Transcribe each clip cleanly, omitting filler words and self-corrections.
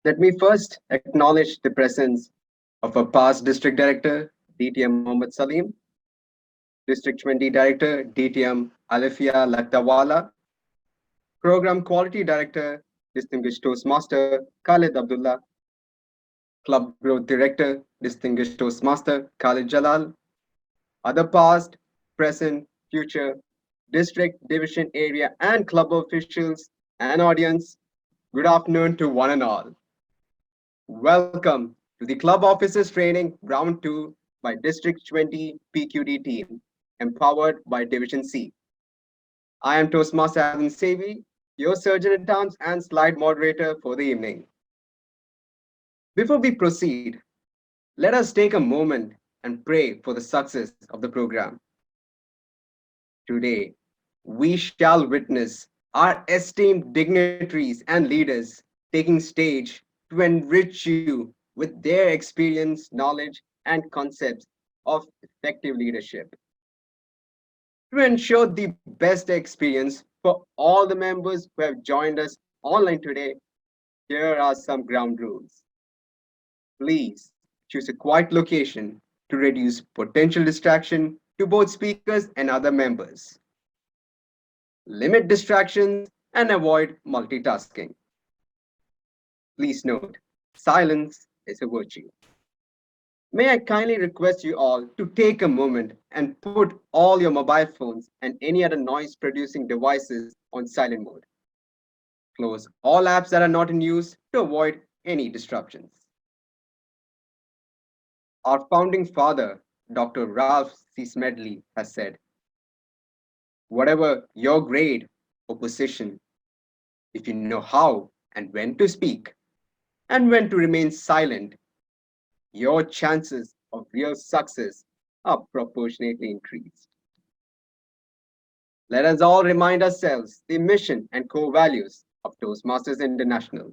Let me first acknowledge the presence of our past District Director, DTM Mohammed Salim, District 20 Director, DTM Alifia Laktawala, Program Quality Director, Distinguished Toastmaster Khalid Abdullah, Club Growth Director, Distinguished Toastmaster Khalid Jalal, other past, present, future, district, division, area, and club officials and audience, good afternoon to one and all. Welcome to the Club Officers Training Round 2 by District 20 PQD team, empowered by Division C. I am Toastmaster Alan Sevi, your surgeon at arms and slide moderator for the evening. Before we proceed, let us take a moment and pray for the success of the program. Today, we shall witness our esteemed dignitaries and leaders taking stage to enrich you with their experience, knowledge, and concepts of effective leadership. To ensure the best experience for all the members who have joined us online today, here are some ground rules. Please choose a quiet location to reduce potential distraction to both speakers and other members. Limit distractions and avoid multitasking. Please note, silence is a virtue. May I kindly request you all to take a moment and put all your mobile phones and any other noise producing devices on silent mode. Close all apps that are not in use to avoid any disruptions. Our founding father, Dr. Ralph C. Smedley, has said, whatever your grade or position, if you know how and when to speak and when to remain silent, your chances of real success are proportionately increased. Let us all remind ourselves the mission and core values of Toastmasters International.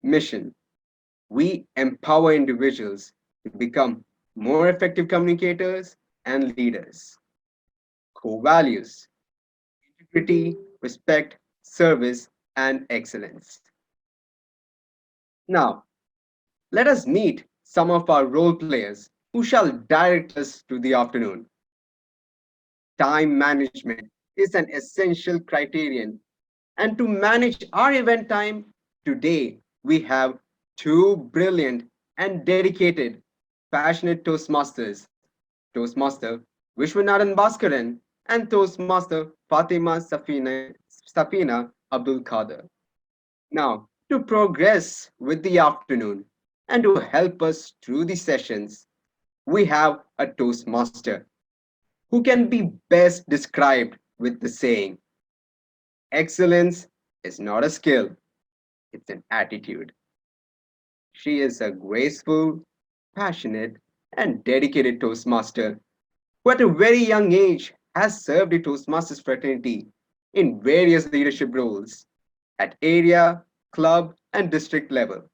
Mission: we empower individuals to become more effective communicators and leaders. Core values: integrity, respect, service, and excellence. Now, let us meet some of our role players who shall direct us through the afternoon. Time management is an essential criterion, and to manage our event time, today we have two brilliant and dedicated, passionate Toastmasters, Toastmaster Vishwanathan Bhaskaran and Toastmaster Safina Abdul Kader. Now, to progress with the afternoon and to help us through the sessions, we have a Toastmaster who can be best described with the saying, excellence is not a skill, it's an attitude. She is a graceful, passionate, and dedicated Toastmaster who at a very young age has served the Toastmasters fraternity in various leadership roles at area, club, and district level.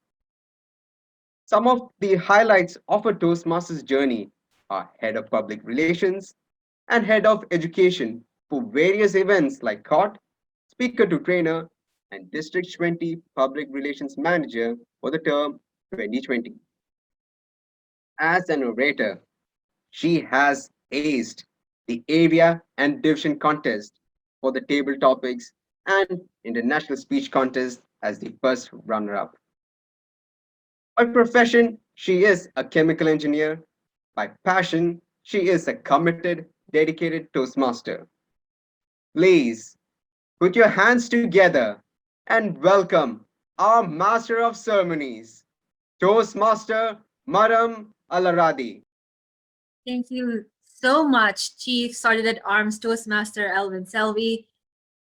Some of the highlights of a Toastmasters journey are Head of Public Relations and Head of Education for various events like COT, Speaker to Trainer, and District 20 Public Relations Manager for the term 2020. As an orator, she has aced the area and division contest for the table topics and international speech contest as the first runner up. By profession, she is a chemical engineer. By passion, she is a committed, dedicated Toastmaster. Please put your hands together and welcome our Master of Ceremonies, Toastmaster Maram Alaradi. Thank you so much, Chief Sergeant at Arms Toastmaster Elvin Selvi,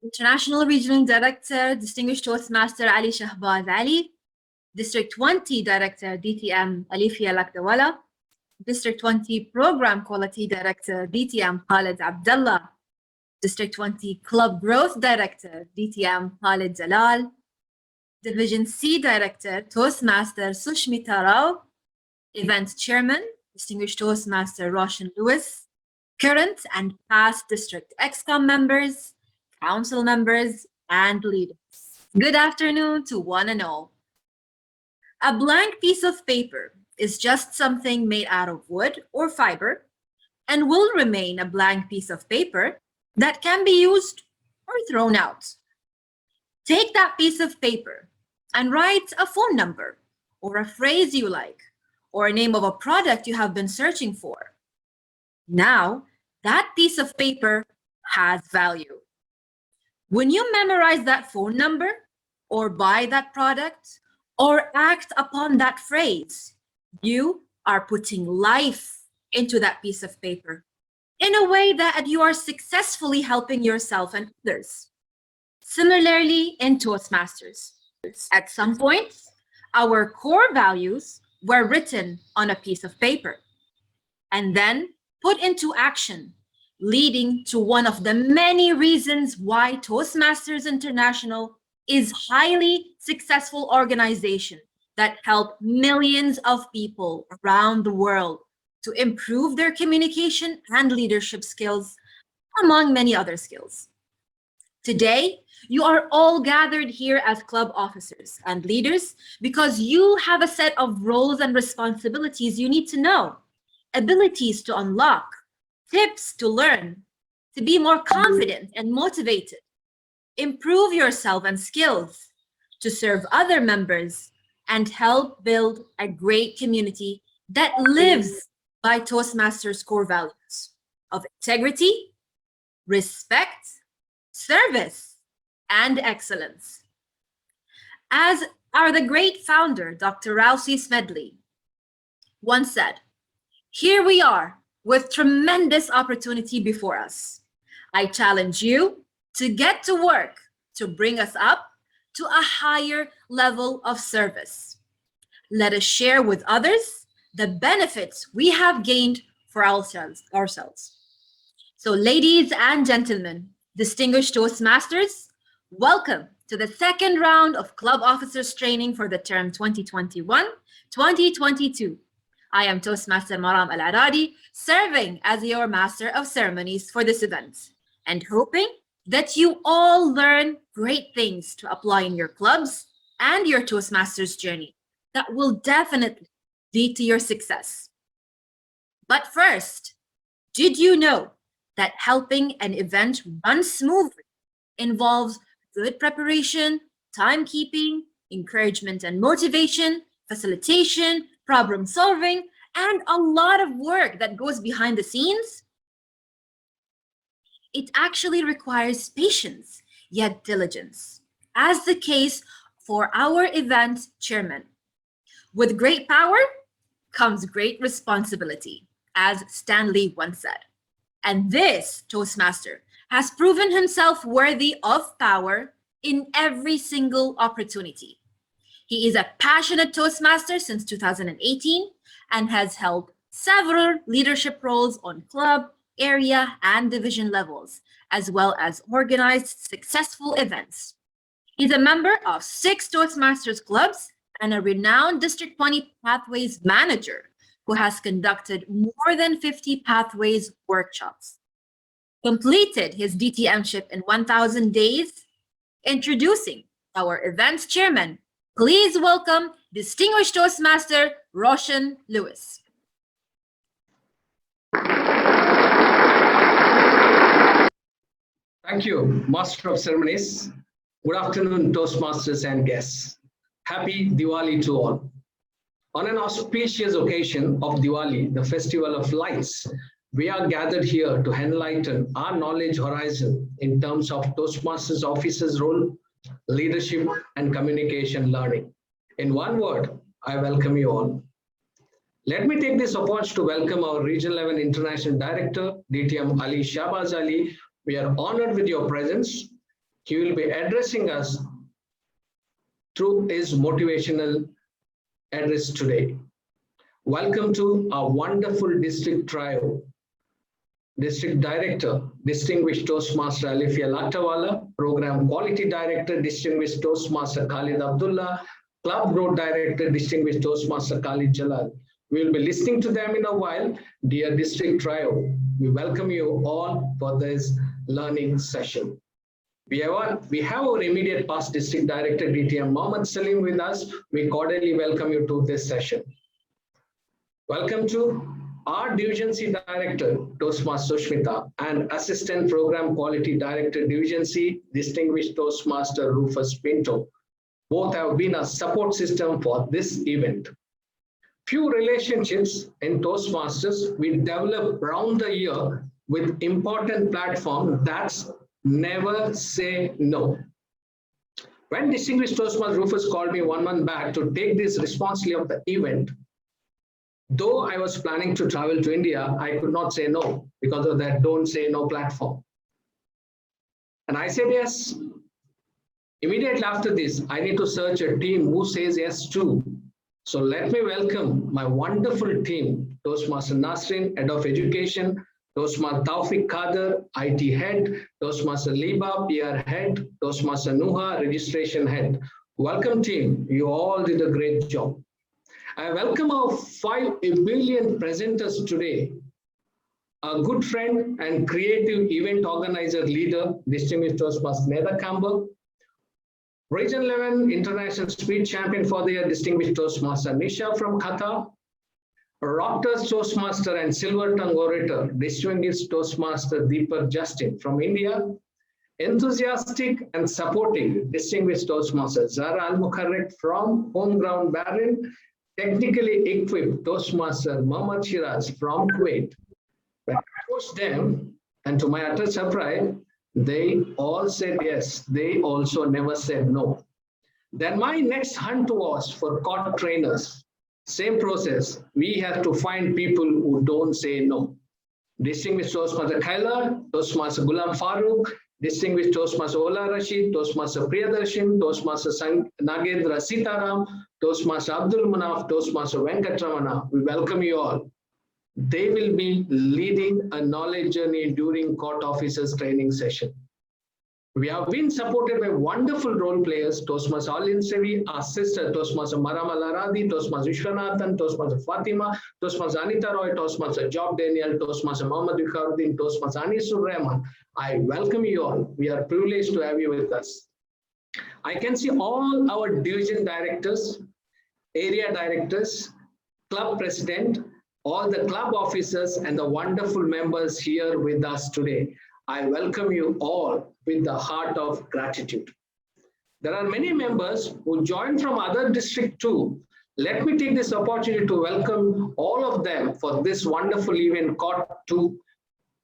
International Regional Director, Distinguished Toastmaster Ali Shahbaz Ali, District 20 Director DTM Alifia Lakdawala, District 20 Program Quality Director DTM Khalid Abdullah, District 20 Club Growth Director DTM Khalid Jalal, Division C Director Toastmaster Sushmita Rao, Event Chairman Distinguished Toastmaster Roshan Lewis, current and past district ExCom members, council members, and leaders. Good afternoon to one and all. A blank piece of paper is just something made out of wood or fiber and will remain a blank piece of paper that can be used or thrown out. Take that piece of paper and write a phone number or a phrase you like or a name of a product you have been searching for. Now, that piece of paper has value. When you memorize that phone number or buy that product or act upon that phrase, you are putting life into that piece of paper in a way that you are successfully helping yourself and others. Similarly, in Toastmasters, at some point, our core values were written on a piece of paper and then put into action, leading to one of the many reasons why Toastmasters International is highly successful organization that help millions of people around the world to improve their communication and leadership skills, among many other skills. Today, you are all gathered here as club officers and leaders because you have a set of roles and responsibilities you need to know, abilities to unlock, tips to learn, to be more confident and motivated, improve yourself and skills, to serve other members, and help build a great community that lives by Toastmasters' core values of integrity, respect, service, and excellence. As the great founder, Dr. Rousey Smedley, once said, here we are with tremendous opportunity before us. I challenge you to get to work to bring us up to a higher level of service. Let us share with others the benefits we have gained for ourselves. So, ladies and gentlemen, distinguished Toastmasters, welcome to the second round of Club Officers Training for the term 2021-2022. I am Toastmaster Maram Al-Aradi, serving as your Master of Ceremonies for this event, and hoping that you all learn great things to apply in your clubs and your Toastmasters journey that will definitely lead to your success. But first, did you know that helping an event run smoothly involves good preparation, timekeeping, encouragement and motivation, facilitation, problem solving, and a lot of work that goes behind the scenes? It actually requires patience, yet diligence, as the case for our event chairman. With great power comes great responsibility, as Stanley once said. And this Toastmaster has proven himself worthy of power in every single opportunity. He is a passionate Toastmaster since 2018 and has held several leadership roles on club, area, and division levels, as well as organized successful events. He's a member of 6 Toastmasters clubs and a renowned District 20 Pathways manager who has conducted more than 50 Pathways workshops. Completed his DTMship in 1,000 days. Introducing our events chairman, please welcome distinguished Toastmaster Roshan Lewis. Thank you, Master of Ceremonies. Good afternoon, Toastmasters and guests. Happy Diwali to all. On an auspicious occasion of Diwali, the festival of lights, we are gathered here to enlighten our knowledge horizon in terms of Toastmasters officers' role, leadership, and communication learning. In one word, I welcome you all. Let me take this opportunity to welcome our Regional 11 International Director, DTM Ali Shahbaz Ali. We are honored with your presence. He will be addressing us through his motivational address today. Welcome to our wonderful district trio. District Director, Distinguished Toastmaster Alifia Latawala, Program Quality Director, Distinguished Toastmaster Khalid Abdullah, Club Growth Director, Distinguished Toastmaster Khalid Jalal. We will be listening to them in a while. Dear District Trio, we welcome you all for this learning session. We have our immediate past District Director, DTM Mohammed Salim, with us. We cordially welcome you to this session. Welcome to our Division C Director, Toastmaster Sushmita, and Assistant Program Quality Director, Division C, Distinguished Toastmaster Rufus Pinto. Both have been a support system for this event. Few relationships in Toastmasters we develop round the year with important platform that's never say no. When Distinguished Toastmaster Rufus called me 1 month back to take this responsibility of the event, though I was planning to travel to India, I could not say no because of that don't say no platform. And I said yes. Immediately after this, I need to search a team who says yes too. So let me welcome my wonderful team, Toastmaster Nasrin, Head of Education, Toastmaster Taufik Kader, IT Head, Toastmaster Liba, PR Head, Toastmaster Nuha, Registration Head. Welcome team, you all did a great job. I welcome our 5 billion presenters today. A good friend and creative event organizer leader, Distinguished Toastmaster Neda Campbell. Region 11 International Speed Champion for the year, Distinguished Toastmaster Nisha from Qatar. Raptors Toastmaster and Silver Tongue Orator, Distinguished Toastmaster Deepak Justin from India. Enthusiastic and supporting Distinguished Toastmaster Zara Al-Mukharrik from home ground Bahrain. Technically equipped Toastmaster Mohammad Shiraz from Kuwait. When I approached them, and to my utter surprise, they all said yes. They also never said no. Then my next hunt was for court trainers. Same process. We have to find people who don't say no. Distinguished Toastmaster Khaila, Toastmaster Gulam Farooq, Distinguished Toastmaster Ola Rashid, Toastmaster Priyadarshan, Toastmaster Nagendra Sitaram, Toastmaster Abdul Manaf, Toastmaster Venkatramana. We welcome you all. They will be leading a knowledge journey during court officers training session. We have been supported by wonderful role players, Toastmaster Alin Sevi, our sister, Toastmaster Marama Laradi, Toastmaster Vishwanathan, Toastmaster Fatima, Toastmaster Anita Roy, Toastmaster Job Daniel, Toastmaster Mohammad Wikaruddin, Toastmaster Anisul Rahman. I welcome you all. We are privileged to have you with us. I can see all our division directors, area directors, club president, all the club officers and the wonderful members here with us today. I welcome you all with the heart of gratitude. There are many members who joined from other districts too. Let me take this opportunity to welcome all of them for this wonderful event Court 2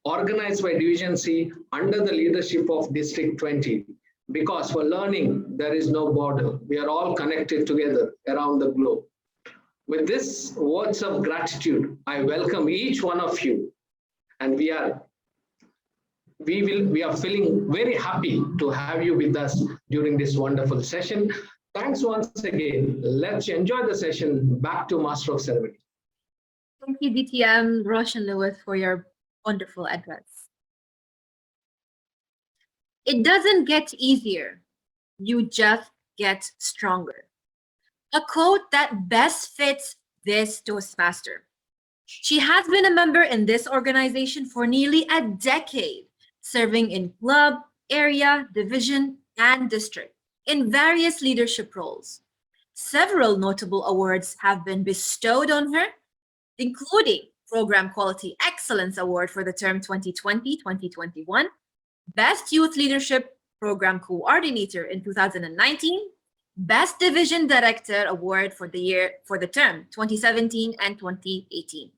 organized by Division C under the leadership of District 20. Because for learning, there is no border. We are all connected together around the globe. With this words of gratitude, I welcome each one of you, and we are feeling very happy to have you with us during this wonderful session. Thanks once again. Let's enjoy the session. Back to Master of Ceremony. Thank you, DTM Roshan Lewis, for your wonderful address. It doesn't get easier. You just get stronger. A quote that best fits this Toastmaster. She has been a member in this organization for nearly a decade, serving in club, area, division, and district in various leadership roles. Several notable awards have been bestowed on her, including Program Quality Excellence Award for the term 2020-2021, Best Youth Leadership Program Coordinator in 2019, Best Division Director Award for the term 2017 and 2018.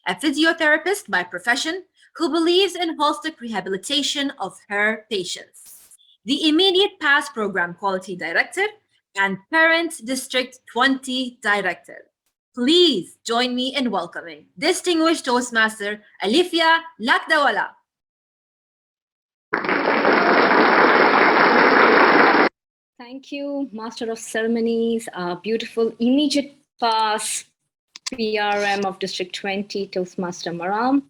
A physiotherapist by profession who believes in holistic rehabilitation of her patients. The immediate past Program Quality Director and Parent District 20 Director. Please join me in welcoming Distinguished Toastmaster Alifia Lakdawala. Thank you, Master of Ceremonies, our beautiful immediate past PRM of District 20, Toastmaster Maram.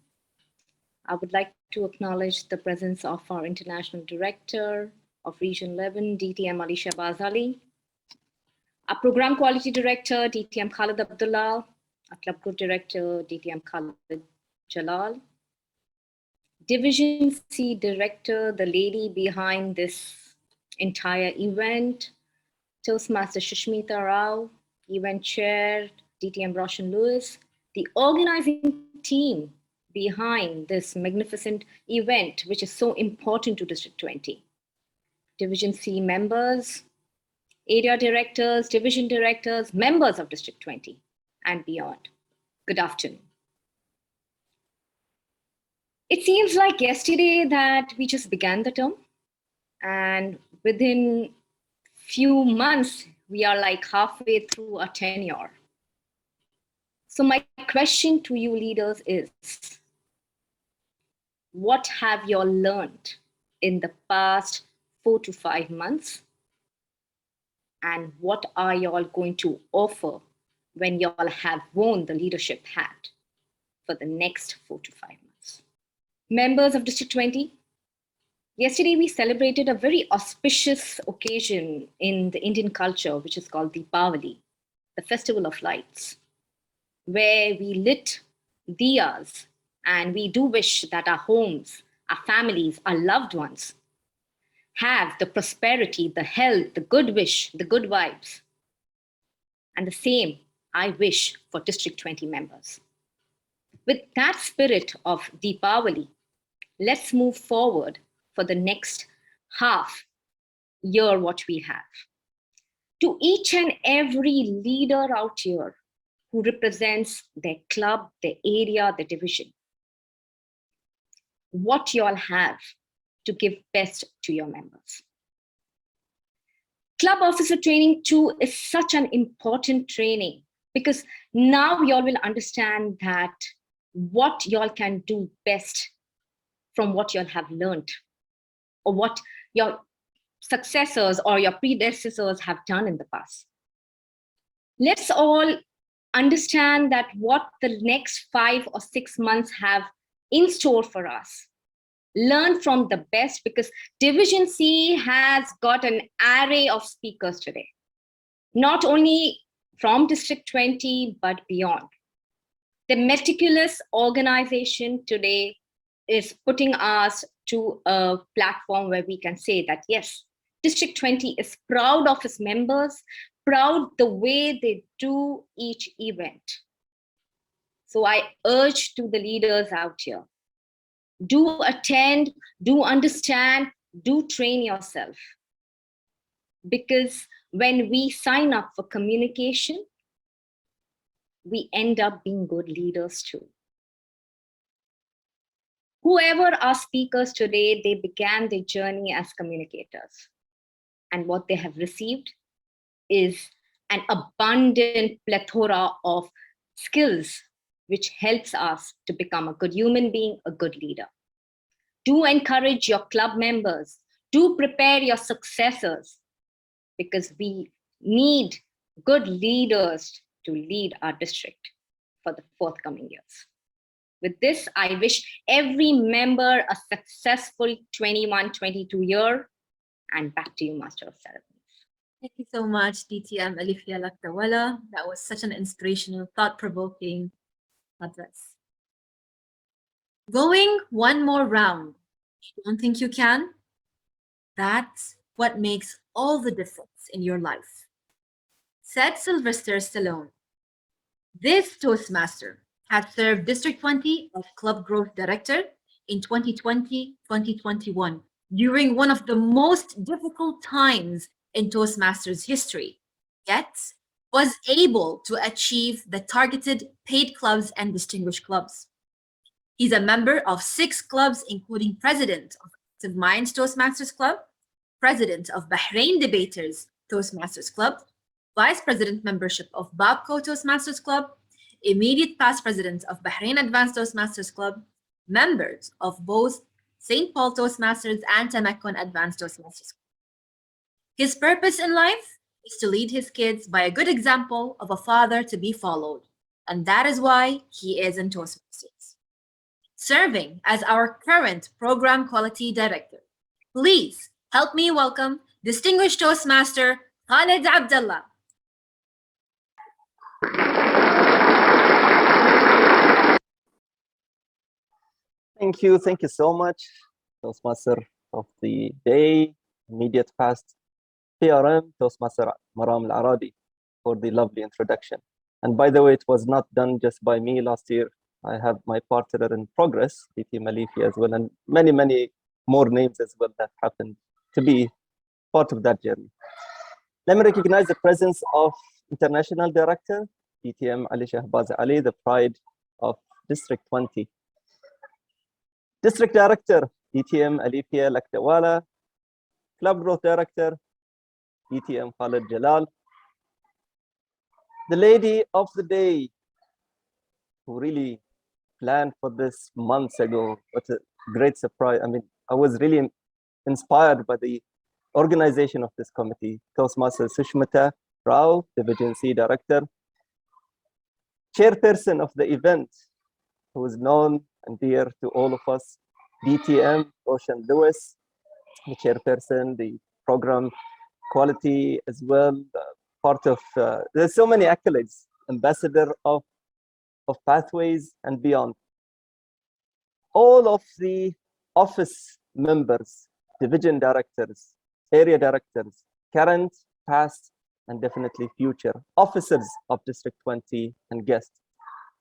I would like to acknowledge the presence of our International Director of Region 11, DTM Ali Shahbaz Ali, our Program Quality Director, DTM Khalid Abdullah, our Club Group Director, DTM Khalid Jalal, Division C Director, the lady behind this entire event, Toastmaster Shushmita Rao, Event Chair, DTM Roshan Lewis, the organizing team behind this magnificent event, which is so important to District 20. Division C members, area directors, division directors, members of District 20 and beyond. Good afternoon. It seems like yesterday that we just began the term, and within few months, we are like halfway through our tenure. So my question to you leaders is, what have you all learned in the past 4 to 5 months? And what are you all going to offer when you all have worn the leadership hat for the next 4 to 5 months? Members of District 20, yesterday we celebrated a very auspicious occasion in the Indian culture, which is called Deepavali, the Festival of Lights, where we lit diyas and we do wish that our homes, our families, our loved ones have the prosperity, the health, the good wish, the good vibes. And the same I wish for District 20 members. With that spirit of Deepavali, let's move forward for the next half year what we have. To each and every leader out here who represents their club, their area, their division, what you all have to give best to your members. Club officer training too is such an important training because now y'all will understand that what y'all can do best from what y'all have learned or what your successors or your predecessors have done in the past. Let's all understand that what the next 5 or 6 months have in store for us. Learn from the best because Division C has got an array of speakers today, not only from District 20, but beyond. The meticulous organization today is putting us to a platform where we can say that, yes, District 20 is proud of its members, proud the way they do each event. So I urge to the leaders out here, do attend, do understand, do train yourself. Because when we sign up for communication, we end up being good leaders too. Whoever are speakers today, they began their journey as communicators. And what they have received is an abundant plethora of skills which helps us to become a good human being, a good leader. Do encourage your club members. Do prepare your successors because we need good leaders to lead our district for the forthcoming years. With this, I wish every member a successful 21-22 year. And back to you, Master of Ceremonies. Thank you so much, DTM Alifia Laktawala. That was such an inspirational, thought-provoking address. Going one more round. You don't think you can? That's what makes all the difference in your life. Said Sylvester Stallone. This Toastmaster has served District 20 as Club Growth Director in 2020-2021 during one of the most difficult times in Toastmasters history, yet was able to achieve the targeted paid clubs and distinguished clubs. He's a member of 6 clubs, including President of Active Minds Toastmasters Club, President of Bahrain Debaters Toastmasters Club, Vice President membership of Babco Toastmasters Club, immediate past President of Bahrain Advanced Toastmasters Club, members of both St. Paul Toastmasters and Tamakkun Advanced Toastmasters Club. His purpose in life is to lead his kids by a good example of a father to be followed, and that is why he is in Toastmasters. Serving as our current Program Quality Director, please help me welcome Distinguished Toastmaster Khalid Abdullah. Thank you so much, Toastmaster of the day, immediate past, PRM, Toastmaster Maram Al-Aradi, for the lovely introduction. And by the way, it was not done just by me last year. I have my partner in progress, DT Malifi as well, and many, many more names as well that happened to be part of that journey. Let me recognize the presence of International Director, DTM Ali Shahbaz Ali, the pride of District 20. District Director, DTM Alifia Laktawala, Club Growth Director, DTM Khalid Jalal. The lady of the day, who really planned for this months ago. What a great surprise. I mean, I was really inspired by the organization of this committee. Toastmaster Sushmita Rao, Division C Director. Chairperson of the event, who is known and dear to all of us, DTM Ocean Lewis, the chairperson, the program quality as well, part of, there's so many accolades, ambassador of Pathways and beyond. All of the office members, division directors, area directors, current, past, and definitely future officers of District 20 and guests.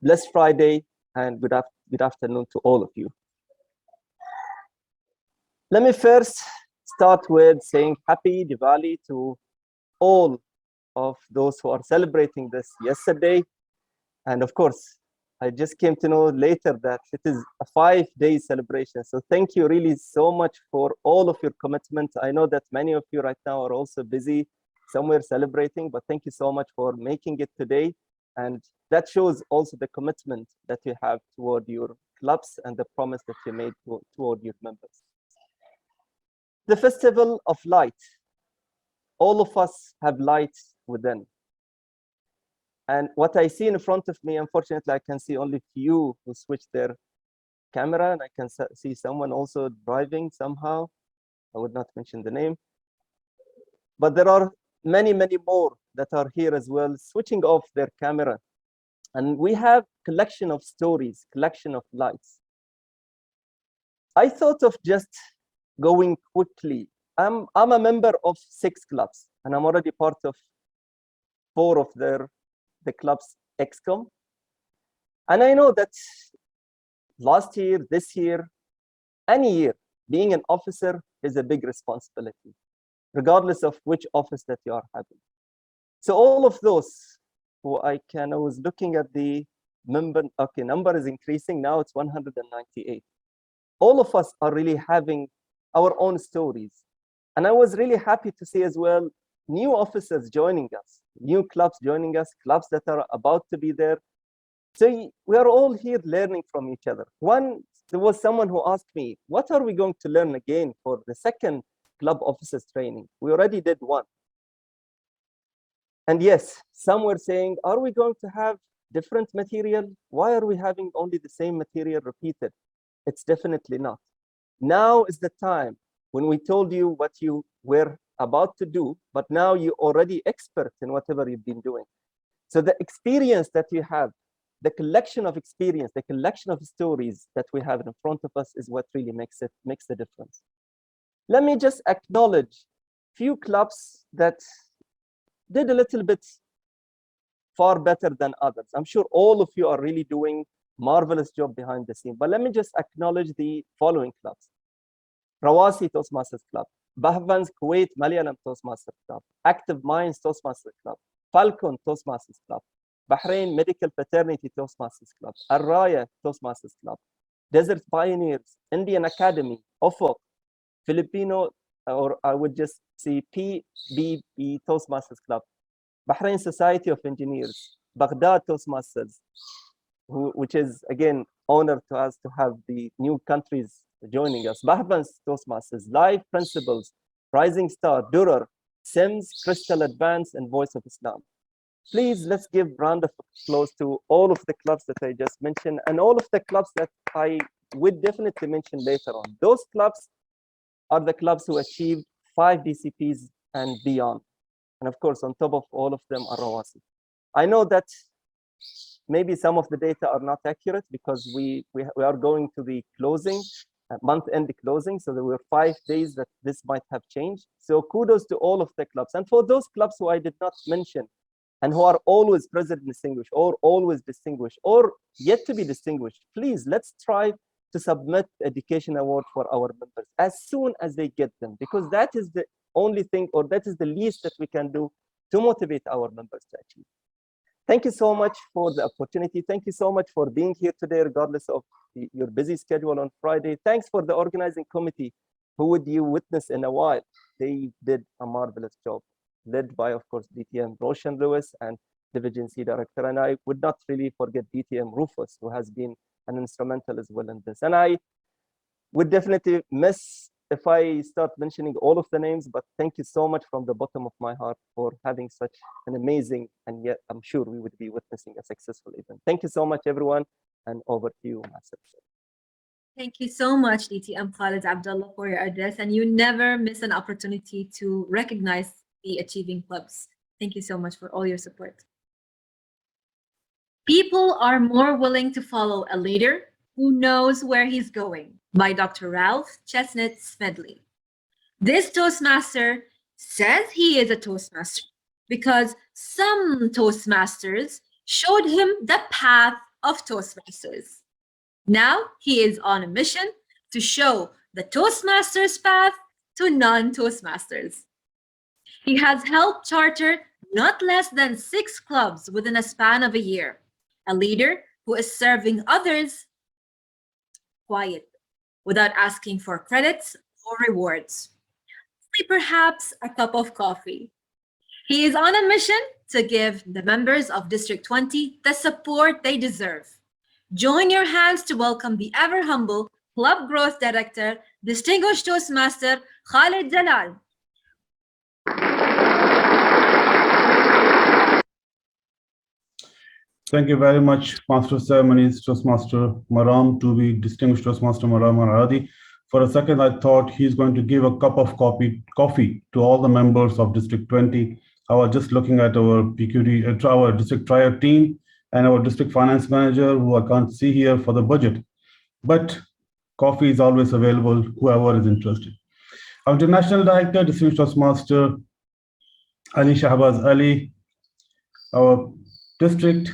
Blessed Friday and good afternoon to all of you. Let me first start with saying happy Diwali to all of those who are celebrating this yesterday. And of course, I just came to know later that it is a 5-day celebration. So thank you really so much for all of your commitment. I know that many of you right now are also busy somewhere celebrating, but thank you so much for making it today. And that shows also the commitment that you have toward your clubs and the promise that you made toward your members. The Festival of Light. All of us have light within. And what I see in front of me, unfortunately, I can see only few who switch their camera, and I can see someone also driving somehow. I would not mention the name. But there are many, many more that are here as well, switching off their camera. And we have collection of stories, collection of lights. I thought of just going quickly. I'm a member of 6 clubs, and I'm already part of 4 of the club's ExCom. And I know that last year, this year, any year, being an officer is a big responsibility, regardless of which office that you are having. So all of those who I was looking at the number is increasing, now it's 198. All of us are really having our own stories. And I was really happy to see as well new officers joining us, new clubs joining us, clubs that are about to be there. So we are all here learning from each other. There was someone who asked me, what are we going to learn again for the second club officers training? We already did one. And yes, some were saying, are we going to have different material? Why are we having only the same material repeated? It's definitely not. Now is the time when we told you what you were about to do, but now you're already expert in whatever you've been doing. So the experience that you have, the collection of experience, the collection of stories that we have in front of us is what really makes the difference. Let me just acknowledge few clubs that did a little bit far better than others. I'm sure all of you are really doing marvelous job behind the scene, but let me just acknowledge the following clubs. Rawasi Toastmasters Club, Bahvan's Kuwait Malayalam Toastmasters Club, Active Minds Toastmasters Club, Falcon Toastmasters Club, Bahrain Medical Paternity Toastmasters Club, Arraya Toastmasters Club, Desert Pioneers, Indian Academy, Ofok, Filipino, or I would just say PBB Toastmasters Club, Bahrain Society of Engineers, Baghdad Toastmasters, which is again honor to us to have the new countries joining us, Bahban's Toastmasters, Live Principles, Rising Star, Durar, Sims, Crystal Advance, and Voice of Islam. Please, let's give a round of applause to all of the clubs that I just mentioned and all of the clubs that I would definitely mention later on. Those clubs are the clubs who achieved 5 DCPs and beyond. And of course, on top of all of them are Rawasi. I know that maybe some of the data are not accurate because we are going to the closing, month-end closing. So there were 5 days that this might have changed. So kudos to all of the clubs. And for those clubs who I did not mention and who are always present distinguished or always distinguished or yet to be distinguished, please, let's try to submit education award for our members as soon as they get them, because that is the only thing, or that is the least that we can do to motivate our members to achieve. Thank you so much for the opportunity. Thank you so much for being here today, regardless of your busy schedule on Friday. Thanks for the organizing committee, who would you witness in a while. They did a marvelous job, led by, of course, DTM Roshan Lewis and Division C Director. And I would not really forget DTM Rufus, who has been an instrumental as well in this. And I would definitely miss if I start mentioning all of the names, but thank you so much from the bottom of my heart for having such an amazing, and yet I'm sure we would be witnessing a successful event. Thank you so much, everyone, and over to you, Master. Thank you so much, DTM Khalid Abdullah, for your address, and you never miss an opportunity to recognize the achieving clubs. Thank you so much for all your support. People are more willing to follow a leader who knows where he's going, by Dr. Ralph Chestnut Smedley. This Toastmaster says he is a Toastmaster because some Toastmasters showed him the path of Toastmasters. Now he is on a mission to show the Toastmasters path to non-Toastmasters. He has helped charter not less than 6 clubs within a span of a year, a leader who is serving others quietly, without asking for credits or rewards, only perhaps a cup of coffee. He is on a mission to give the members of District 20 the support they deserve. Join your hands to welcome the ever-humble Club Growth Director, Distinguished Toastmaster Khalid Jalal. Thank you very much, Master of Ceremonies, Toastmaster Maram, to be Distinguished Toastmaster Maram Aradi. For a second, I thought he's going to give a cup of coffee to all the members of District 20. I was just looking at our PQD, our District Trier team, and our District Finance Manager, who I can't see here for the budget. But coffee is always available, whoever is interested. Our International Director, Distinguished Toastmaster Ali Shahbaz Ali, our District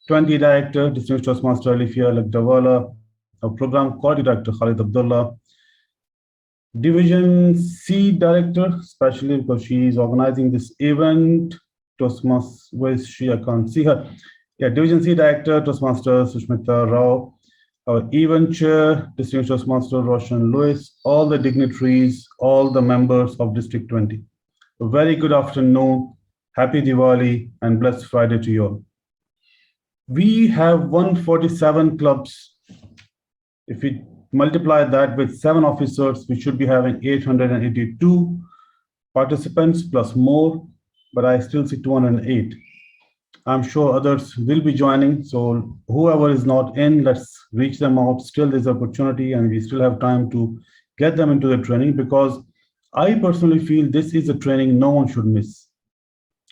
20 Director, Distinguished Toastmaster Alifia Lakdawala, our Program Quality Director Khalid Abdullah, Division C Director, especially because she is organizing this event. Toastmaster, where is she? I can't see her. Yeah, Division C Director, Toastmaster Sushmita Rao, our event chair, Distinguished Toastmaster Roshan Lewis, all the dignitaries, all the members of District 20. A very good afternoon, happy Diwali, and blessed Friday to you all. We have 147 clubs. If we multiply that with 7 officers, we should be having 882 participants plus more, but I still see 208. I'm sure others will be joining. So whoever is not in, let's reach them out. Still there's opportunity, and we still have time to get them into the training, because I personally feel this is a training no one should miss.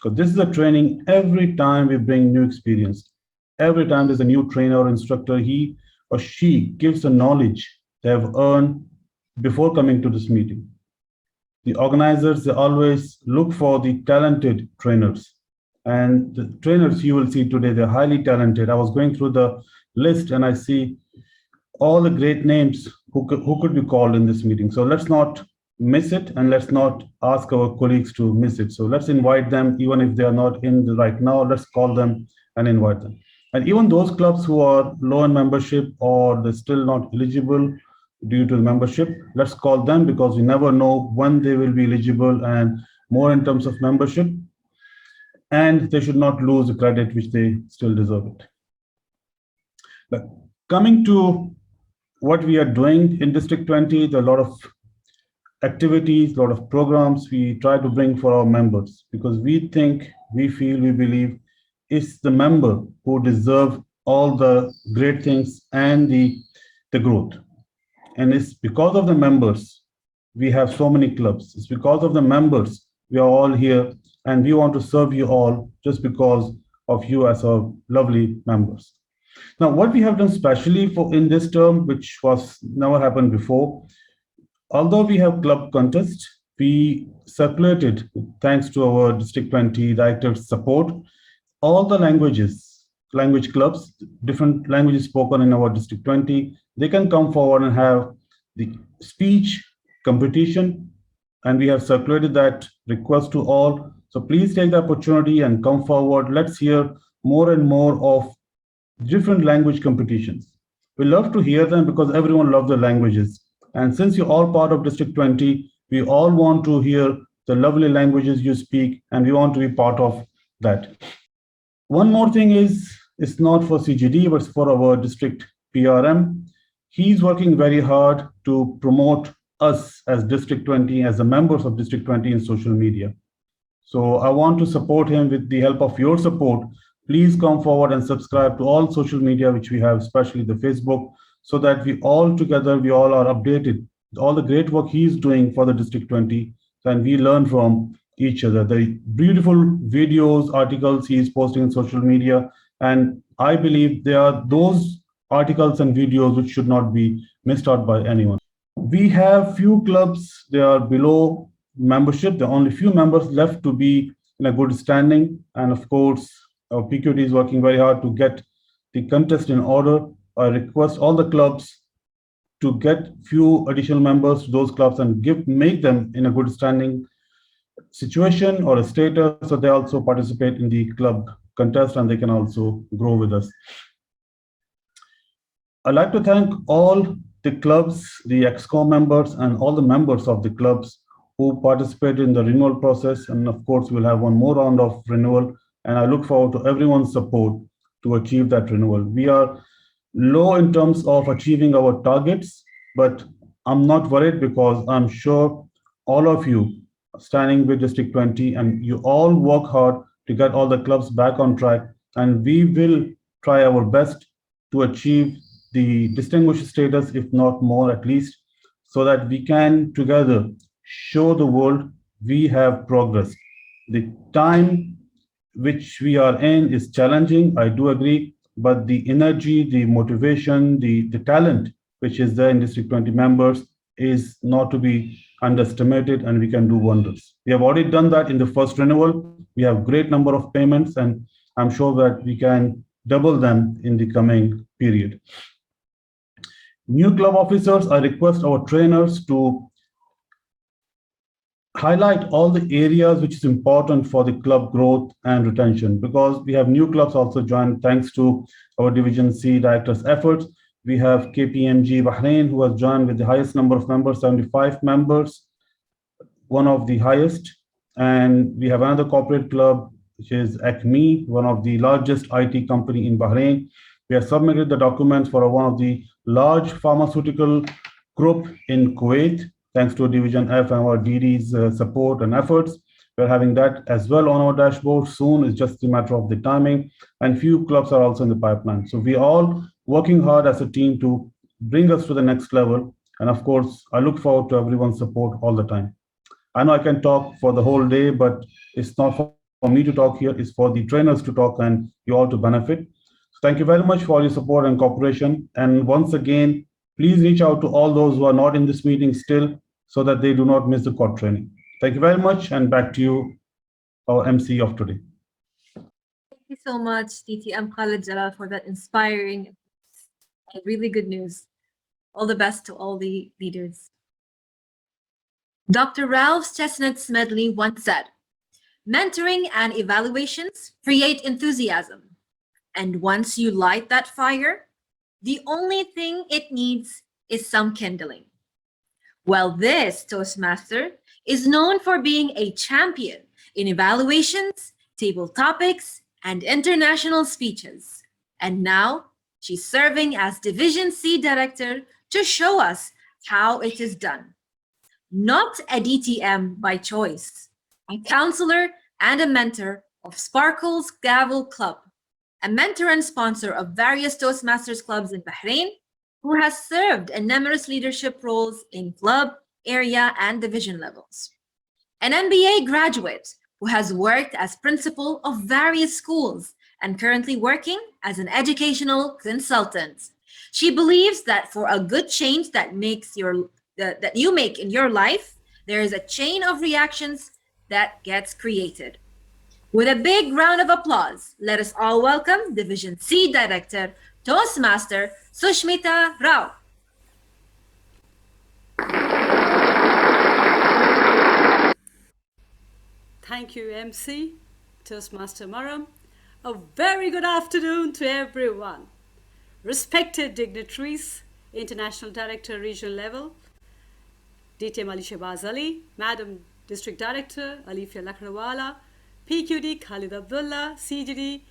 Because this is a training every time we bring new experience. Every time there's a new trainer or instructor, he or she gives the knowledge they have earned before coming to this meeting. The organizers, they always look for the talented trainers. And the trainers you will see today, they're highly talented. I was going through the list and I see all the great names who could be called in this meeting. So let's not miss it, and let's not ask our colleagues to miss it. So let's invite them, even if they are not in right now, let's call them and invite them. And even those clubs who are low in membership or they're still not eligible due to the membership, let's call them, because we never know when they will be eligible and more in terms of membership. And they should not lose the credit which they still deserve it. But coming to what we are doing in District 20, there are a lot of activities, a lot of programs we try to bring for our members, because we think, we feel, we believe it's the member who deserve all the great things and the growth. And it's because of the members we have so many clubs. It's because of the members we are all here, and we want to serve you all just because of you as our lovely members. Now, what we have done specially for in this term, which was never happened before, although we have club contest, we circulated, thanks to our District 20 director's support, all the language clubs, different languages spoken in our District 20, they can come forward and have the speech competition. And we have circulated that request to all. So please take the opportunity and come forward. Let's hear more and more of different language competitions. We love to hear them because everyone loves the languages. And since you're all part of District 20, we all want to hear the lovely languages you speak, and we want to be part of that. One more thing is, it's not for CGD, but it's for our district PRM. He's working very hard to promote us as District 20, as the members of District 20 in social media. So I want to support him with the help of your support. Please come forward and subscribe to all social media which we have, especially the Facebook, so that we all together, we all are updated. All the great work he's doing for the District 20, and we learn from each other. The beautiful videos, articles he is posting on social media, and I believe there are those articles and videos which should not be missed out by anyone. We have few clubs, they are below membership. There are only few members left to be in a good standing. And of course, our PQT is working very hard to get the contest in order. I request all the clubs to get few additional members to those clubs and make them in a good standing situation or a status, so they also participate in the club contest and they can also grow with us. I'd like to thank all the clubs, the EXCOM members, and all the members of the clubs who participated in the renewal process. And of course, we'll have one more round of renewal, and I look forward to everyone's support to achieve that renewal. We are low in terms of achieving our targets, but I'm not worried because I'm sure all of you are standing with District 20 and you all work hard to get all the clubs back on track, and we will try our best to achieve the distinguished status, if not more at least, so that we can together show the world we have progressed. The time which we are in is challenging, I do agree, but the energy, the motivation, the talent which is there in District 20 members is not to be underestimated, and we can do wonders. We have already done that in the first renewal. We have great number of payments, and I'm sure that we can double them in the coming period. New club officers, I request our trainers to highlight all the areas which is important for the club growth and retention, because we have new clubs also joined thanks to our Division C director's efforts. We have KPMG Bahrain, who has joined with the highest number of members, 75 members, one of the highest. And we have another corporate club, which is Acme, one of the largest IT company in Bahrain. We have submitted the documents for one of the large pharmaceutical group in Kuwait, thanks to Division F and our DD's support and efforts. We're having that as well on our dashboard soon. It's just a matter of the timing, and few clubs are also in the pipeline. So we all working hard as a team to bring us to the next level. And of course, I look forward to everyone's support all the time. I know I can talk for the whole day, but it's not for me to talk here, it's for the trainers to talk and you all to benefit. So thank you very much for your support and cooperation. And once again, please reach out to all those who are not in this meeting still, so that they do not miss the core training. Thank you very much, and back to you, our MC of today. Thank you so much, TTM Khalid Jalal, for that inspiring and really good news. All the best to all the leaders. Dr. Ralph Chestnut Smedley once said, "Mentoring and evaluations create enthusiasm. And once you light that fire, the only thing it needs is some kindling." Well, this Toastmaster is known for being a champion in evaluations, table topics, and international speeches. And now she's serving as Division C Director to show us how it is done. Not a DTM by choice, a counselor and a mentor of Sparkle's Gavel Club, a mentor and sponsor of various Toastmasters clubs in Bahrain, who has served in numerous leadership roles in club, area, and division levels. An MBA graduate who has worked as principal of various schools and currently working as an educational consultant. She believes that for a good change that you make in your life, there is a chain of reactions that gets created. With a big round of applause, let us all welcome Division C Director, Toastmaster Sushmita Rao. Thank you, MC, Toastmaster Maram. A very good afternoon to everyone. Respected dignitaries, International Director, Regional Level, DTM Ali Shahbaz Ali, Madam District Director, Alifia Lakrawala, PQD Khalid Abdullah, CGD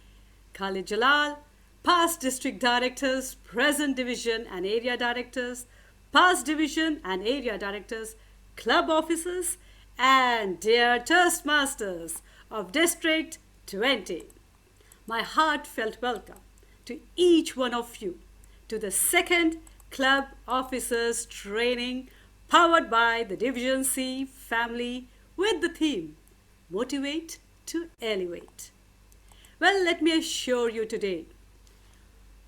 Khalid Jalal, past District Directors, present Division and Area Directors, past Division and Area Directors, Club Officers, and dear Toastmasters of District 20. My heartfelt welcome to each one of you to the second Club Officers Training powered by the Division C family with the theme Motivate to Elevate. Well, let me assure you today,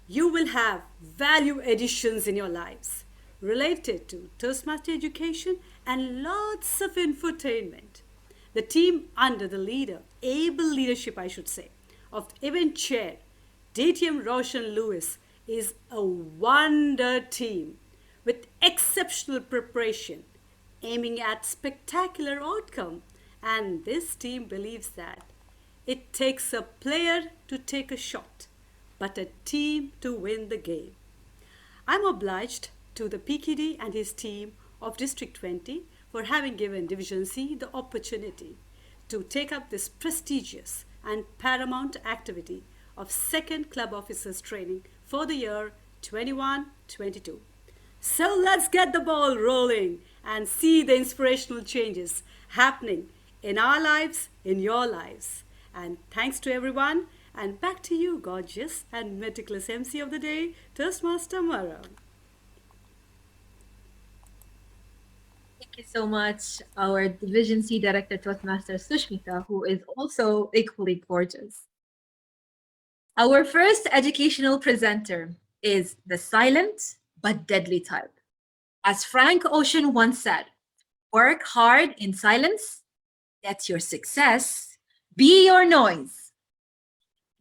you will have value additions in your lives related to Toastmaster education and lots of infotainment. The team under the able leadership, I should say, of event chair DTM Roshan Lewis is a wonder team with exceptional preparation, aiming at spectacular outcome. And this team believes that it takes a player to take a shot, but a team to win the game. I'm obliged to the PKD and his team of District 20 for having given Division C the opportunity to take up this prestigious and paramount activity of second Club Officers Training for the year 21-22. So let's get the ball rolling and see the inspirational changes happening in our lives, in your lives. And thanks to everyone, and back to you, gorgeous and meticulous MC of the day, Toastmaster Maram. Thank you so much, our Division C Director, Toastmaster Sushmita, who is also equally gorgeous. Our first educational presenter is the silent but deadly type. As Frank Ocean once said, work hard in silence, let your success be your noise.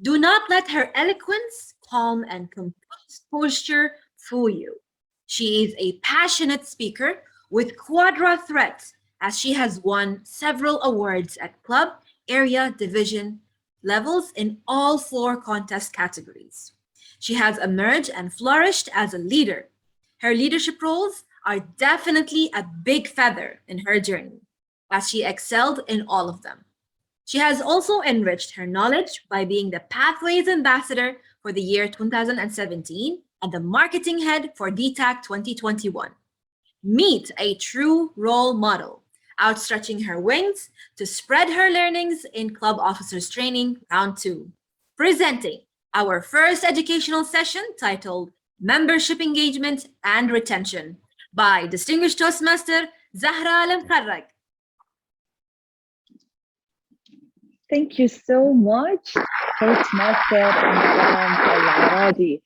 Do not let her eloquence, calm, and composed posture fool you. She is a passionate speaker with quadra threats, as she has won several awards at club, area, division levels in all 4 contest categories. She has emerged and flourished as a leader. Her leadership roles are definitely a big feather in her journey, as she excelled in all of them. She has also enriched her knowledge by being the Pathways Ambassador for the year 2017 and the Marketing Head for DTAC 2021. Meet a true role model, outstretching her wings to spread her learnings in Club Officers Training Round 2. Presenting our first educational session titled Membership Engagement and Retention by Distinguished Toastmaster Zahra Al-Mkharrag. Thank you so much, Toastmaster Maram Al-Aradi.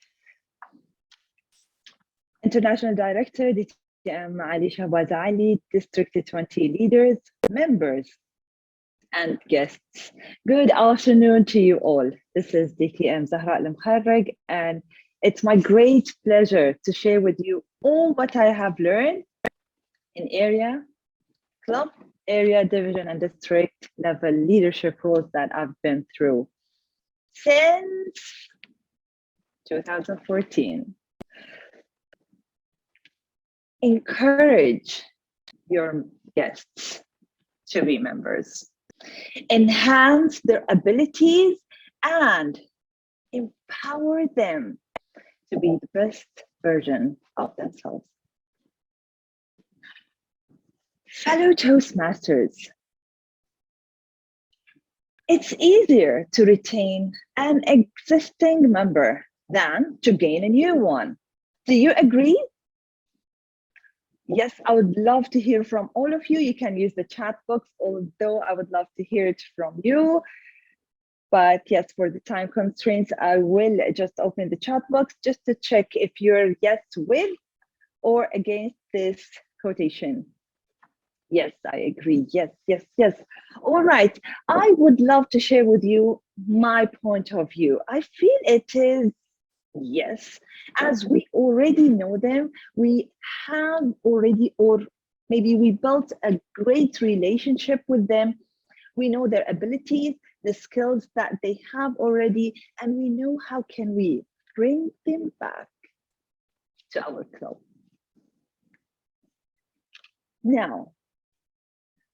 International Director, DTM Ali Shahbaz Ali, District 20 leaders, members, and guests. Good afternoon to you all. This is DTM Zahra Al-Mkharrag, and it's my great pleasure to share with you all what I have learned in area, club, area, division, and district level leadership roles that I've been through since 2014. Encourage your guests to be members. Enhance their abilities and empower them to be the best version of themselves. Fellow Toastmasters, it's easier to retain an existing member than to gain a new one. Do you agree? Yes, I would love to hear from all of you. You can use the chat box, although I would love to hear it from you. But yes, for the time constraints, I will just open the chat box just to check if you're yes with or against this quotation. Yes, I agree. Yes, yes, yes. All right. I would love to share with you my point of view. I feel it is yes, as we already know them, we have already, or maybe we built a great relationship with them. We know their abilities, the skills that they have already, and we know how can we bring them back to our club. Now,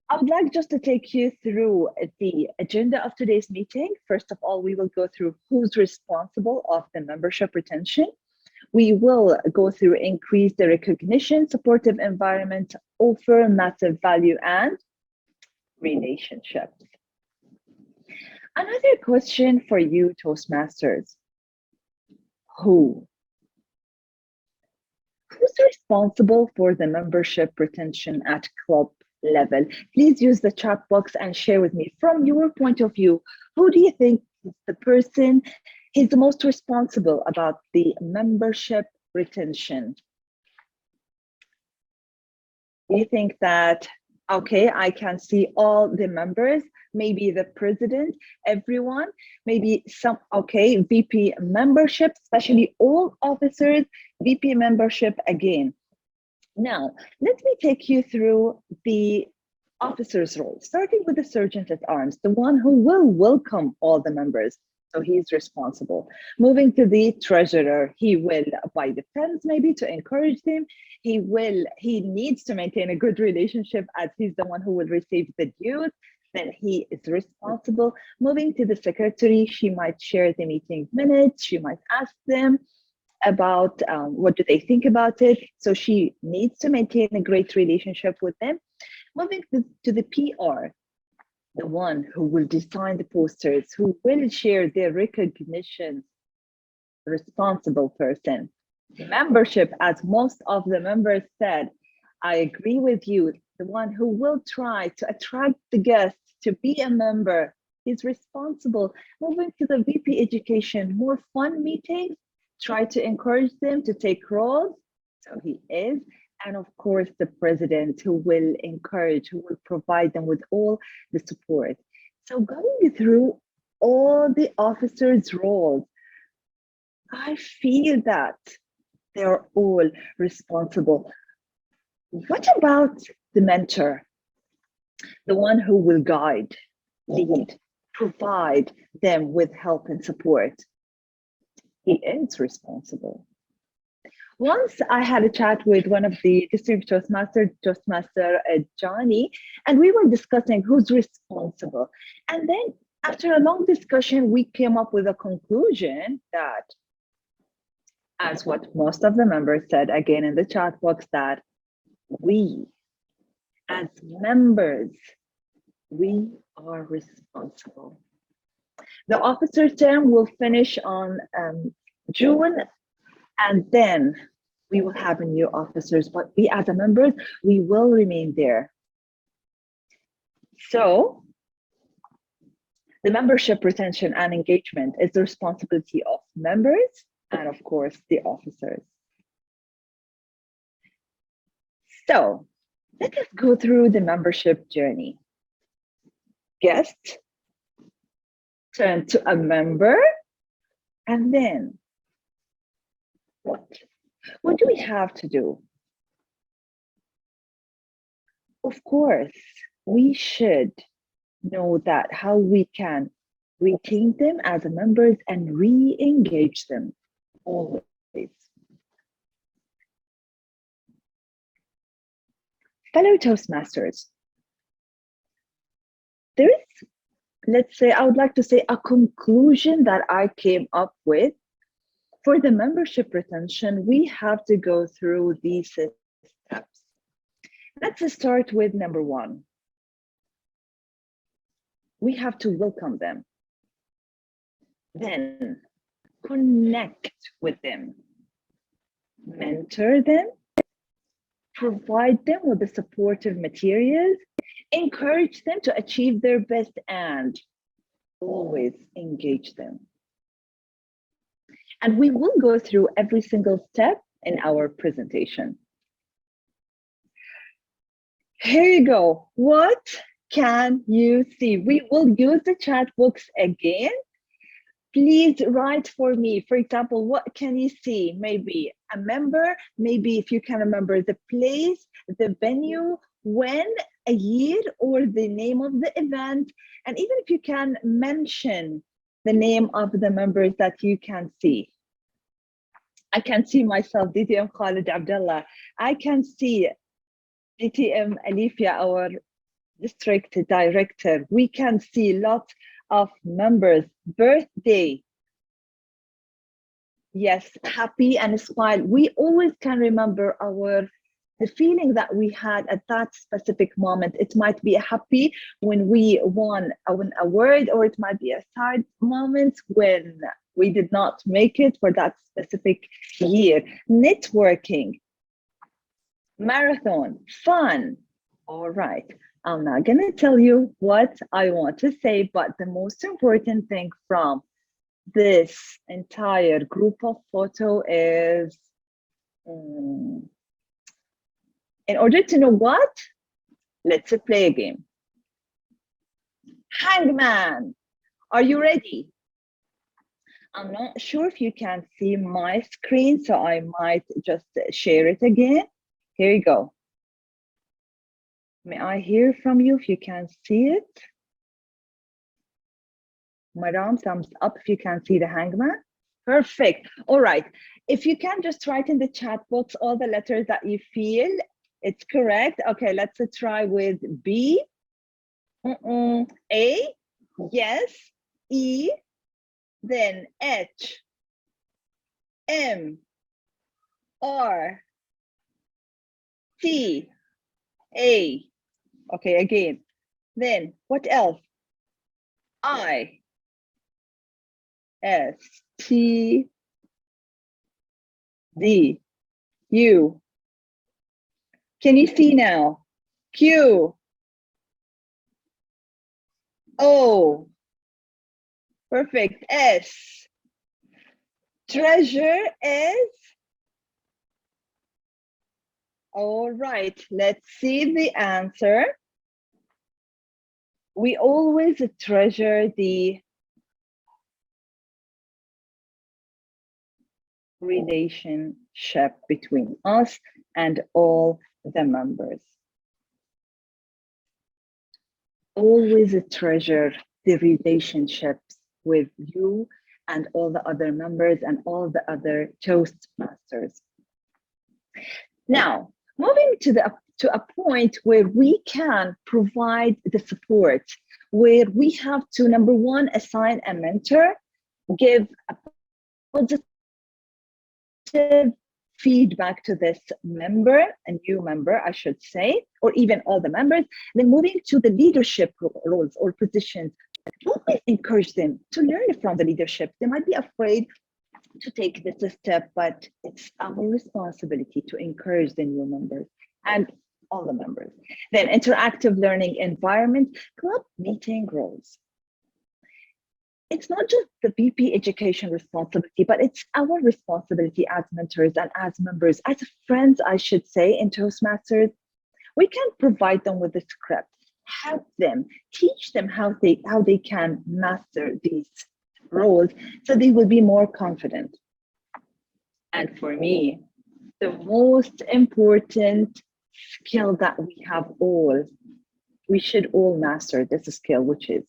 I would like just to take you through the agenda of today's meeting. First of all, we will go through who's responsible of the membership retention. We will go through increase the recognition, supportive environment, offer massive value, and relationships. Another question for you, Toastmasters. Who's responsible for the membership retention at club level? Please use the chat box and share with me from your point of view, who do you think is the person is the most responsible about the membership retention? Do you think that, okay, I can see all the members, maybe the president, everyone, maybe some, okay, VP membership, especially all officers, VP membership again. Now, let me take you through the officer's role, starting with the sergeant at arms, the one who will welcome all the members. So he's responsible. Moving to the treasurer, he will buy the pens maybe to encourage them. He needs to maintain a good relationship as he's the one who will receive the dues. Then he is responsible. Moving to the secretary, she might share the meeting minutes. She might ask them about what do they think about it. So she needs to maintain a great relationship with them. Moving to the PR, the one who will design the posters, who will share their recognition, responsible person. Membership, as most of the members said, I agree with you, the one who will try to attract the guests to be a member is responsible. Moving to the VP education, more fun meetings, try to encourage them to take roles, so he is. And of course, the president who will encourage, who will provide them with all the support. So going through all the officers' roles, I feel that they're all responsible. What about the mentor? The one who will guide, lead, provide them with help and support. He is responsible. Once I had a chat with one of the district Toastmaster Johnny, and we were discussing who's responsible. And then after a long discussion, we came up with a conclusion that, as what most of the members said again in the chat box, that we, as members, we are responsible. The officer term will finish on June, and then we will have new officers, but we as a members, we will remain there. So the membership retention and engagement is the responsibility of members and of course the officers. So let us go through the membership journey. Guest, turn to a member, and then what? What do we have to do? Of course, we should know that how we can retain them as members and re-engage them always. Fellow Toastmasters, there is, let's say, I would like to say a conclusion that I came up with. For the membership retention, we have to go through these steps. Let's start with number one. We have to welcome them. Then connect with them. Mentor them. Provide them with the supportive materials. Encourage them to achieve their best, and always engage them. And we will go through every single step in our presentation. Here you go. What can you see? We will use the chat box again. Please write for me. For example, what can you see? Maybe a member, maybe if you can remember the place, the venue, when, a year, or the name of the event. And even if you can mention the name of the members that you can see. I can see myself, DTM Khalid Abdullah. I can see DTM Alifia, our district director. We can see lots of members. Birthday. Yes, happy and smile. We always can remember the feeling that we had at that specific moment. It might be happy when we won an award, or it might be a sad moment when we did not make it for that specific year. Networking, marathon, fun. All right, I'm not gonna tell you what I want to say, but the most important thing from this entire group of photo is, in order to know what, let's play a game. Hangman, are you ready? I'm not sure if you can see my screen, so I might just share it again. Here you go. May I hear from you if you can see it? Madam, thumbs up if you can see the hangman. Perfect. All right. If you can just write in the chat box all the letters that you feel it's correct. Okay, let's try with B. A, yes. E, then H, M, R, T, A. Okay, again. Then what else? I, S, T, D, U. Can you see now? Q, O. Perfect. S. Treasure is. All right, let's see the answer. We always treasure the relationship between us and all the members. Always treasure the relationships with you and all the other members and all the other Toastmasters. Now, moving to a point where we can provide the support, where we have to, number one, assign a mentor, give a positive feedback to this member, a new member, I should say, or even all the members. Then moving to the leadership roles or positions, always encourage them to learn from the leadership. They might be afraid to take this step, but it's our responsibility to encourage the new members and all the members. Then interactive learning environment, club meeting roles. It's not just the BP education responsibility, but it's our responsibility as mentors and as members, as friends, I should say, in Toastmasters. We can provide them with the script, help them, teach them how they can master these roles so they will be more confident. And for me, the most important skill that we should all master this skill, which is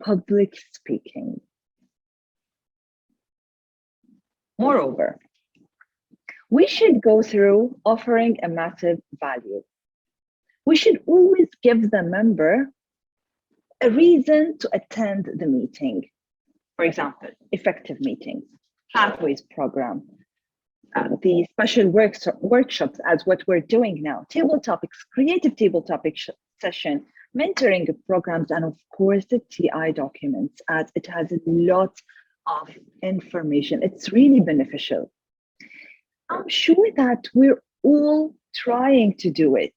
public speaking. Moreover, we should go through offering a massive value. We should always give the member a reason to attend the meeting. For example, effective meetings, pathways program, the special workshops as what we're doing now, table topics, creative table topic session, mentoring programs, and of course the TI documents, as it has a lot of information. It's really beneficial. I'm sure that we're all trying to do it.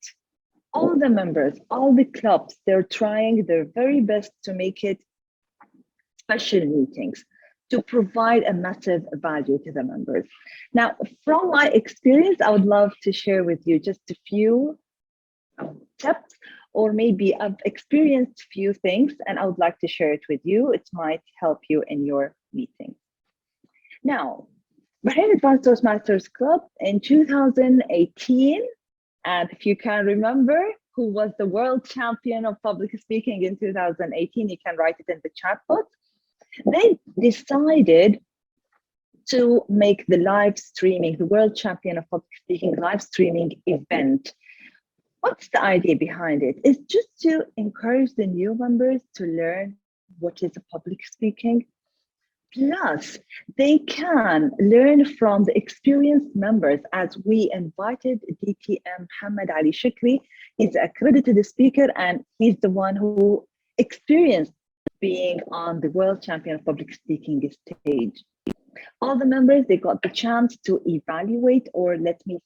All the members, all the clubs, they're trying their very best to make it special meetings to provide a massive value to the members. Now, from my experience, I would love to share with you just a few tips, or maybe I've experienced few things and I would like to share it with you. It might help you in your meeting. Now, Bahrain Advanced Toastmasters Club in 2018, and if you can remember who was the world champion of public speaking in 2018, you can write it in the chat box. They decided to make the live streaming, the world champion of public speaking live streaming event. What's the idea behind it? It's just to encourage the new members to learn what is public speaking. Plus, they can learn from the experienced members, as we invited DTM Muhammad Ali Shikri. He's an accredited speaker and he's the one who experienced being on the world champion of public speaking stage. All the members, they got the chance to evaluate, or let me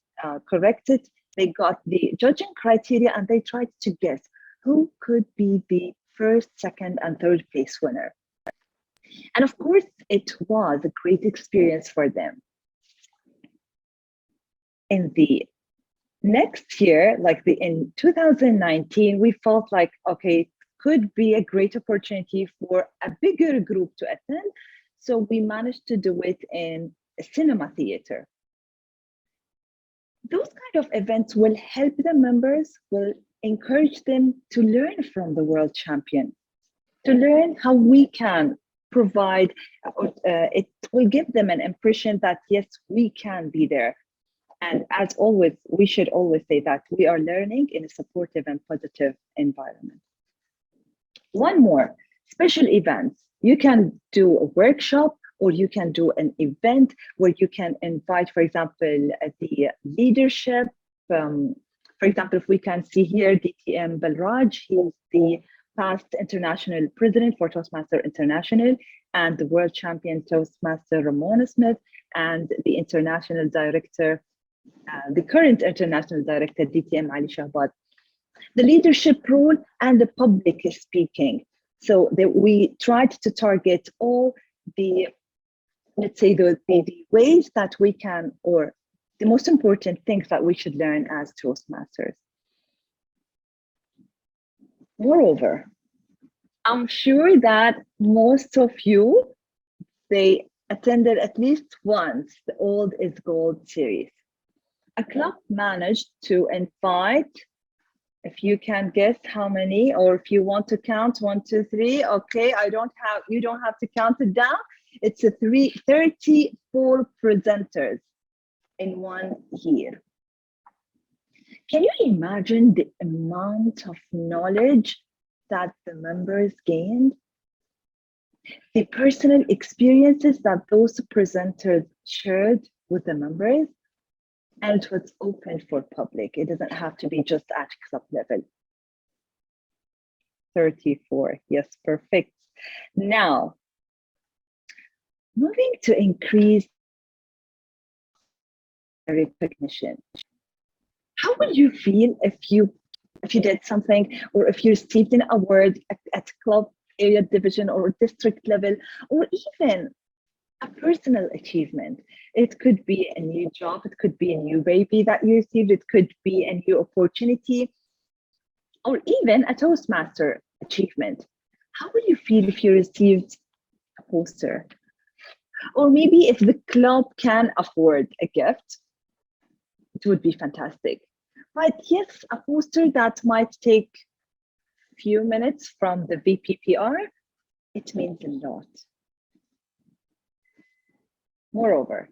correct it, they got the judging criteria and they tried to guess who could be the first, second, and third place winner. And of course, it was a great experience for them. In the next year, in 2019, we felt like, okay, it could be a great opportunity for a bigger group to attend. So we managed to do it in a cinema theater. Those kind of events will help the members, will encourage them to learn from the world champion, to learn how we can provide, it will give them an impression that yes, we can be there. And as always, we should always say that we are learning in a supportive and positive environment. One more, special events. You can do a workshop, or you can do an event where you can invite, for example, the leadership. For example, if we can see here, DTM Balraj, he's the past international president for Toastmaster International, and the world champion Toastmaster Ramona Smith, and the international director, the current international director, DTM Ali Shahbaz. The leadership role and the public speaking. So that we tried to target all the, let's say, the ways that we can, or the most important things that we should learn as Toastmasters. Moreover, I'm sure that most of you, they attended at least once the Old is Gold series. A club managed to invite, if you can guess how many, or if you want to count 1, 2, 3, okay, you don't have to count it down. It's 34 presenters in 1 year. Can you imagine the amount of knowledge that the members gained? The personal experiences that those presenters shared with the members, and it was open for public. It doesn't have to be just at club level. 34, yes, perfect. Now, moving to increase recognition. How would you feel if you did something, or if you received an award at club, area, division, or district level, or even a personal achievement? It could be a new job, it could be a new baby that you received, it could be a new opportunity, or even a Toastmaster achievement. How would you feel if you received a poster? Or maybe if the club can afford a gift, it would be fantastic. But yes, a poster that might take a few minutes from the VPPR, it means a lot. Moreover,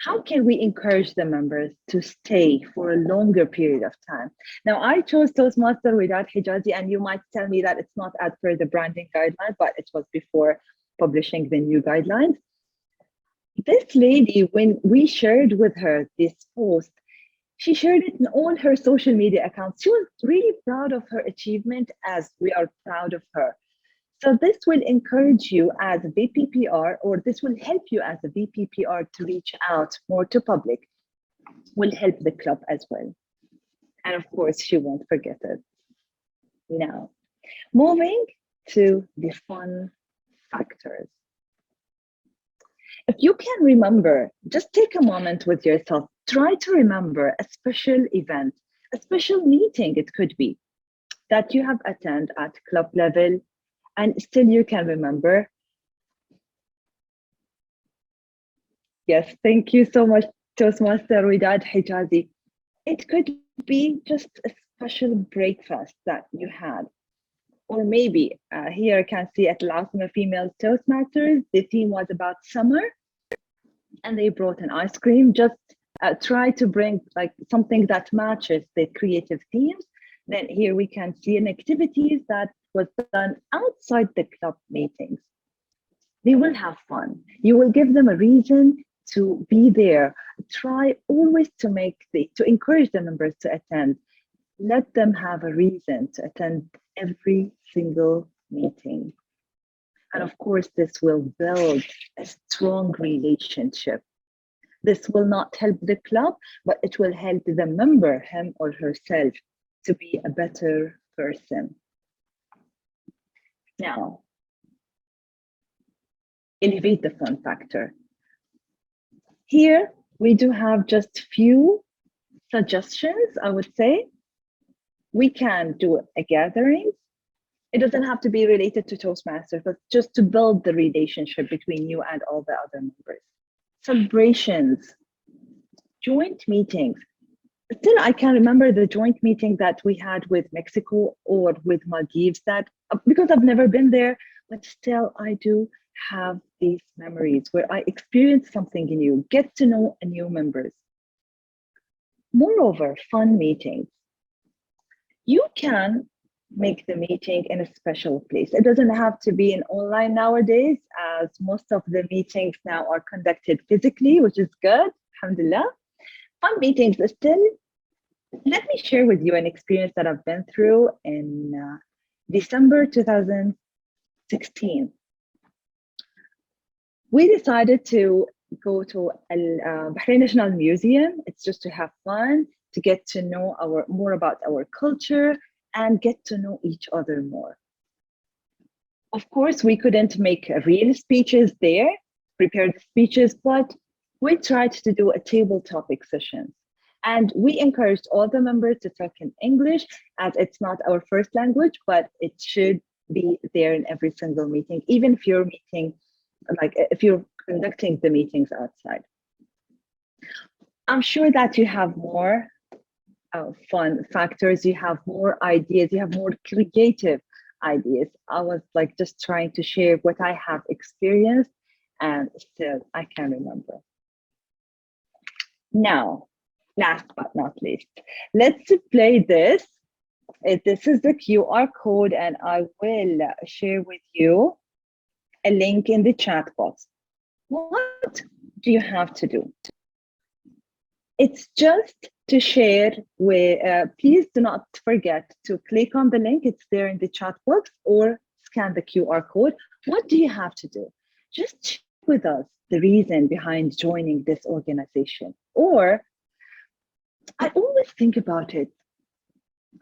how can we encourage the members to stay for a longer period of time? Now, I chose Toastmaster without Hijazi, and you might tell me that it's not as per the branding guidelines, but it was before publishing the new guidelines. This lady, when we shared with her this post, she shared it in all her social media accounts. She was really proud of her achievement, as we are proud of her. So this will encourage you as a VPPR, or this will help you as a VPPR to reach out more to public, will help the club as well. And of course, she won't forget it. Now, moving to the fun factors. If you can remember, just take a moment with yourself. Try to remember a special event, a special meeting, it could be, that you have attended at club level and still you can remember. Yes, thank you so much, Toastmaster Widad Hijazi. It could be just a special breakfast that you had. Or maybe here I can see at last my female Toastmasters, the theme was about summer and they brought an ice cream. Just try to bring like something that matches the creative themes. Then here we can see an activities that was done outside the club meetings. They will have fun. You will give them a reason to be there. Try always to encourage the members to attend. Let them have a reason to attend every single meeting. And of course, this will build a strong relationship. This will not help the club, but it will help the member, him or herself, to be a better person. Now, elevate the fun factor. Here, we do have just few suggestions, I would say. We can do a gathering. It doesn't have to be related to Toastmasters, but just to build the relationship between you and all the other members. Celebrations, joint meetings. Still, I can remember the joint meeting that we had with Mexico or with Maldives, that because I've never been there, but still I do have these memories where I experienced something new, get to know new members. Moreover, fun meetings. You can make the meeting in a special place. It doesn't have to be in online nowadays, as most of the meetings now are conducted physically, which is good, alhamdulillah. Fun meetings still. Let me share with you an experience that I've been through in December 2016. We decided to go to Bahrain National Museum. It's just to have fun, to get to know more about our culture and get to know each other more. Of course, we couldn't make real speeches there, prepared speeches, but we tried to do a table topic session. And we encouraged all the members to talk in English, as it's not our first language, but it should be there in every single meeting, even if you're if you're conducting the meetings outside. I'm sure that you have more fun factors, you have more ideas, you have more creative ideas. I was just trying to share what I have experienced and still I can remember. Now, last but not least, let's play this. This is the QR code and I will share with you a link in the chat box. What do you have to do? It's just to share with, please do not forget to click on the link. It's there in the chat box or scan the QR code. What do you have to do? Just share with us the reason behind joining this organization. Or I always think about it.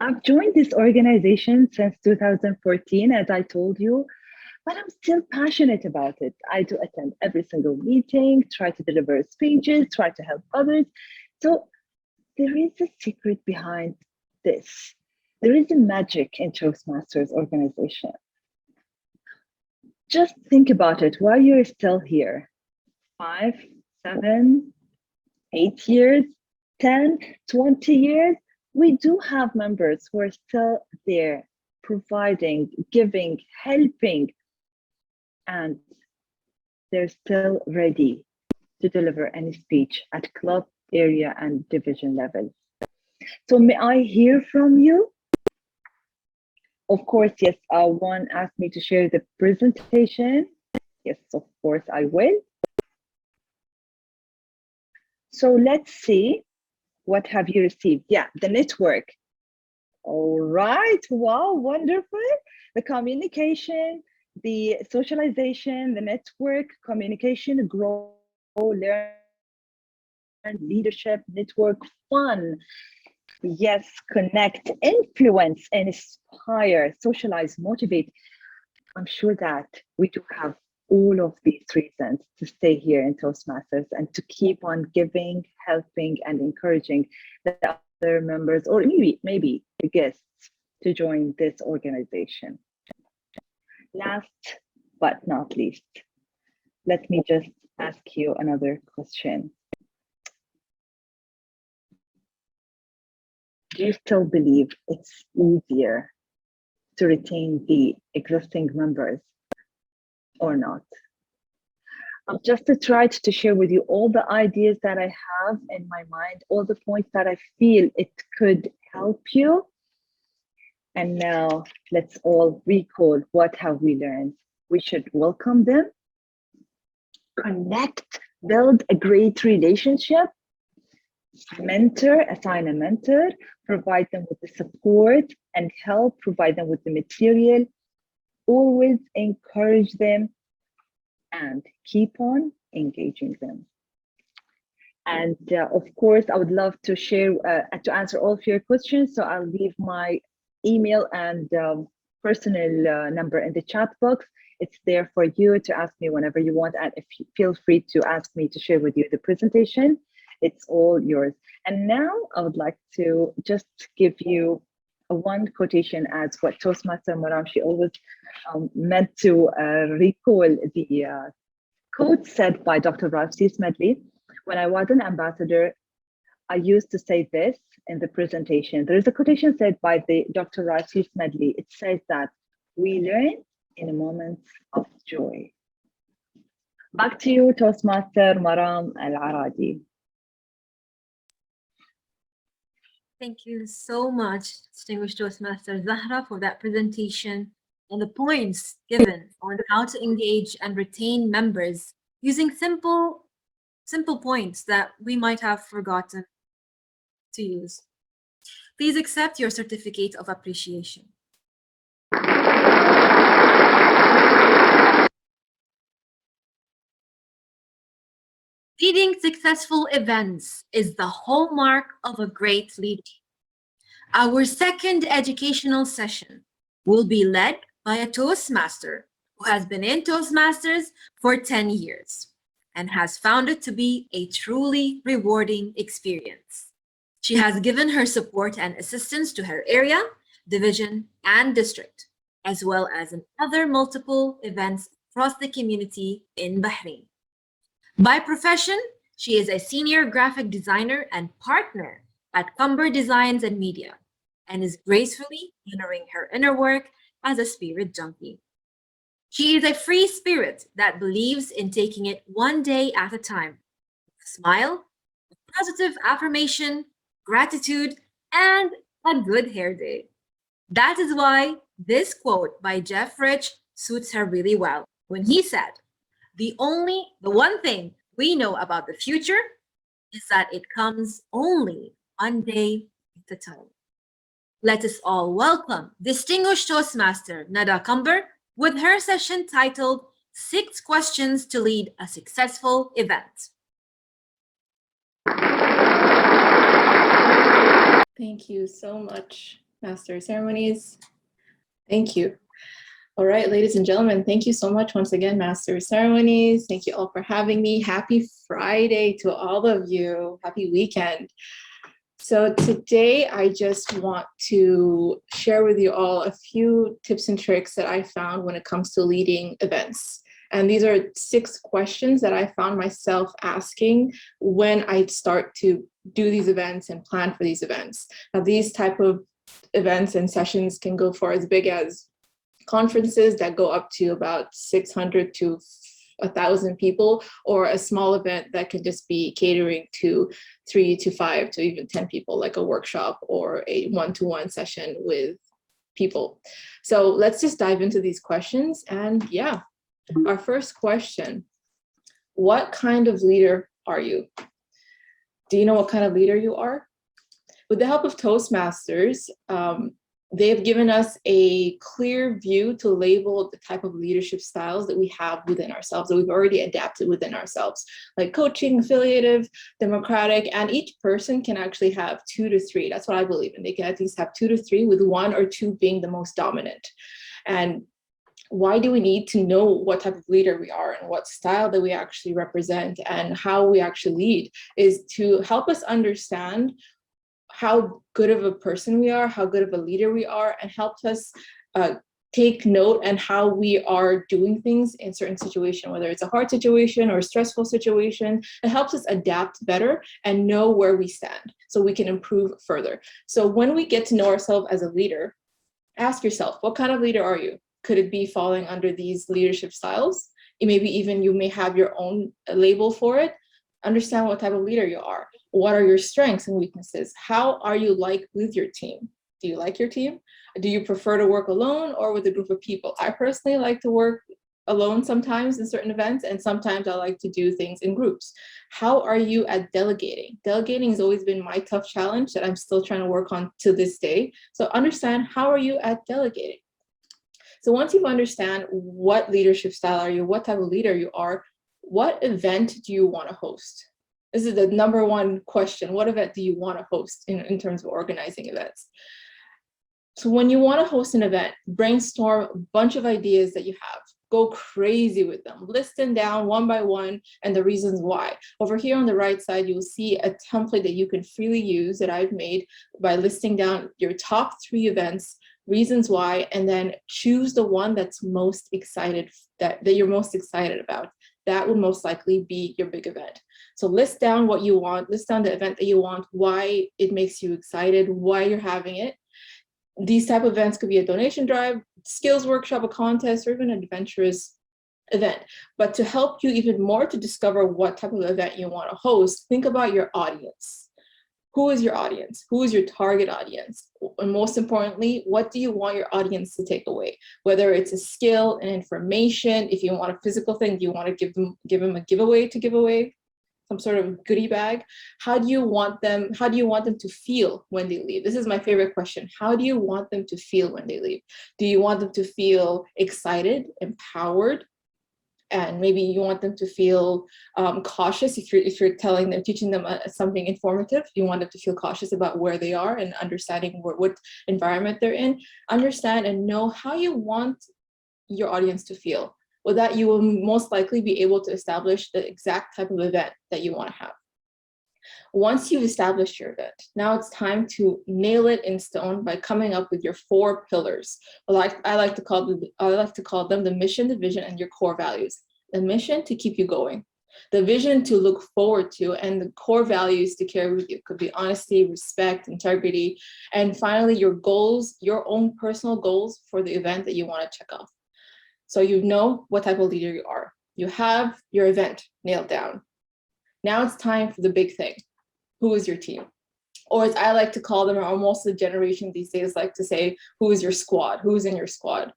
I've joined this organization since 2014, as I told you, but I'm still passionate about it. I do attend every single meeting, try to deliver speeches, try to help others. So there is a secret behind this. There is a magic in Toastmasters organization. Just think about it while you're still here. 5, 7, 8 years, 10, 20 years, we do have members who are still there, providing, giving, helping, and they're still ready to deliver any speech at club, area, and division level. So may I hear from you? Of course, yes, one asked me to share the presentation. Yes, of course I will. So let's see, what have you received? Yeah, the network. All right, wow, wonderful. The communication, the socialization, the network, communication, grow, learn, leadership, network, fun. Yes, connect, influence, and inspire, socialize, motivate. I'm sure that we do have all of these reasons to stay here in Toastmasters and to keep on giving, helping, and encouraging the other members, or maybe the guests, to join this organization. Last but not least, let me just ask you another question. Do you still believe it's easier to retain the existing members or not? I've just tried to share with you all the ideas that I have in my mind, all the points that I feel it could help you. And now let's all recall, what have we learned? We should welcome them, connect, build a great relationship, assign a mentor, provide them with the support and help, provide them with the material, always encourage them, and keep on engaging them. And of course, I would love to share, to answer all of your questions. So I'll leave my email and personal number in the chat box. It's there for you to ask me whenever you want. And if you feel free to ask me to share with you the presentation, it's all yours. And now I would like to just give you one quotation as what Toastmaster Maram, she always meant to recall the quote said by Dr. Ralph Smedley. When I was an ambassador, I used to say this in the presentation. There is a quotation said by the Dr. Ralph Smedley. It says that we learn in a moment of joy. Back to you, Toastmaster Maram Al-Aradi. Thank you so much, distinguished Toastmaster Zahra, for that presentation and the points given on how to engage and retain members using simple points that we might have forgotten to use. Please accept your certificate of appreciation. Leading successful events is the hallmark of a great leader. Our second educational session will be led by a Toastmaster who has been in Toastmasters for 10 years and has found it to be a truly rewarding experience. She has given her support and assistance to her area, division, and district, as well as in other multiple events across the community in Bahrain. By profession, she is a senior graphic designer and partner at Cumber Designs and Media, and is gracefully honoring her inner work as a spirit junkie. She is a free spirit that believes in taking it one day at a time. A smile, a positive affirmation, gratitude, and a good hair day. That is why this quote by Jeff Rich suits her really well when he said, the one thing we know about the future is that it comes only one day at a time. Let us all welcome distinguished Toastmaster Nada Cumber with her session titled 6 Questions to Lead a Successful Event. Thank you so much, Master of Ceremonies. Thank you. All right, ladies and gentlemen, thank you so much once again, Master of Ceremonies. Thank you all for having me. Happy Friday to all of you. Happy weekend. So today I just want to share with you all a few tips and tricks that I found when it comes to leading events. And these are 6 questions that I found myself asking when I start to do these events and plan for these events. Now, these type of events and sessions can go for as big as conferences that go up to about 600 to 1,000 people, or a small event that can just be catering to 3 to 5 to even 10 people, like a workshop or a one-to-one session with people. So let's just dive into these questions. And yeah, our first question, what kind of leader are you? Do you know what kind of leader you are? With the help of Toastmasters, they have given us a clear view to label the type of leadership styles that we have within ourselves, that we've already adapted within ourselves, like coaching, affiliative, democratic, and each person can actually have 2 to 3. That's what I believe in. They can at least have 2 to 3, with 1 or 2 being the most dominant. And why do we need to know what type of leader we are and what style that we actually represent and how we actually lead, is to help us understand how good of a person we are, how good of a leader we are, and helps us take note and how we are doing things in certain situation, whether it's a hard situation or a stressful situation. It helps us adapt better and know where we stand so we can improve further. So when we get to know ourselves as a leader, ask yourself, what kind of leader are you? Could it be falling under these leadership styles? Maybe even you may have your own label for it. Understand what type of leader you are. What are your strengths and weaknesses? How are you like with your team? Do you like your team? Do you prefer to work alone or with a group of people? I personally like to work alone sometimes in certain events, and sometimes I like to do things in groups. How are you at delegating? Delegating has always been my tough challenge that I'm still trying to work on to this day. So understand, how are you at delegating? So once you understand what leadership style are you, what type of leader you are, what event do you want to host? This is the number one question. What event do you want to host in terms of organizing events? So when you want to host an event, brainstorm a bunch of ideas that you have. Go crazy with them. List them down one by one and the reasons why. Over here on the right side, you'll see a template that you can freely use that I've made by listing down your top 3 events, reasons why, and then choose the one that's most excited, that you're most excited about. That would most likely be your big event. So list down what you want, list down the event that you want, why it makes you excited, why you're having it. These type of events could be a donation drive, skills workshop, a contest, or even an adventurous event. But to help you even more to discover what type of event you want to host, think about your audience. Who is your audience? Who is your target audience? And most importantly, what do you want your audience to take away? Whether it's a skill, an information, if you want a physical thing, do you want to give them a giveaway to give away? Some sort of goodie bag. How do you want them to feel when they leave? This is my favorite question. How do you want them to feel when they leave? Do you want them to feel excited, empowered? And maybe you want them to feel cautious if you're teaching them something informative. You want them to feel cautious about where they are and understanding what environment they're in. Understand and know how you want your audience to feel. With that, you will most likely be able to establish the exact type of event that you want to have. Once you've established your event, now it's time to nail it in stone by coming up with your 4 pillars. I like to call them the mission, the vision, and your core values. The mission to keep you going, the vision to look forward to, and the core values to carry with you. It could be honesty, respect, integrity, and finally your goals, your own personal goals for the event that you want to check off. So you know what type of leader you are. You have your event nailed down. Now it's time for the big thing. Who is your team? Or as I like to call them, or most of the generation these days like to say, who is your squad? Who's in your squad?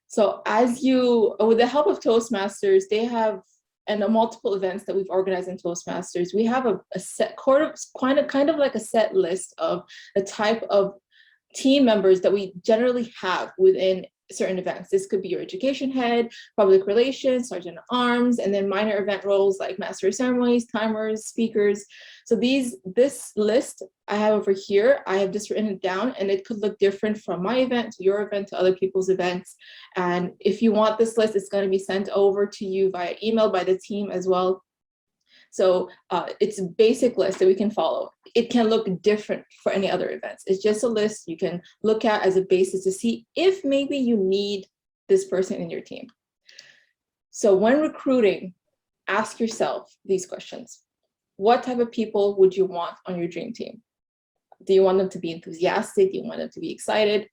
So with the help of Toastmasters, they have, and the multiple events that we've organized in Toastmasters, we have a set, kind of like a set list of the type of team members that we generally have within certain events. This could be your education head, public relations, sergeant at arms, and then minor event roles like master of ceremonies, timers, speakers. So this list I have over here, I have just written it down, and it could look different from my event to your event to other people's events. And if you want this list, it's going to be sent over to you via email by the team as well. So it's a basic list that we can follow. It can look different for any other events. It's just a list you can look at as a basis to see if maybe you need this person in your team. So when recruiting, ask yourself these questions. What type of people would you want on your dream team? Do you want them to be enthusiastic? Do you want them to be excited?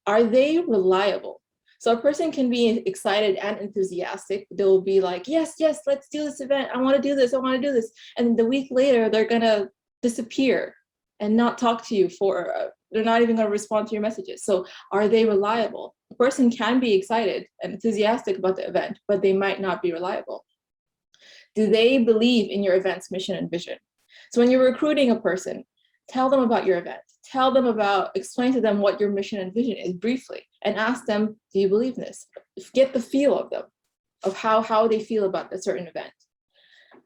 Are they reliable? So a person can be excited and enthusiastic. They'll be like, yes, let's do this event. I want to do this. I want to do this. And the week later, they're going to disappear and not talk to you they're not even going to respond to your messages. So are they reliable? A person can be excited and enthusiastic about the event, but they might not be reliable. Do they believe in your event's mission and vision? So when you're recruiting a person, tell them about your event. Explain to them what your mission and vision is briefly, and ask them, do you believe in this? Get the feel of them, of how they feel about a certain event.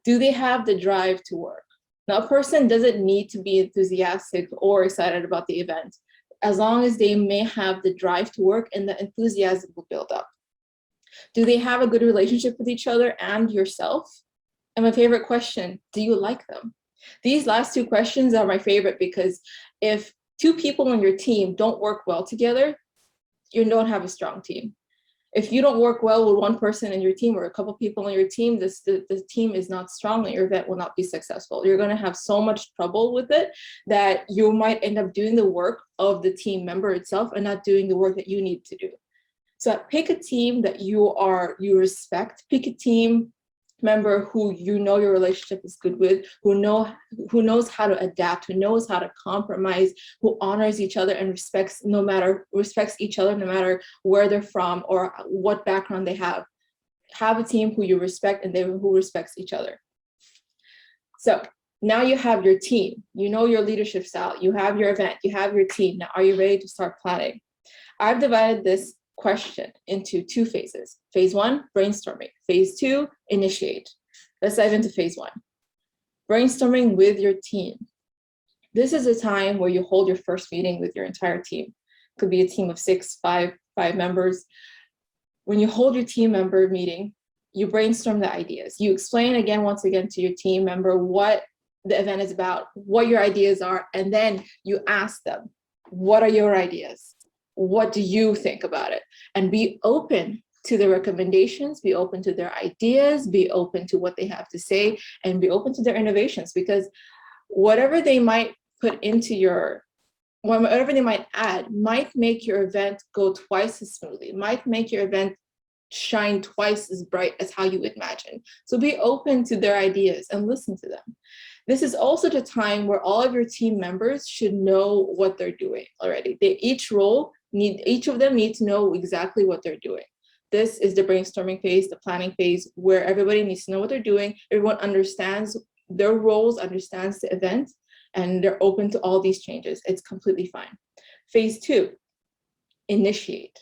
Do they have the drive to work? Now, a person doesn't need to be enthusiastic or excited about the event, as long as they may have the drive to work and the enthusiasm will build up. Do they have a good relationship with each other and yourself? And my favorite question, do you like them? These last two questions are my favorite because if two people on your team don't work well together, you don't have a strong team. If you don't work well with one person in your team or a couple people on your team, the team is not strong and your event will not be successful. You're going to have so much trouble with it that you might end up doing the work of the team member itself and not doing the work that you need to do. So pick a team that you respect. Pick a team member who you know your relationship is good with, who knows how to adapt, who knows how to compromise, who honors each other and respects each other no matter where they're from or what background they have. Have a team who you respect and who respects each other. So now you have your team, you know your leadership style, you have your event, you have your team. Now, are you ready to start planning? I've divided this question into two phases. Phase 1, brainstorming. Phase 2, initiate. Let's dive into phase 1. Brainstorming with your team. This is a time where you hold your first meeting with your entire team. It could be a team of 5 members. When you hold your team member meeting, you brainstorm the ideas. You explain once again to your team member what the event is about, what your ideas are, and then you ask them, what are your ideas? What do you think about it? And be open to their recommendations, be open to their ideas, be open to what they have to say, and be open to their innovations, because whatever they might put into whatever they might add might make your event go twice as smoothly, might make your event shine twice as bright as how you would imagine. So be open to their ideas and listen to them. This is also the time where all of your team members should know what they're doing already. Each of them need to know exactly what they're doing. This is the brainstorming phase, the planning phase, where everybody needs to know what they're doing. Everyone understands their roles, understands the event, and they're open to all these changes. It's completely fine. Phase 2, initiate.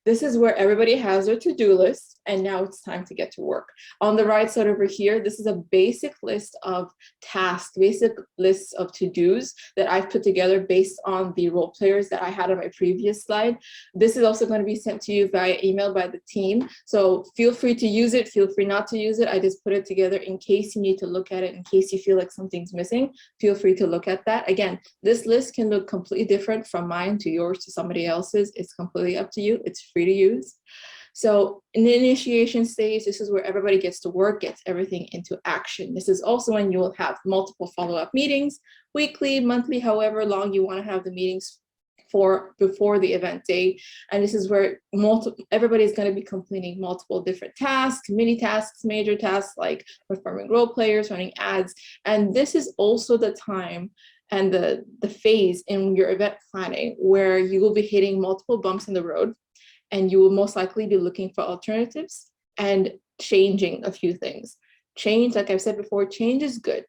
This is where everybody has their to-do list, and now it's time to get to work. On the right side over here, this is a basic list of tasks, basic lists of to-dos that I've put together based on the role players that I had on my previous slide. This is also going to be sent to you via email by the team. So feel free to use it, feel free not to use it. I just put it together in case you need to look at it, in case you feel like something's missing, feel free to look at that. Again, this list can look completely different from mine to yours to somebody else's. It's completely up to you. It's free to use. So in the initiation stage, this is where everybody gets to work, gets everything into action. This is also when you will have multiple follow-up meetings, weekly, monthly, however long you want to have the meetings for before the event day. And this is where everybody's going to be completing multiple different tasks, mini tasks, major tasks like performing role players, running ads. And this is also the time and the phase in your event planning where you will be hitting multiple bumps in the road. And you will most likely be looking for alternatives and changing a few things. Change, like I've said before, change is good.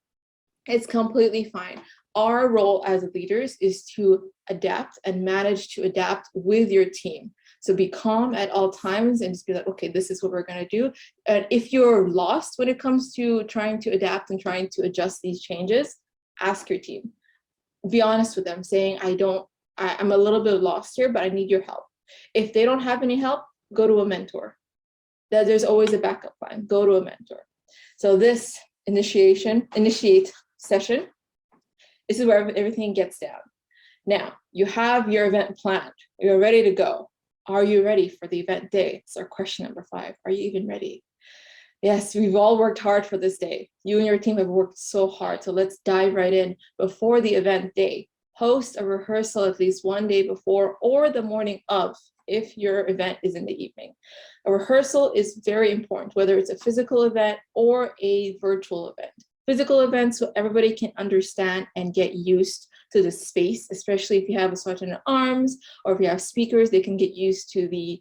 It's completely fine. Our role as leaders is to adapt and manage to adapt with your team. So be calm at all times and just be like, okay, this is what we're going to do. And if you're lost when it comes to trying to adapt and trying to adjust these changes, ask your team. Be honest with them, saying, I'm a little bit lost here, but I need your help. If they don't have any help, go to a mentor. There's always a backup plan. Go to a mentor. So this initiate session, this is where everything gets down. Now, you have your event planned. You're ready to go. Are you ready for the event day? It's our question number 5. Are you even ready? Yes, we've all worked hard for this day. You and your team have worked so hard. So let's dive right in. Before the event day, host a rehearsal at least one day before or the morning of if your event is in the evening. A rehearsal is very important, whether it's a physical event or a virtual event. Physical events so everybody can understand and get used to the space, especially if you have a sergeant at arms or if you have speakers, they can get used to the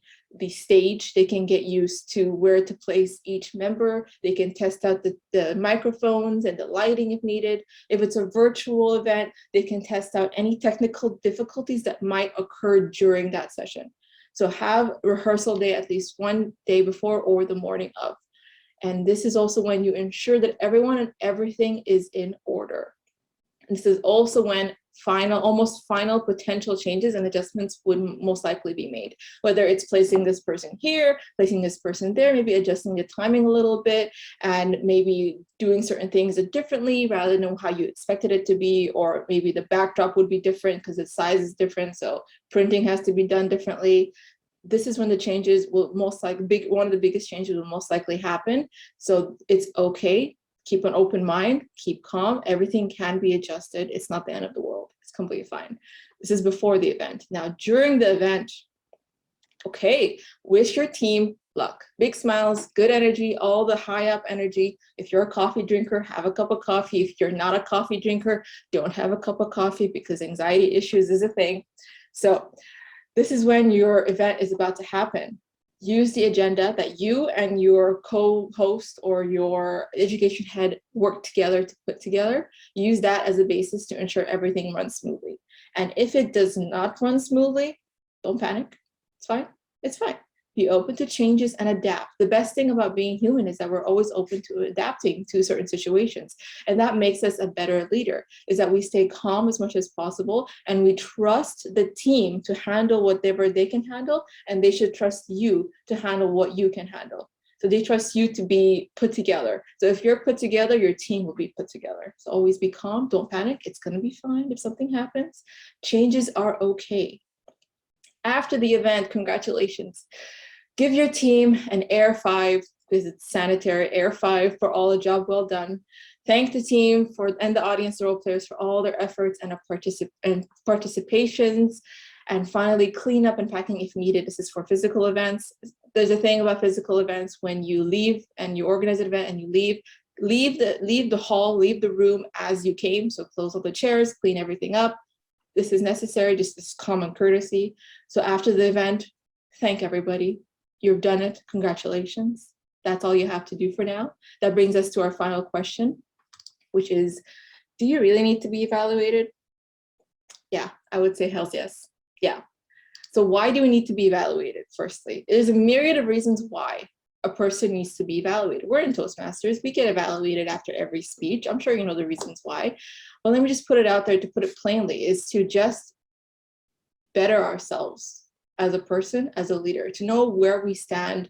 stage, they can get used to where to place each member, they can test out the microphones and the lighting if needed. If it's a virtual event, they can test out any technical difficulties that might occur during that session. So have rehearsal day at least one day before or the morning of. And this is also when you ensure that everyone and everything is in order. And this is also when almost final potential changes and adjustments would most likely be made. Whether it's placing this person here, placing this person there, maybe adjusting the timing a little bit, and maybe doing certain things differently rather than how you expected it to be, or maybe the backdrop would be different because its size is different, so printing has to be done differently. This is when the changes will most likely, one of the biggest changes will most likely happen. So it's okay. Keep an open mind, keep calm. Everything can be adjusted. It's not the end of the world. It's completely fine. This is before the event. Now, during the event, okay, wish your team luck. Big smiles, good energy, all the high up energy. If you're a coffee drinker, have a cup of coffee. If you're not a coffee drinker, don't have a cup of coffee because anxiety issues is a thing. So this is when your event is about to happen. Use the agenda that you and your co-host or your education head work together to put together. Use that as a basis to ensure everything runs smoothly. And if it does not run smoothly, don't panic. It's fine. It's fine. Be open to changes and adapt. The best thing about being human is that we're always open to adapting to certain situations. And that makes us a better leader, is that we stay calm as much as possible and we trust the team to handle whatever they can handle, and they should trust you to handle what you can handle. So they trust you to be put together. So if you're put together, your team will be put together. So always be calm, don't panic. It's gonna be fine if something happens. Changes are okay. After the event, congratulations. Give your team an Air 5, because it's sanitary, Air 5 for all a job well done. Thank the team and the audience, the role players, for all their efforts and participations. And finally, clean up and packing if needed. This is for physical events. There's a thing about physical events: when you leave and you organize an event and you leave the hall, leave the room as you came. So close all the chairs, clean everything up. This is necessary, just this common courtesy. So after the event, thank everybody. You've done it. Congratulations. That's all you have to do for now. That brings us to our final question, which is, do you really need to be evaluated? Yeah, I would say hell yes. Yeah. So why do we need to be evaluated? Firstly, there's a myriad of reasons why a person needs to be evaluated. We're in Toastmasters. We get evaluated after every speech. I'm sure you know the reasons why. But let me just put it out there, to put it plainly, is to just better ourselves as a person, as a leader, to know where we stand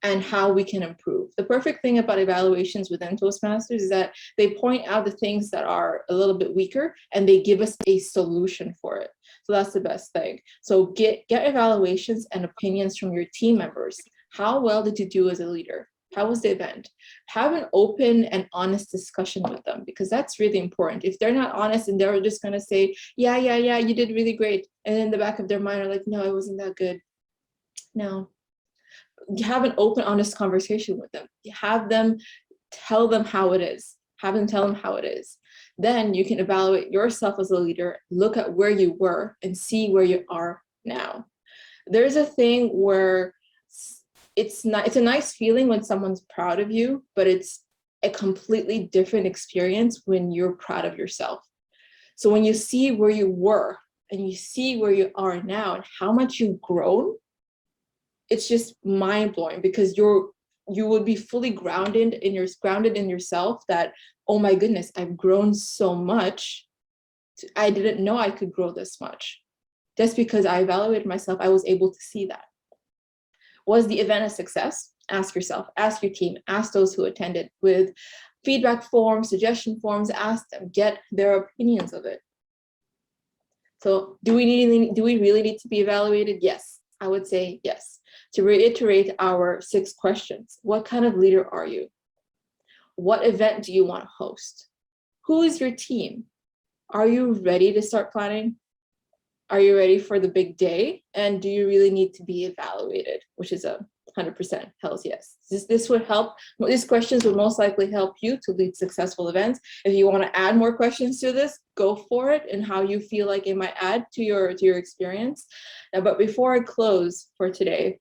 and how we can improve. The perfect thing about evaluations within Toastmasters is that they point out the things that are a little bit weaker and they give us a solution for it. So that's the best thing. So get evaluations and opinions from your team members. How well did you do as a leader? How was the event? Have an open and honest discussion with them, because that's really important. If they're not honest and they're just gonna say, yeah, you did really great, and in the back of their mind are like, no, it wasn't that good. No. Have an open, honest conversation with them. Have them tell them how it is. Have them tell them how it is. Then you can evaluate yourself as a leader, look at where you were and see where you are now. There's a thing where it's a nice feeling when someone's proud of you, but it's a completely different experience when you're proud of yourself. So when you see where you were and you see where you are now and how much you've grown, it's just mind-blowing, because you would be fully grounded in yourself that, oh my goodness, I've grown so much. I didn't know I could grow this much. Just because I evaluated myself, I was able to see that. Was the event a success? Ask yourself, ask your team, ask those who attended with feedback forms, suggestion forms, ask them, get their opinions of it. So do we really need to be evaluated? Yes, I would say yes. To reiterate our 6 questions, what kind of leader are you? What event do you want to host? Who is your team? Are you ready to start planning? Are you ready for the big day? And do you really need to be evaluated? Which is a 100% hells yes. This would help. These questions would most likely help you to lead successful events. If you want to add more questions to this, go for it, and how you feel like it might add to your experience. But before I close for today,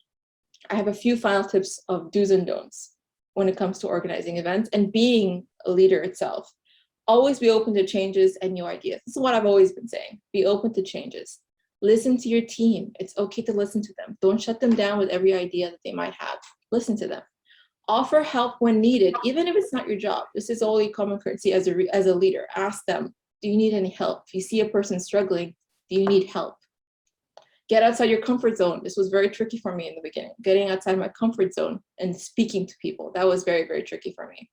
I have a few final tips of do's and don'ts when it comes to organizing events and being a leader itself. Always be open to changes and new ideas. This is what I've always been saying. Be open to changes. Listen to your team. It's okay to listen to them. Don't shut them down with every idea that they might have. Listen to them. Offer help when needed, even if it's not your job. This is only common courtesy as a leader. Ask them Do you need any help? If you see a person struggling, do you need help? Get outside your comfort zone. This was very tricky for me in the beginning. Getting outside my comfort zone and speaking to people, that was very, very tricky for me.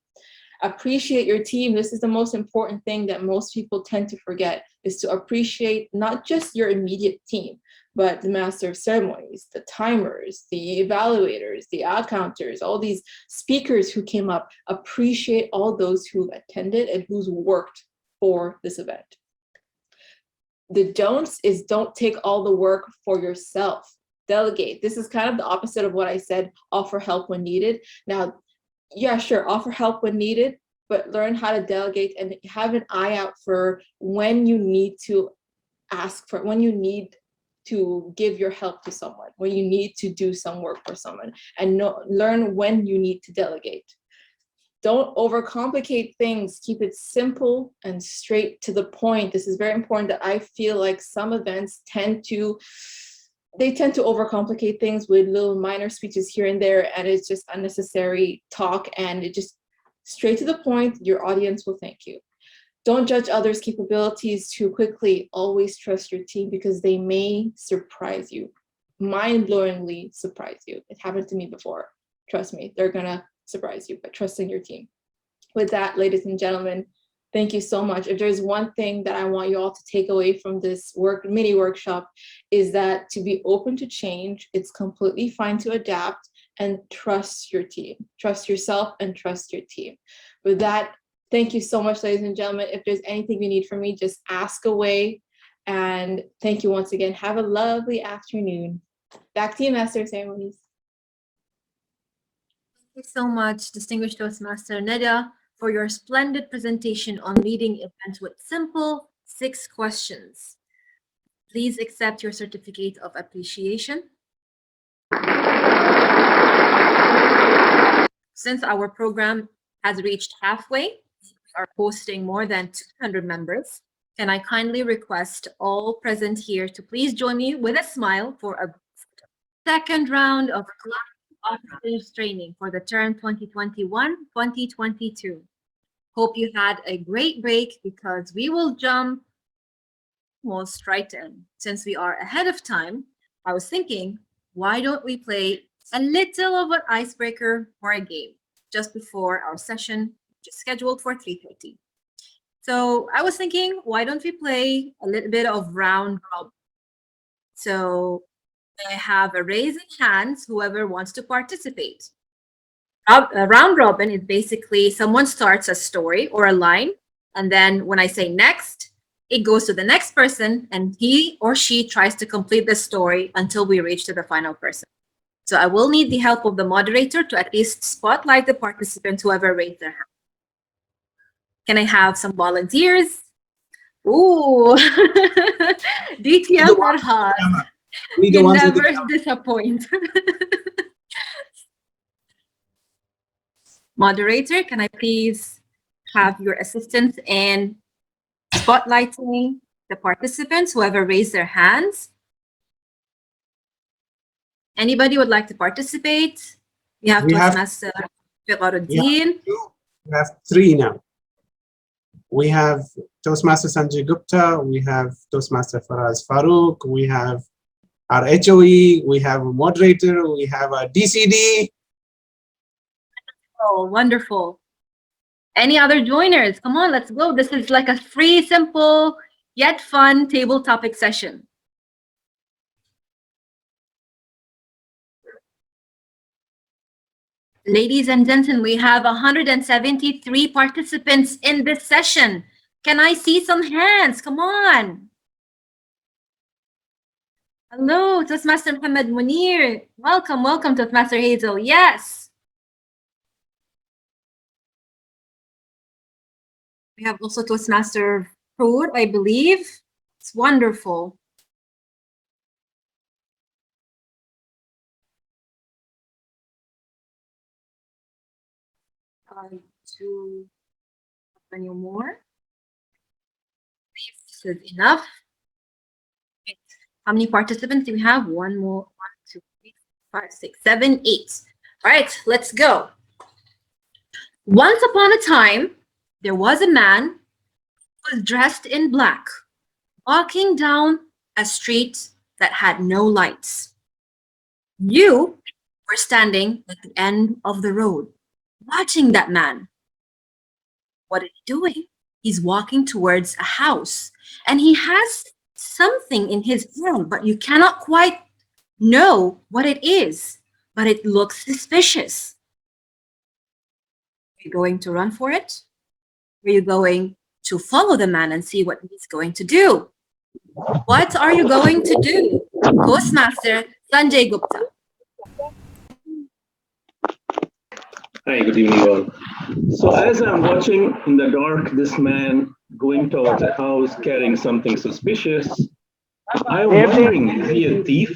Appreciate your team. This is the most important thing that most people tend to forget, is to appreciate not just your immediate team, but the master of ceremonies, the timers, the evaluators, the ad counters, all these speakers who came up. Appreciate all those who attended and who's worked for this event. The don'ts is don't take all the work for yourself. Delegate. This is kind of the opposite of what I said, offer help when needed. Now, yeah, sure, offer help when needed, but learn how to delegate and have an eye out for when you need to ask for, when you need to give your help to someone, when you need to do some work for someone, and learn when you need to delegate. Don't overcomplicate things. Keep it simple and straight to the point. This is very important, that I feel like some events tend to overcomplicate things with little minor speeches here and there, and it's just unnecessary talk, and it just straight to the point. Your audience will thank you. Don't judge others' capabilities too quickly. Always trust your team, because they may surprise you, mind-blowingly surprise you. It happened to me before. Trust me, they're gonna surprise you, but trust in your team. With that, ladies and gentlemen, thank you so much. If there's one thing that I want you all to take away from this mini workshop, is that to be open to change. It's completely fine to adapt, and trust your team. Trust yourself and trust your team. With that, thank you so much, ladies and gentlemen. If there's anything you need from me, just ask away. And thank you once again. Have a lovely afternoon. Back to you, Master of Ceremonies. Thank you so much, distinguished Toastmaster Neda, for your splendid presentation on leading events with simple 6 questions. Please accept your certificate of appreciation. Since our program has reached halfway, we are hosting more than 200 members. Can I kindly request all present here to please join me with a smile for a second round of officers training for the term 2021-2022. Hope you had a great break, because we will jump almost right in. Since we are ahead of time, I was thinking, why don't we play a little of an icebreaker or a game just before our session, which is scheduled for 3:30. So I was thinking, why don't we play a little bit of round robin? So I have a raising hands, whoever wants to participate. A round robin is basically someone starts a story or a line, and then when I say next, it goes to the next person, and he or she tries to complete the story until we reach to the final person. So I will need the help of the moderator to at least spotlight the participants, whoever raised their hand. Can I have some volunteers? Ooh, DTM Farhad. You never disappoint. Moderator, can I please have your assistance in spotlighting the participants, whoever raised their hands? Anybody would like to participate? We have Toastmaster Fiqaruddin. We have 3 now. We have Toastmaster Sanjay Gupta, we have Toastmaster Faraz Farooq, we have our HOE, we have a moderator, we have a DCD. Oh, wonderful. Any other joiners? Come on, let's go. This is like a free, simple, yet fun table topic session. Ladies and gentlemen, we have 173 participants in this session. Can I see some hands? Come on. Hello, Toastmaster Muhammad Munir. Welcome, welcome, Toastmaster Hazel. Yes. We have also Toastmaster Proor, I believe. It's wonderful. To any more. This is enough. How many participants do we have? 1 more. 1, 2, 3, 4, 5, 6, 7, 8. All right, let's go. Once upon a time, there was a man was dressed in black, walking down a street that had no lights. You were standing at the end of the road, watching that man. What is he doing? He's walking towards a house, and he has something in his hand, but you cannot quite know what it is, but it looks suspicious. Are you going to run for it? Are you going to follow the man and see what he's going to do? What are you going to do? Toastmaster Sanjay Gupta. Hi, good evening all. So as I'm watching in the dark this man going towards a house carrying something suspicious, I'm wondering, is he a thief?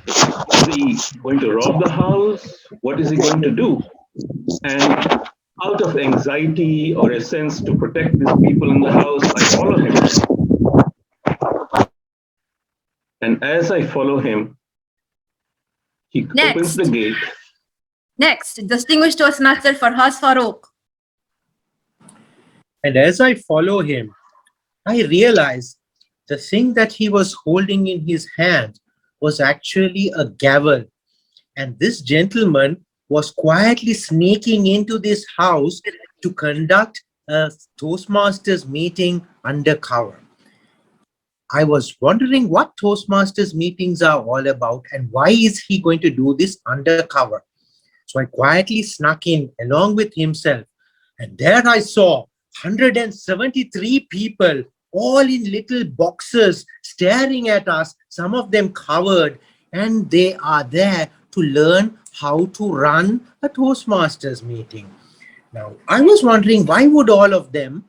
Is he going to rob the house? What is he going to do? And out of anxiety or a sense to protect these people in the house, I follow him. And as I follow him, he opens the gate. Next, distinguished Toastmaster Farhaz Farooq. And as I follow him, I realize the thing that he was holding in his hand was actually a gavel. And this gentleman was quietly sneaking into this house to conduct a Toastmasters meeting undercover. I was wondering what Toastmasters meetings are all about and why is he going to do this undercover. So I quietly snuck in along with himself, and there I saw 173 people, all in little boxes, staring at us, some of them covered, and they are there to learn how to run a Toastmasters meeting. Now, I was wondering, why would all of them?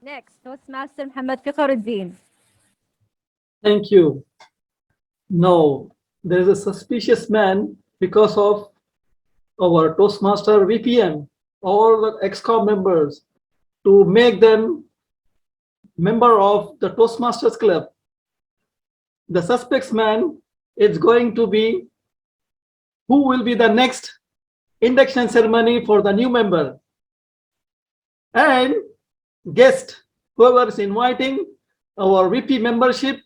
Next, Toastmaster Muhammad Fikhruddin. Thank you. No, there is a suspicious man because of our Toastmaster VPN, all the ExCom members, to make them member of the Toastmasters Club. The suspects man is going to be who will be the next induction ceremony for the new member. And guest, whoever is inviting, our VP membership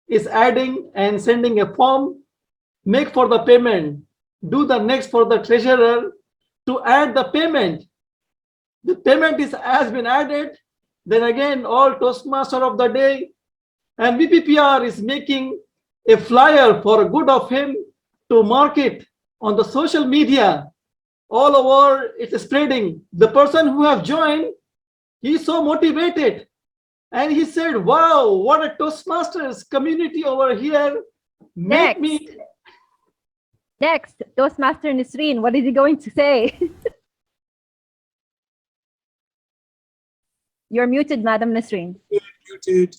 is adding and sending a form, make for the payment. Do the next for the treasurer to add the payment. The payment has been added. Then again, all Toastmaster of the day and VPPR is making a flyer for good of him to market on the social media. All over it is spreading. The person who have joined, he's so motivated. And he said, wow, what a Toastmasters community over here. Make me. Next, Toastmaster Nisreen, what is he going to say? You're muted, Madam Nisreen. Muted.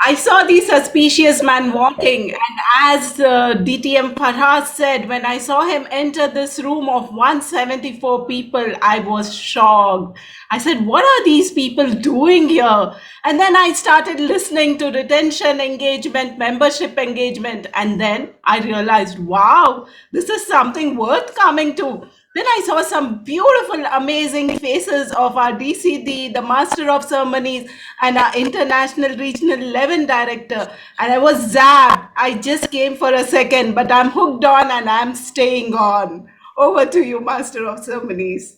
I saw the suspicious man walking, and as DTM Farhaz said, when I saw him enter this room of 174 people, I was shocked. I said, what are these people doing here? And then I started listening to retention engagement, membership engagement, and then I realized, wow, this is something worth coming to. Then I saw some beautiful, amazing faces of our DCD, the Master of Ceremonies, and our International Regional 11 Director. And I was zapped. I just came for a second, but I'm hooked on and I'm staying on. Over to you, Master of Ceremonies.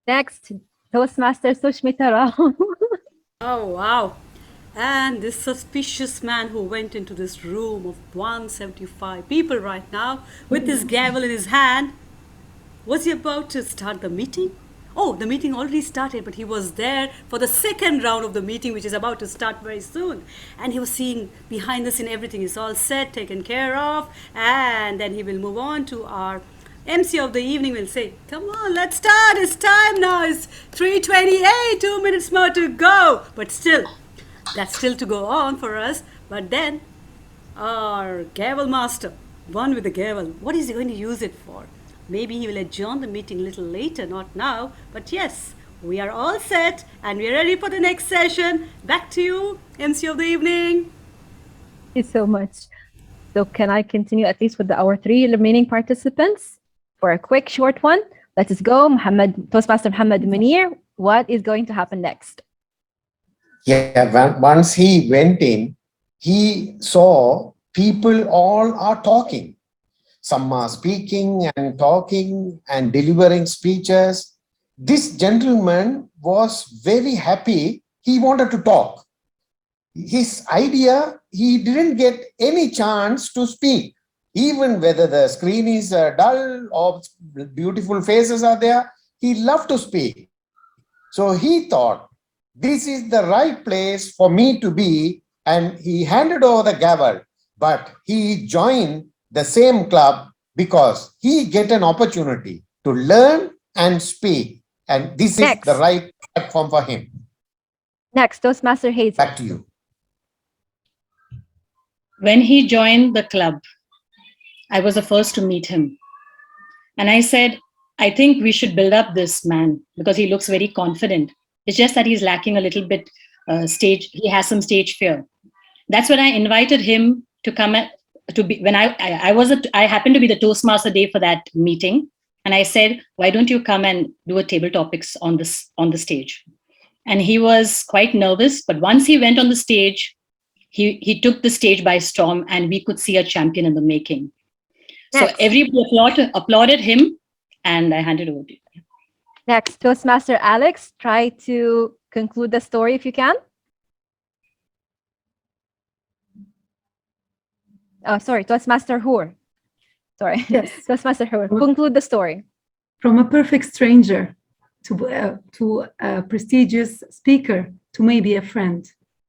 Next, Toastmaster Sushmita Rao. Oh, wow. And this suspicious man who went into this room of 175 people right now with this gavel in his hand, was he about to start the meeting? Oh, the meeting already started, but he was there for the second round of the meeting, which is about to start very soon. And he was seeing behind the scene everything is all set, taken care of, and then he will move on to our MC of the evening will say, come on, let's start. It's time now. It's 3:28, 2 minutes more to go. But still, that's still to go on for us. But then our gavel master, one with the gavel, what is he going to use it for? Maybe he will adjourn the meeting a little later, not now. But yes, we are all set and we're ready for the next session. Back to you, MC of the evening. Thank you so much. So can I continue at least with our 3 remaining participants for a quick short one? Let us go. Toastmaster Muhammad Munir, what is going to happen next? Yeah, once he went in, he saw people all are talking. Some are speaking and talking and delivering speeches. This gentleman was very happy. He wanted to talk. His idea, he didn't get any chance to speak. Even whether the screen is dull or beautiful faces are there, he loved to speak. So he thought, this is the right place for me to be, and he handed over the gavel, but he joined the same club because he get an opportunity to learn and speak, and this is the right platform for him. Next, Toastmaster Hazel. Back to you. When he joined the club, I was the first to meet him. And I said, I think we should build up this man because he looks very confident. It's just that he's lacking a little bit stage. He has some stage fear. That's when I invited him to come to be, when I happened to be the Toastmaster day for that meeting. And I said, why don't you come and do a table topics on the stage? And he was quite nervous, but once he went on the stage, he took the stage by storm, and we could see a champion in the making. Next. So everybody applauded him, and I handed over to you. Next, Toastmaster Alex, try to conclude the story if you can. Oh, sorry, Toastmaster Hoor. Sorry, yes. Toastmaster Hoor. Conclude the story. From a perfect stranger to a prestigious speaker to maybe a friend.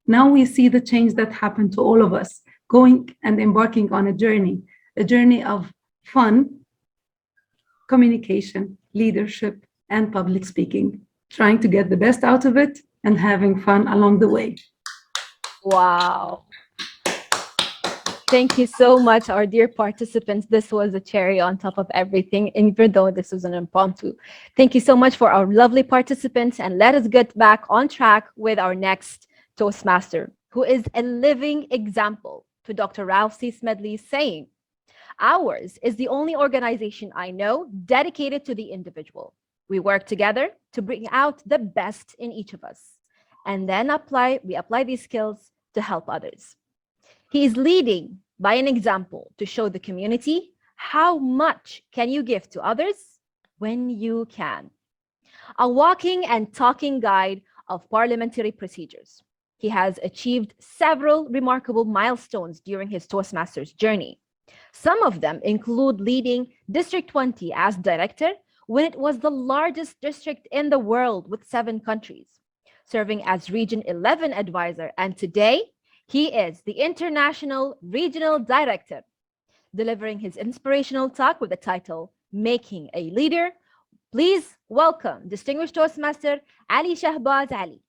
Now we see the change that happened to all of us, going and embarking on a journey of fun, communication, leadership, and public speaking, trying to get the best out of it and having fun along the way. Wow. Thank you so much, our dear participants. This was a cherry on top of everything, even though this was an impromptu. Thank you so much for our lovely participants, and let us get back on track with our next Toastmaster, who is a living example to Dr. Ralph C. Smedley's saying, ours is the only organization I know dedicated to the individual. We work together to bring out the best in each of us, and then we apply these skills to help others. He is leading by an example to show the community how much can you give to others when you can. A walking and talking guide of parliamentary procedures. He has achieved several remarkable milestones during his Toastmasters journey. Some of them include leading District 20 as director when it was the largest district in the world with 7 countries, serving as Region 11 advisor, and today he is the International Regional Director, delivering his inspirational talk with the title, Making a Leader. Please welcome distinguished Toastmaster Ali Shahbaz Ali.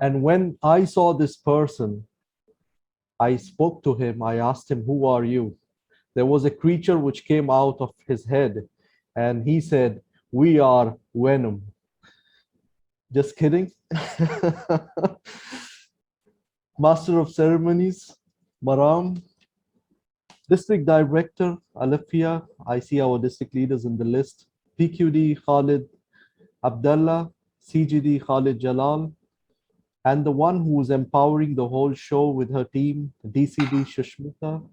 And when I saw this person, I spoke to him. I asked him, who are you? There was a creature which came out of his head, and he said, we are Venom. Just kidding. Master of Ceremonies, Maram. District Director, Alafia. I see our district leaders in the list. PQD, Khalid Abdullah. CGD, Khalid Jalal. And the one who is empowering the whole show with her team, DCD, Shushmita.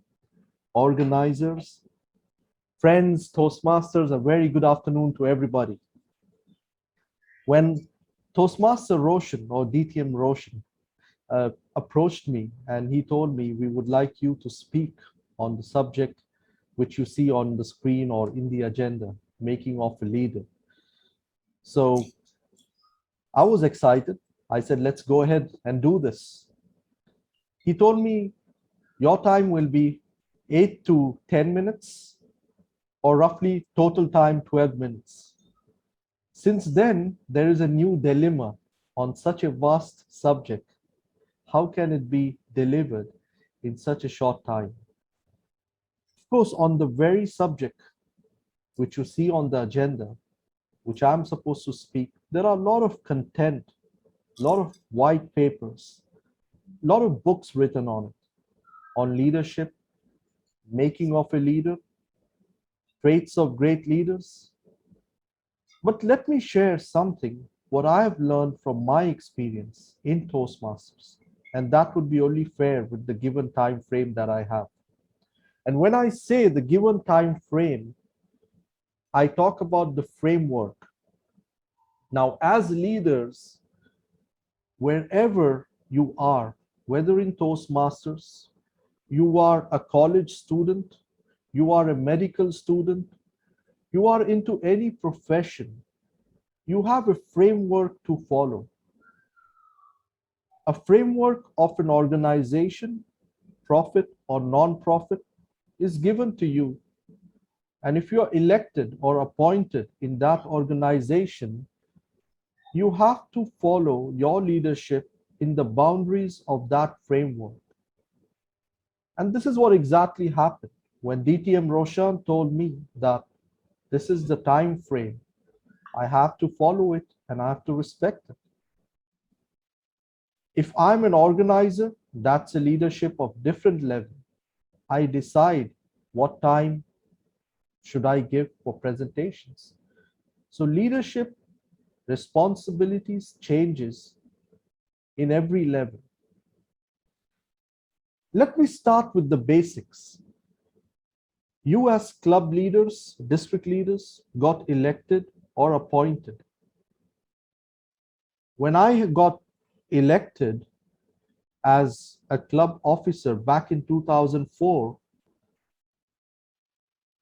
Organizers, friends, Toastmasters, a very good afternoon to everybody. When Toastmaster Roshan or DTM Roshan approached me and he told me, we would like you to speak on the subject which you see on the screen or in the agenda, making of a leader. So I was excited. I said, let's go ahead and do this. He told me, your time will be 8 to 10 minutes, or roughly total time 12 minutes. Since then, there is a new dilemma on such a vast subject. How can it be delivered in such a short time? Of course, on the very subject which you see on the agenda, which I'm supposed to speak, there are a lot of content, a lot of white papers, a lot of books written on it, on leadership, making of a leader, traits of great leaders. But let me share something, what I have learned from my experience in Toastmasters. And that would be only fair with the given time frame that I have. And when I say the given time frame, I talk about the framework. Now, as leaders, wherever you are, whether in Toastmasters, you are a college student, you are a medical student, you are into any profession, you have a framework to follow. A framework of an organization, profit or non-profit, is given to you. And if you are elected or appointed in that organization, you have to follow your leadership in the boundaries of that framework. And this is what exactly happened when DTM Roshan told me that this is the time frame. I have to follow it and I have to respect it. If I'm an organizer, that's a leadership of different level. I decide what time should I give for presentations. So leadership responsibilities changes in every level. Let me start with the basics. You as club leaders, district leaders, got elected or appointed. When I got elected as a club officer back in 2004,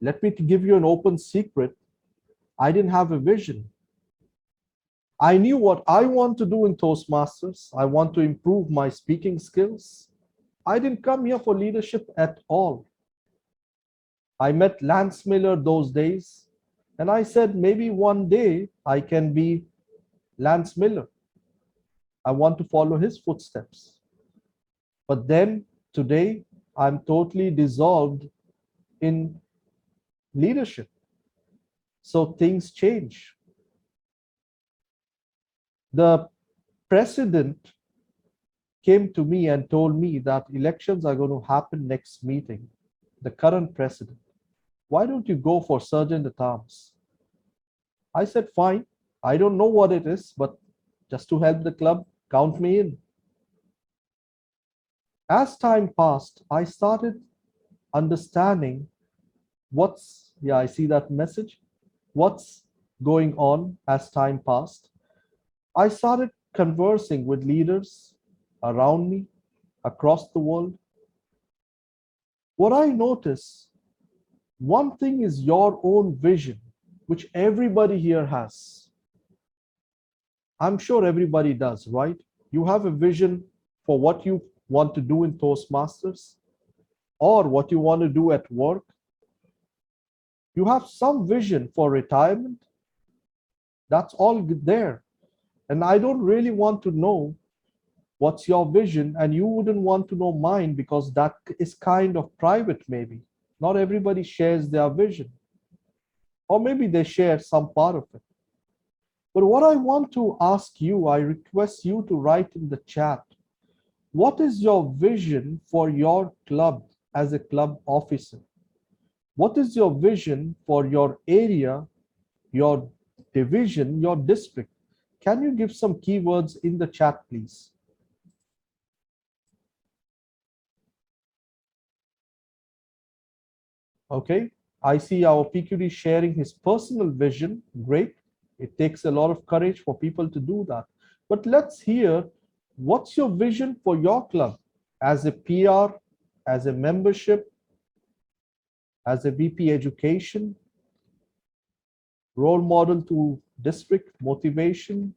let me give you an open secret. I didn't have a vision. I knew what I want to do in Toastmasters. I want to improve my speaking skills. I didn't come here for leadership at all. I met Lance Miller those days, and I said, maybe one day I can be Lance Miller. I want to follow his footsteps. But then today, I'm totally dissolved in leadership. So things change. The president came to me and told me that elections are going to happen next meeting. The current president. Why don't you go for Sergeant at Arms? I said, fine. I don't know what it is, but just to help the club, count me in. As time passed, I started understanding I see that message, what's going on as time passed. I started conversing with leaders around me, across the world. What I notice, one thing is your own vision, which everybody here has. I'm sure everybody does, right? You have a vision for what you want to do in Toastmasters or what you want to do at work. You have some vision for retirement. That's all there. And I don't really want to know what's your vision, and you wouldn't want to know mine because that is kind of private maybe. Not everybody shares their vision. Or maybe they share some part of it. But what I want to ask you, I request you to write in the chat, what is your vision for your club as a club officer? What is your vision for your area, your division, your district? Can you give some keywords in the chat, please? Okay, I see our PQD sharing his personal vision. Great. It takes a lot of courage for people to do that. But let's hear, what's your vision for your club as a PR, as a membership, as a VP education, role model to district motivation,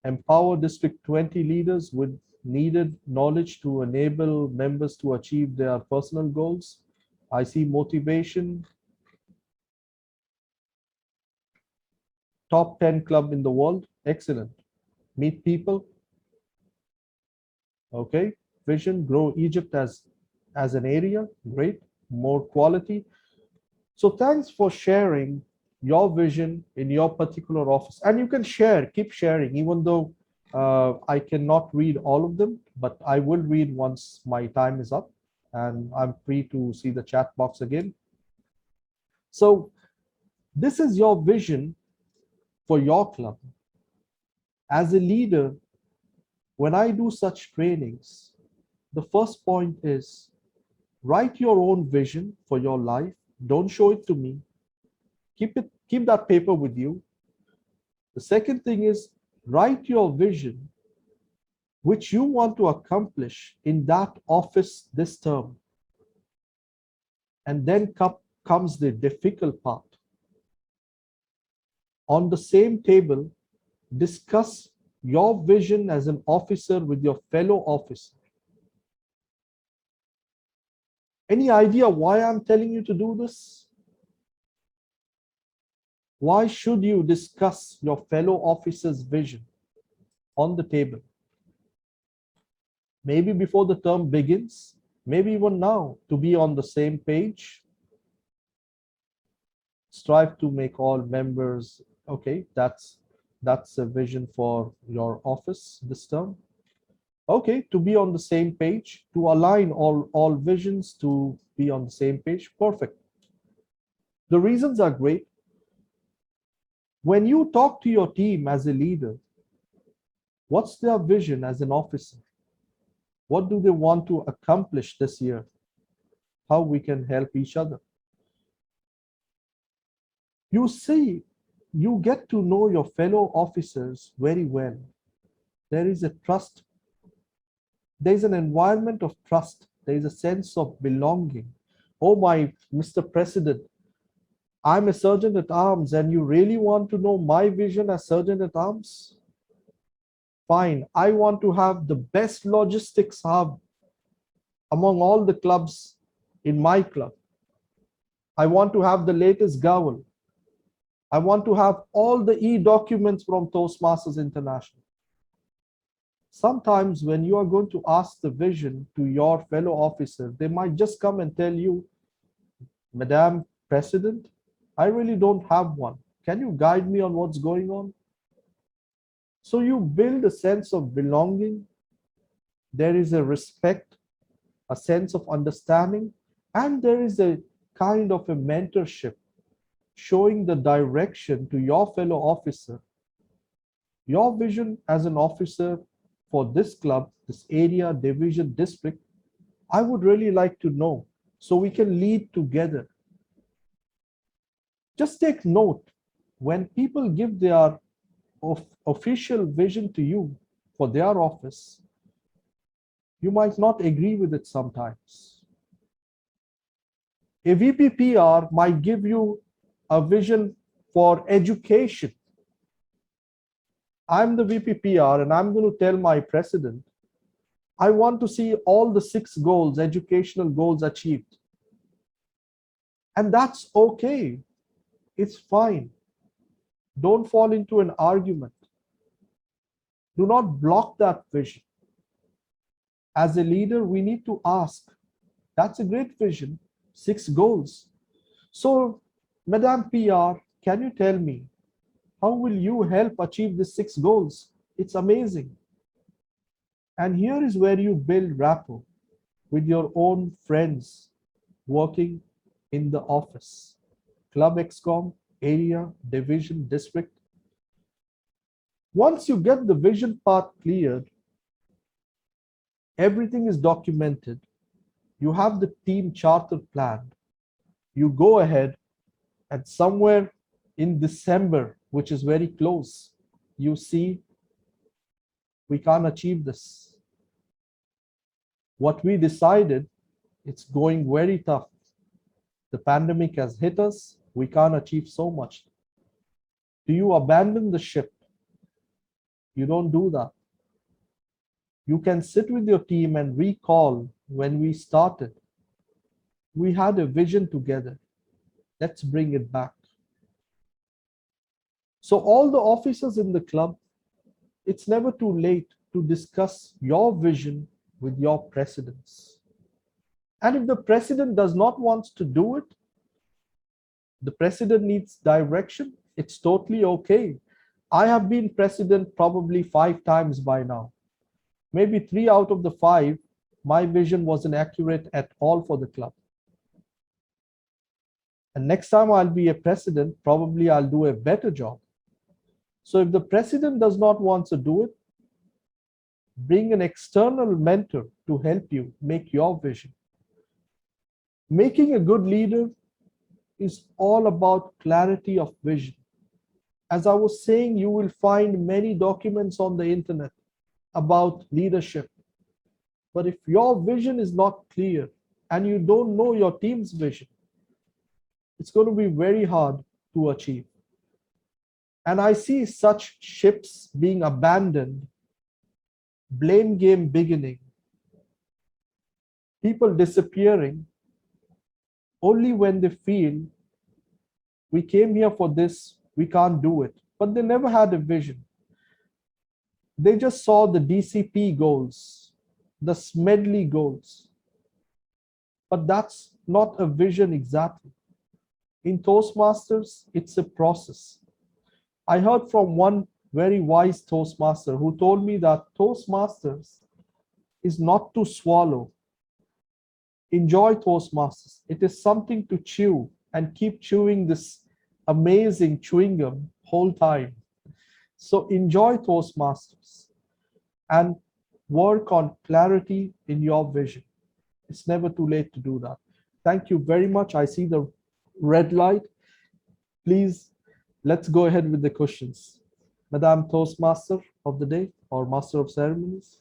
empower District 20 leaders with needed knowledge to enable members to achieve their personal goals. I see motivation, top 10 club in the world, excellent. Meet people, okay. Vision, grow Egypt as an area, great, more quality. So thanks for sharing your vision in your particular office. And you can share, keep sharing, even though I cannot read all of them. but I will read once my time is up, and I'm free to see the chat box again. So this is your vision for your club. As a leader, when I do such trainings, the first point is write your own vision for your life. Don't show it to me. Keep that paper with you. The second thing is write your vision which you want to accomplish in that office this term. And then comes the difficult part. On the same table, discuss your vision as an officer with your fellow officer. Any idea why I'm telling you to do this? Why should you discuss your fellow officer's vision on the table? Maybe before the term begins, maybe even now, to be on the same page. Strive to make all members, okay, that's a vision for your office this term. Okay, to be on the same page, to align all visions to be on the same page, perfect. The reasons are great. When you talk to your team as a leader, what's their vision as an officer? What do they want to accomplish this year? How we can help each other? You see, you get to know your fellow officers very well. There is a trust. There's an environment of trust. There is a sense of belonging. Oh my, Mr. President, I'm a sergeant at arms and you really want to know my vision as sergeant at arms? Fine, I want to have the best logistics hub among all the clubs in my club. I want to have the latest gavel. I want to have all the e-documents from Toastmasters International. Sometimes when you are going to ask the vision to your fellow officer, they might just come and tell you, Madam President, I really don't have one. Can you guide me on what's going on? So you build a sense of belonging. There is a respect, a sense of understanding, and there is a kind of a mentorship, showing the direction to your fellow officer. Your vision as an officer for this club, this area, division, district, I would really like to know so we can lead together. Just take note, when people give their official vision to you for their office, you might not agree with it sometimes. A VPPR might give you a vision for education. I'm the VPPR and I'm going to tell my president, I want to see all the 6 goals, educational goals achieved. And that's okay. It's fine. Don't fall into an argument. Do not block that vision. As a leader, we need to ask, that's a great vision, 6 goals. So, Madam PR, can you tell me, how will you help achieve the 6 goals? It's amazing. And here is where you build rapport with your own friends working in the office, club XCOM, area, division, district. Once you get the vision part cleared, everything is documented. You have the team charter planned. You go ahead and somewhere in December, which is very close, you see, we can't achieve this. What we decided, it's going very tough. The pandemic has hit us. We can't achieve so much. Do you abandon the ship? You don't do that. You can sit with your team and recall when we started. We had a vision together. Let's bring it back. So all the officers in the club, it's never too late to discuss your vision with your presidents. And if the president does not want to do it, the president needs direction, it's totally okay. I have been president probably 5 times by now. Maybe 3 out of the 5, my vision wasn't accurate at all for the club. And next time I'll be a president, probably I'll do a better job. So if the president does not want to do it, bring an external mentor to help you make your vision. Making a good leader is all about clarity of vision. As I was saying, you will find many documents on the internet about leadership. But if your vision is not clear and you don't know your team's vision, it's going to be very hard to achieve. And I see such ships being abandoned, blame game beginning, people disappearing only when they feel we came here for this, we can't do it. But they never had a vision. They just saw the DCP goals, the Smedley goals. But that's not a vision exactly. In Toastmasters, it's a process. I heard from one very wise Toastmaster who told me that Toastmasters is not to swallow. Enjoy Toastmasters. It is something to chew and keep chewing this amazing chewing gum whole time. So enjoy Toastmasters and work on clarity in your vision. It's never too late to do that. Thank you very much. I see the red light. Please, let's go ahead with the questions. Madam Toastmaster of the day or Master of Ceremonies.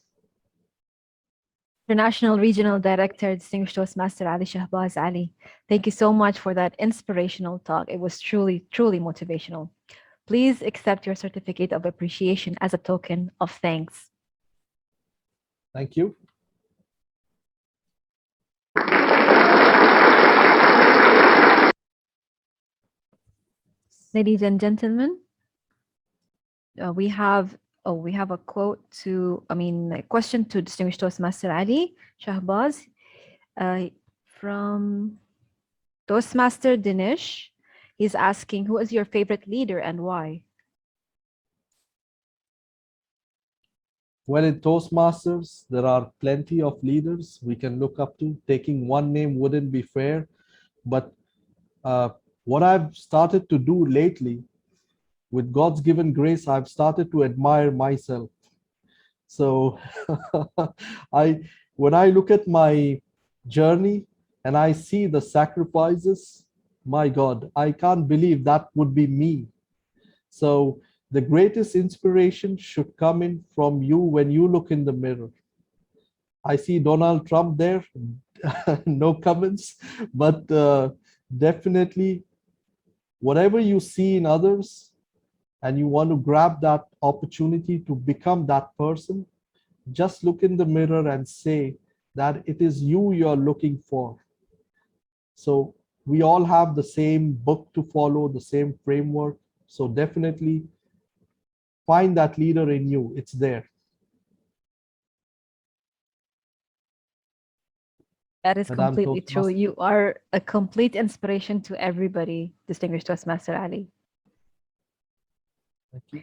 International Regional Director, Distinguished Toastmaster Ali Shahbaz Ali. Thank you so much for that inspirational talk. It was truly, truly motivational. Please accept your certificate of appreciation as a token of thanks. Thank you. Ladies and gentlemen, we have a quote to, a question to Distinguished Toastmaster Ali Shahbaz from Toastmaster Dinesh. He's asking, who is your favorite leader and why? Well, in Toastmasters, there are plenty of leaders we can look up to. Taking one name wouldn't be fair, but what I've started to do lately, with God's given grace, I've started to admire myself. So when I look at my journey and I see the sacrifices, my God, I can't believe that would be me. So the greatest inspiration should come in from you when you look in the mirror. I see Donald Trump there, no comments, but definitely whatever you see in others and you want to grab that opportunity to become that person, just look in the mirror and say that it is you you're looking for. So we all have the same book to follow, the same framework. So definitely find that leader in you. It's there. That is Madam completely true. Toastmaster. You are a complete inspiration to everybody, Distinguished Toastmaster Ali. Thank you.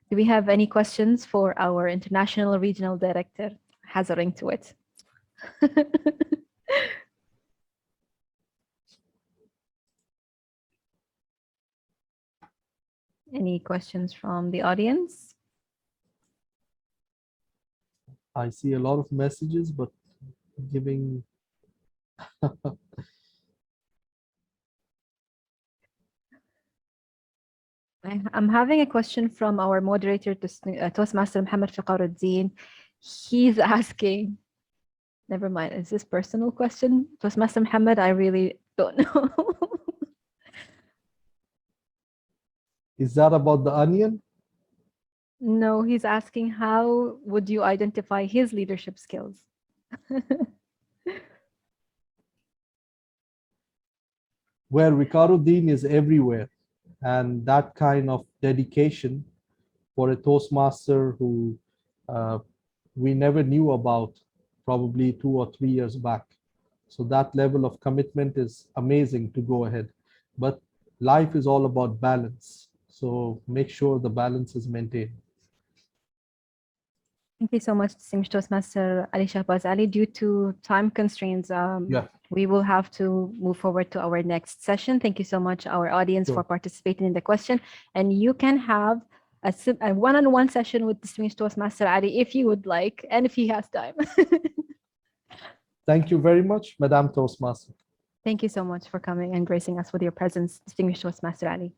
Do we have any questions for our International Regional Director? Has a ring to it. Any questions from the audience? I see a lot of messages, but giving I'm having a question from our moderator, Toastmaster Muhammad Faqaruddin. He's asking, never mind, is this personal question? Toastmaster Muhammad, I really don't know. Is that about the onion? No, he's asking how would you identify his leadership skills? Where Ricaruddin is everywhere. And that kind of dedication for a Toastmaster who we never knew about probably 2 or 3 years back. So that level of commitment is amazing to go ahead. But life is all about balance. So make sure the balance is maintained. Thank you so much, distinguished Toastmaster Ali Shahbaz Ali. Due to time constraints, Yeah. we will have to move forward to our next session. Thank you so much, our audience, for Sure. participating in the question. And you can have a one-on-one session with distinguished Toastmaster Ali if you would like, and if he has time. Thank you very much, Madam Toastmaster. Thank you so much for coming and gracing us with your presence, distinguished Toastmaster Ali.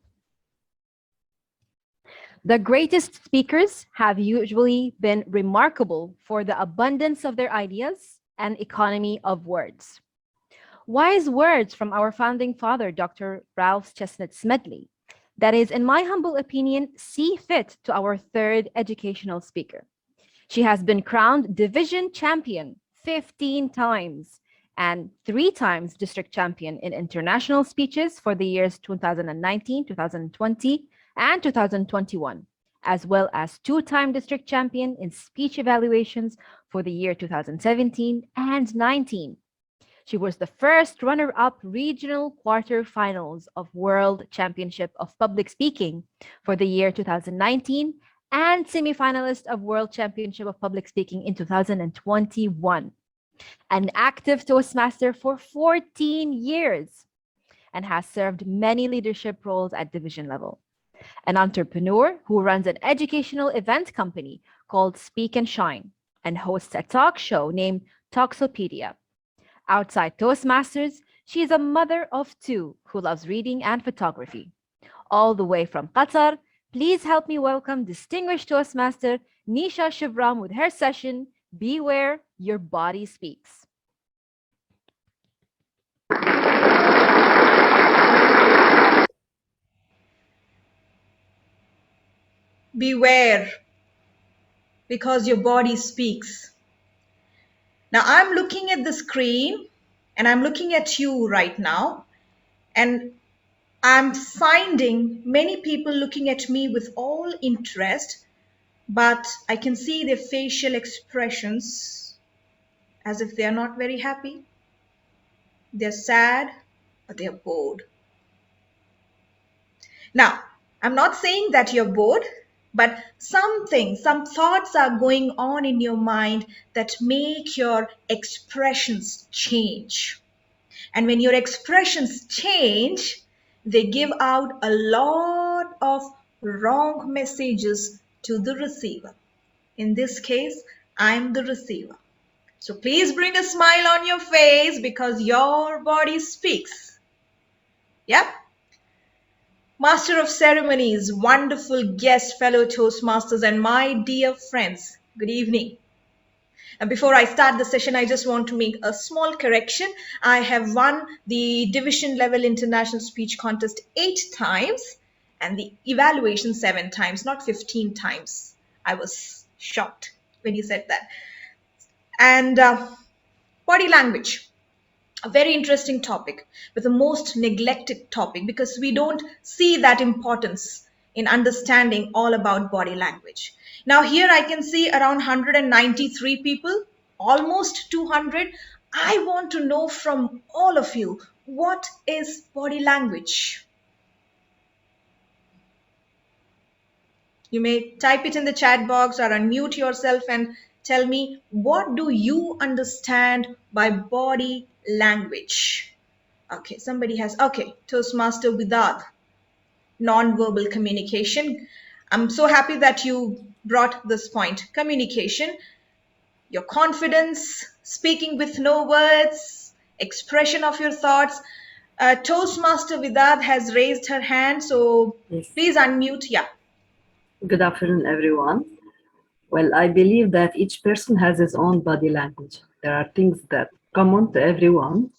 The greatest speakers have usually been remarkable for the abundance of their ideas and economy of words. Wise words from our founding father, Dr. Ralph Chestnut Smedley, that is, in my humble opinion, see fit to our third educational speaker. She has been crowned division champion 15 times and 3 times district champion in international speeches for the years 2019, 2020, and 2021, as well as 2-time district champion in speech evaluations for the year 2017 and 19. She was the first runner-up regional quarterfinals of World Championship of Public Speaking for the year 2019 and semifinalist of World Championship of Public Speaking in 2021. An active Toastmaster for 14 years and has served many leadership roles at division level. An entrepreneur who runs an educational event company called Speak and Shine and hosts a talk show named Talksopedia. Outside Toastmasters, she is a mother of 2 who loves reading and photography. All the way from Qatar, please help me welcome distinguished Toastmaster Nisha Shivram with her session, Beware Your Body Speaks. Beware, because your body speaks. Now I'm looking at the screen and I'm looking at you right now, and I'm finding many people looking at me with all interest, but I can see their facial expressions as if they are not very happy. They're sad or they're bored. Now, I'm not saying that you're bored, but some thoughts are going on in your mind that make your expressions change. And when your expressions change, they give out a lot of wrong messages to the receiver. In this case, I'm the receiver. So please bring a smile on your face because your body speaks. Yep. Master of Ceremonies, wonderful guest, fellow Toastmasters, and my dear friends, good evening. And before I start the session, I just want to make a small correction. I have won the division level international speech contest 8 times and the evaluation 7 times, not 15 times. I was shocked when you said that. And body language. A very interesting topic, but the most neglected topic because we don't see that importance in understanding all about body language. Now here I can see around 193 people, almost 200. I want to know from all of you, what is body language? You may type it in the chat box or unmute yourself and tell me, what do you understand by body language? Okay, somebody has, okay, Toastmaster Vidad, nonverbal communication. I'm so happy that you brought this point. Communication, your confidence, speaking with no words, expression of your thoughts. Toastmaster Vidad has raised her hand, so Yes. please unmute. Yeah. Good afternoon, everyone. Well, I believe that each person has his own body language. There are things that common to everyone,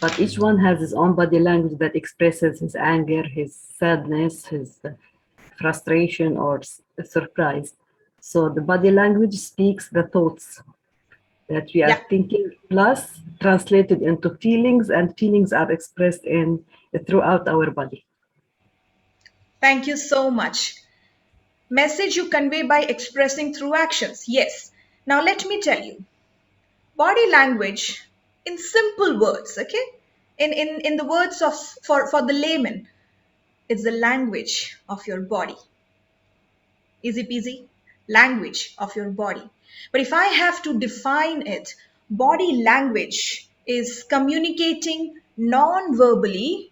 but each one has his own body language that expresses his anger, his sadness, his frustration, or surprise. So the body language speaks the thoughts that we are thinking, plus translated into feelings, and feelings are expressed throughout our body. Thank you so much. Message you convey by expressing through actions. Yes. Now let me tell you, body language in simple words, okay? In the words of for the layman, it's the language of your body. Easy peasy. Language of your body. But if I have to define it, body language is communicating non-verbally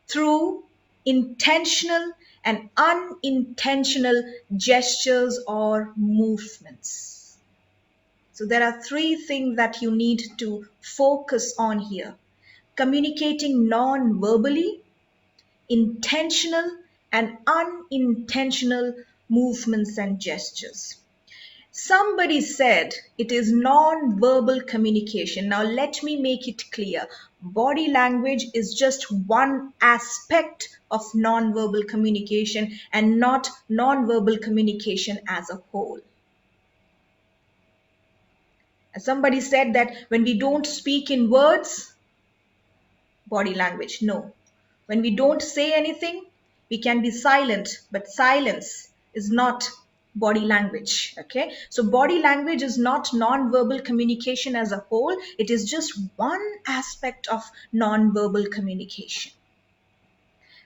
through intentional and unintentional gestures or movements. So there are three things that you need to focus on here. Communicating non-verbally, intentional and unintentional movements and gestures. Somebody said it is non-verbal communication. Now let me make it clear. Body language is just one aspect of non-verbal communication and not non-verbal communication as a whole. And somebody said that when we don't speak in words, body language. No. When we don't say anything, we can be silent, but silence is not body language. Okay. So body language is not non-verbal communication as a whole. It is just one aspect of non-verbal communication.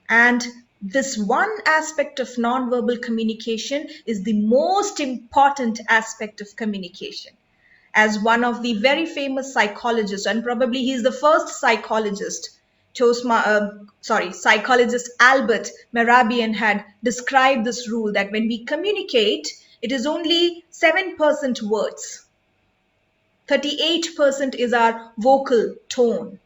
And this one aspect of non-verbal communication is the most important aspect of communication. As one of the very famous psychologists, and probably he's the first psychologist, psychologist Albert Mehrabian had described this rule that when we communicate, it is only 7% words. 38% is our vocal tone,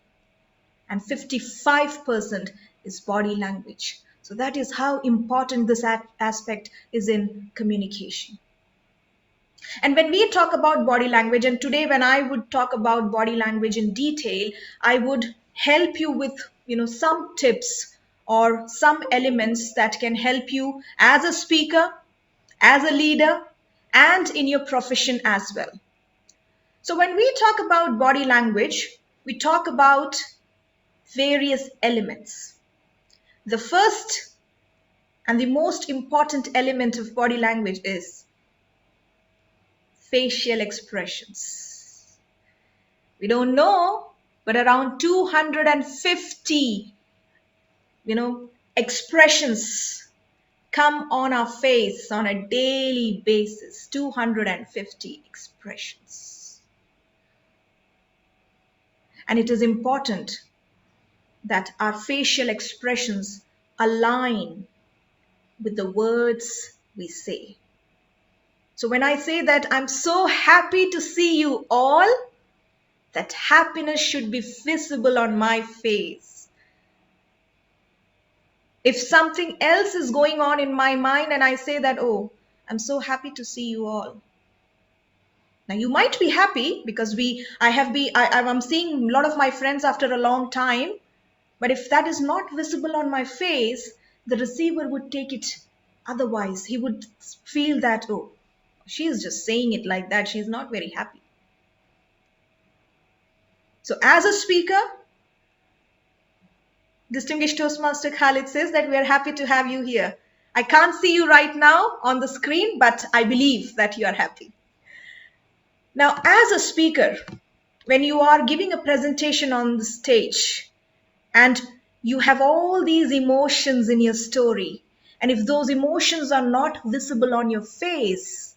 and 55% is body language. So that is how important this aspect is in communication. And when we talk about body language, and today when I would talk about body language in detail, I would help you with some tips or some elements that can help you as a speaker, as a leader, and in your profession as well. So when we talk about body language, we talk about various elements. The first and the most important element of body language is facial expressions. We don't know, but around 250, expressions come on our face on a daily basis. 250 expressions. And it is important that our facial expressions align with the words we say. So when I say that I'm so happy to see you all, that happiness should be visible on my face. If something else is going on in my mind and I say that, oh, I'm so happy to see you all. Now you might be happy because I'm seeing a lot of my friends after a long time, but if that is not visible on my face, the receiver would take it otherwise. He would feel that, oh, she's just saying it like that. She's not very happy. So as a speaker, distinguished Toastmaster Khalid says that we are happy to have you here. I can't see you right now on the screen, but I believe that you are happy. Now, as a speaker, when you are giving a presentation on the stage and you have all these emotions in your story, and if those emotions are not visible on your face,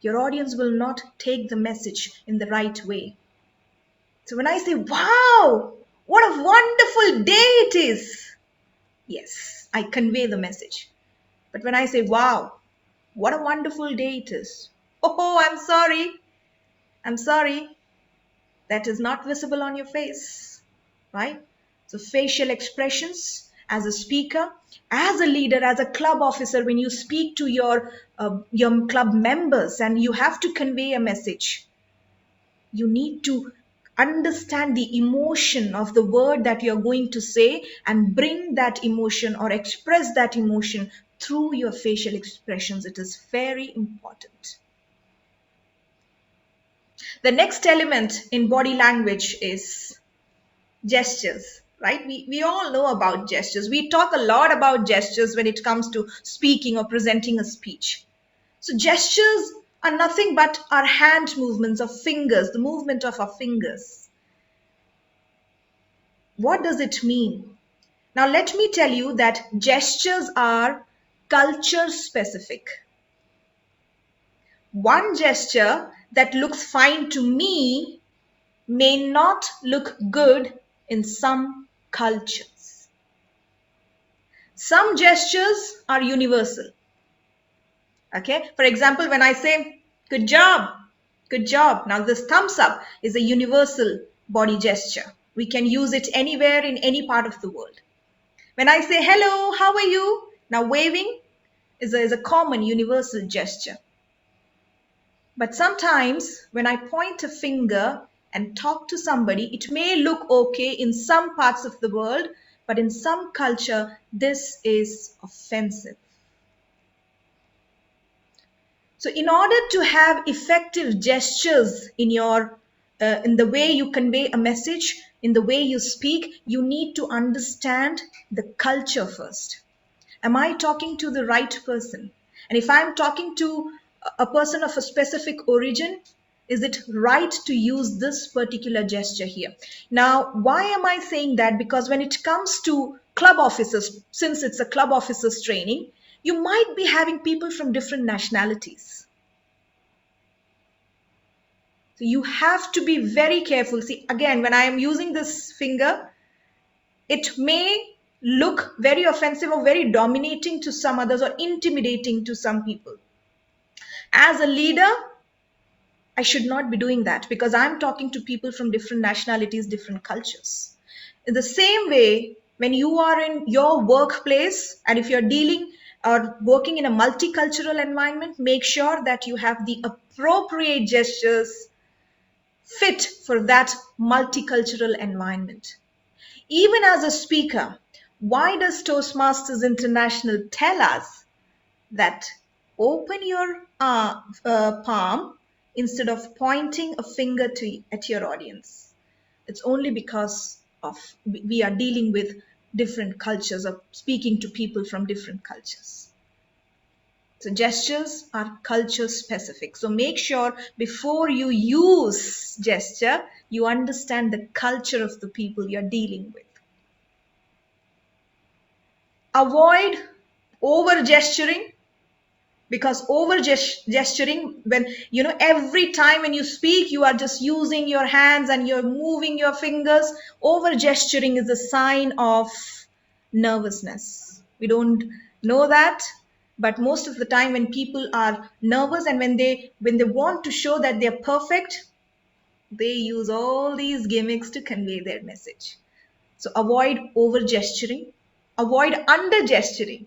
your audience will not take the message in the right way. So when I say, wow, what a wonderful day it is, yes, I convey the message. But when I say, wow, what a wonderful day it is, oh, I'm sorry, that is not visible on your face, right? So facial expressions as a speaker, as a leader, as a club officer, when you speak to your club members and you have to convey a message, you need to understand the emotion of the word that you're going to say and bring that emotion or express that emotion through your facial expressions. It is very important. The next element in body language is gestures, right? We all know about gestures. We talk a lot about gestures when it comes to speaking or presenting a speech. So gestures are nothing but our hand movements of fingers, the movement of our fingers. What does it mean? Now let me tell you that gestures are culture specific. one gesture that looks fine to me may not look good in some cultures. Some gestures are universal. Okay, for example, when I say good job, good job. Now this thumbs up is a universal body gesture. We can use it anywhere in any part of the world. When I say hello, how are you? Now waving is a common universal gesture. But sometimes when I point a finger and talk to somebody, it may look okay in some parts of the world, but in some culture, this is offensive. So in order to have effective gestures in the way you convey a message, in the way you speak, you need to understand the culture first. Am I talking to the right person? And if I'm talking to a person of a specific origin, is it right to use this particular gesture here? Now, why am I saying that? Because when it comes to club officers, since it's a club officers training, you might be having people from different nationalities. So you have to be very careful. See, again, when I am using this finger, it may look very offensive or very dominating to some others or intimidating to some people. As a leader, I should not be doing that because I'm talking to people from different nationalities, different cultures. In the same way, when you are in your workplace and if you're dealing or working in a multicultural environment, make sure that you have the appropriate gestures fit for that multicultural environment. Even as a speaker, why does Toastmasters International tell us that open your palm instead of pointing a finger at your audience? It's only because of we are dealing with different cultures or speaking to people from different cultures. So gestures are culture specific. So make sure before you use gesture, you understand the culture of the people you're dealing with. Avoid over gesturing, because over gesturing, when every time when you speak you are just using your hands and you're moving your fingers, over gesturing is a sign of nervousness. We don't know that, but most of the time when people are nervous and when they want to show that they're perfect, they use all these gimmicks to convey their message. So avoid over gesturing, avoid under gesturing.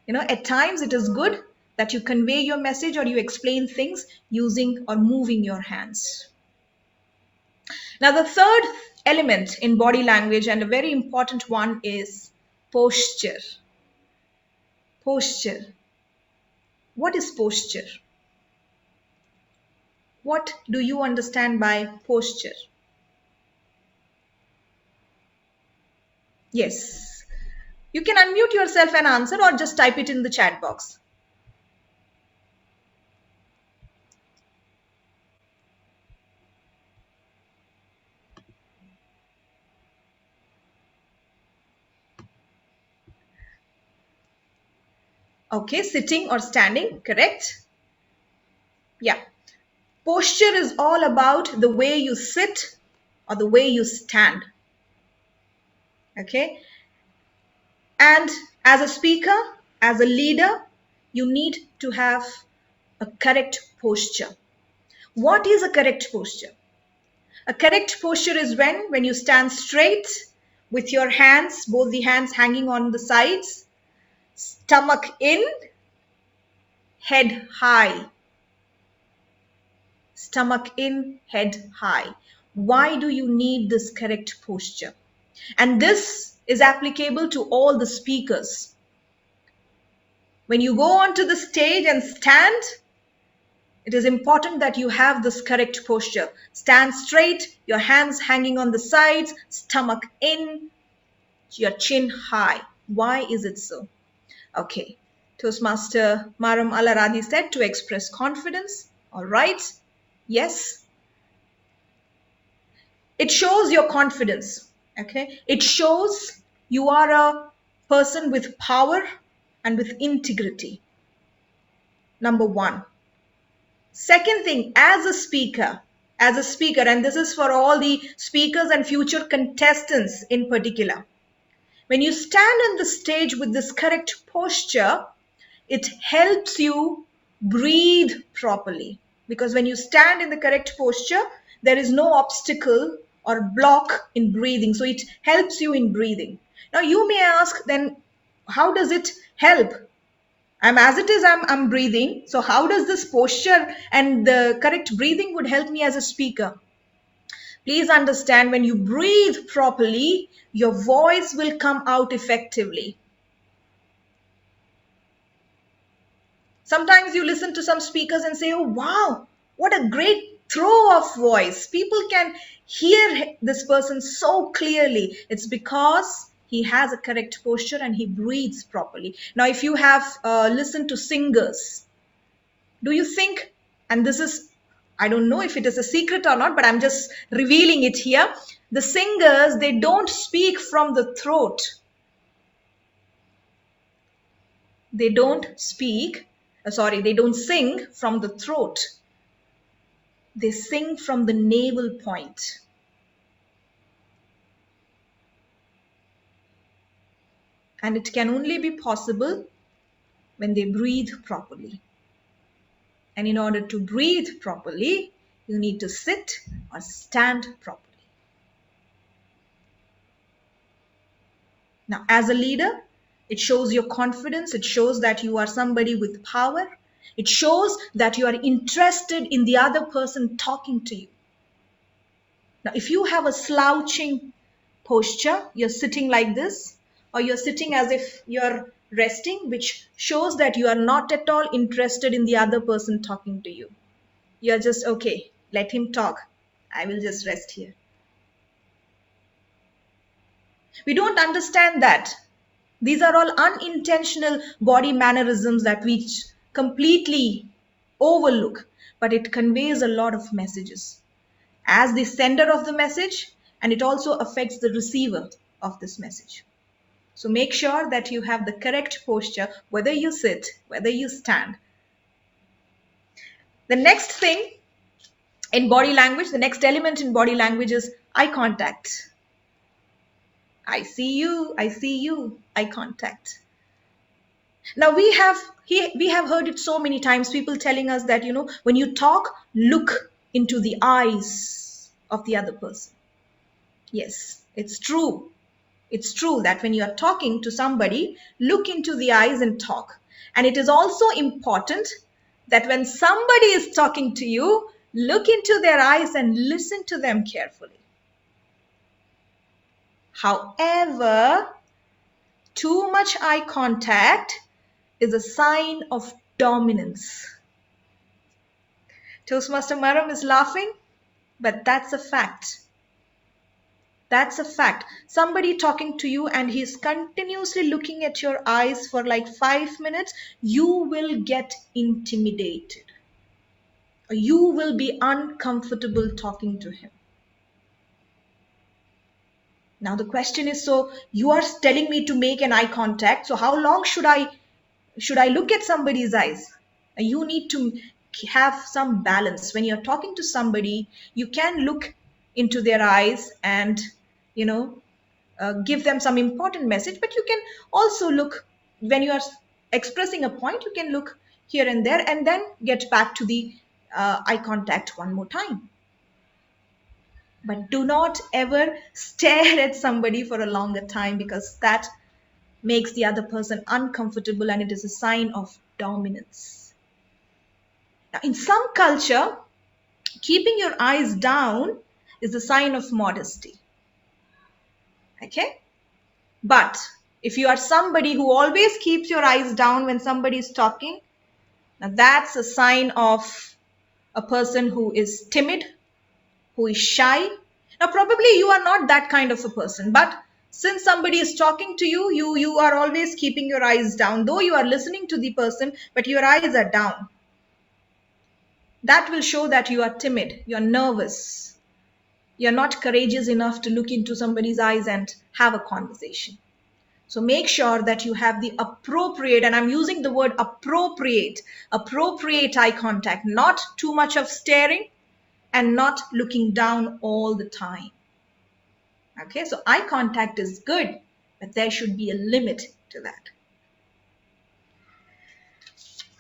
At times it is good that you convey your message or you explain things using or moving your hands. Now, the third element in body language, and a very important one, is posture. Posture. What is posture? What do you understand by posture? Yes. You can unmute yourself and answer, or just type it in the chat box. Okay, sitting or standing, correct? Yeah. Posture is all about the way you sit or the way you stand. Okay. And as a speaker, as a leader, you need to have a correct posture. What is a correct posture? A correct posture is when you stand straight with your hands, both the hands hanging on the sides, stomach in, head high. Stomach in, head high. Why do you need this correct posture? And this is applicable to all the speakers. When you go onto the stage and stand, it is important that you have this correct posture. Stand straight, your hands hanging on the sides, stomach in, your chin high. Why is it so? Okay. Toastmaster Maram Alaradi said to express confidence. All right. Yes. It shows your confidence. Okay. It shows you are a person with power and with integrity. Number one. Second thing, as a speaker, and this is for all the speakers and future contestants in particular, when you stand on the stage with this correct posture, it helps you breathe properly. Because when you stand in the correct posture, there is no obstacle or block in breathing. So it helps you in breathing. Now you may ask, then how does it help? As it is, I'm breathing. So how does this posture and the correct breathing would help me as a speaker? Please understand, when you breathe properly, your voice will come out effectively. Sometimes you listen to some speakers and say, oh, wow, what a great throw of voice. People can hear this person so clearly. It's because he has a correct posture and he breathes properly. Now, if you have listened to singers, do you think, and this is, I don't know if it is a secret or not, but I'm just revealing it here. The singers, they don't speak from the throat. They don't they don't sing from the throat. They sing from the navel point. And it can only be possible when they breathe properly. And in order to breathe properly, you need to sit or stand properly. Now, as a leader, it shows your confidence. It shows that you are somebody with power. It shows that you are interested in the other person talking to you. Now, if you have a slouching posture, you're sitting like this, or you're sitting as if you're resting, which shows that you are not at all interested in the other person talking to you. You're just, okay, let him talk. I will just rest here. We don't understand that. These are all unintentional body mannerisms that we completely overlook, but it conveys a lot of messages as the sender of the message, and it also affects the receiver of this message. So make sure that you have the correct posture, whether you sit, whether you stand. The next thing in body language, the next element in body language is eye contact. I see you, eye contact. Now we have heard it so many times, people telling us that, when you talk, look into the eyes of the other person. Yes, it's true. It's true that when you are talking to somebody, look into the eyes and talk. And it is also important that when somebody is talking to you, look into their eyes and listen to them carefully. However, too much eye contact is a sign of dominance. Toastmaster Maram is laughing, but that's a fact. That's a fact. Somebody talking to you and he's continuously looking at your eyes for like 5 minutes, you will get intimidated. You will be uncomfortable talking to him. Now the question is, so you are telling me to make an eye contact, so how long should I look at somebody's eyes? You need to have some balance. When you're talking to somebody, you can look into their eyes and give them some important message, but you can also look, when you are expressing a point, you can look here and there and then get back to the eye contact one more time. But do not ever stare at somebody for a longer time, because that makes the other person uncomfortable and it is a sign of dominance. Now, in some culture, keeping your eyes down is a sign of modesty. Okay? But if you are somebody who always keeps your eyes down when somebody is talking, now that's a sign of a person who is timid, who is shy. Now, probably you are not that kind of a person, but since somebody is talking to you, you are always keeping your eyes down, though you are listening to the person, but your eyes are down. That will show that you are timid, you are nervous, you are not courageous enough to look into somebody's eyes and have a conversation. So make sure that you have the appropriate, and I'm using the word appropriate eye contact, not too much of staring and not looking down all the time. Okay, so eye contact is good, but there should be a limit to that.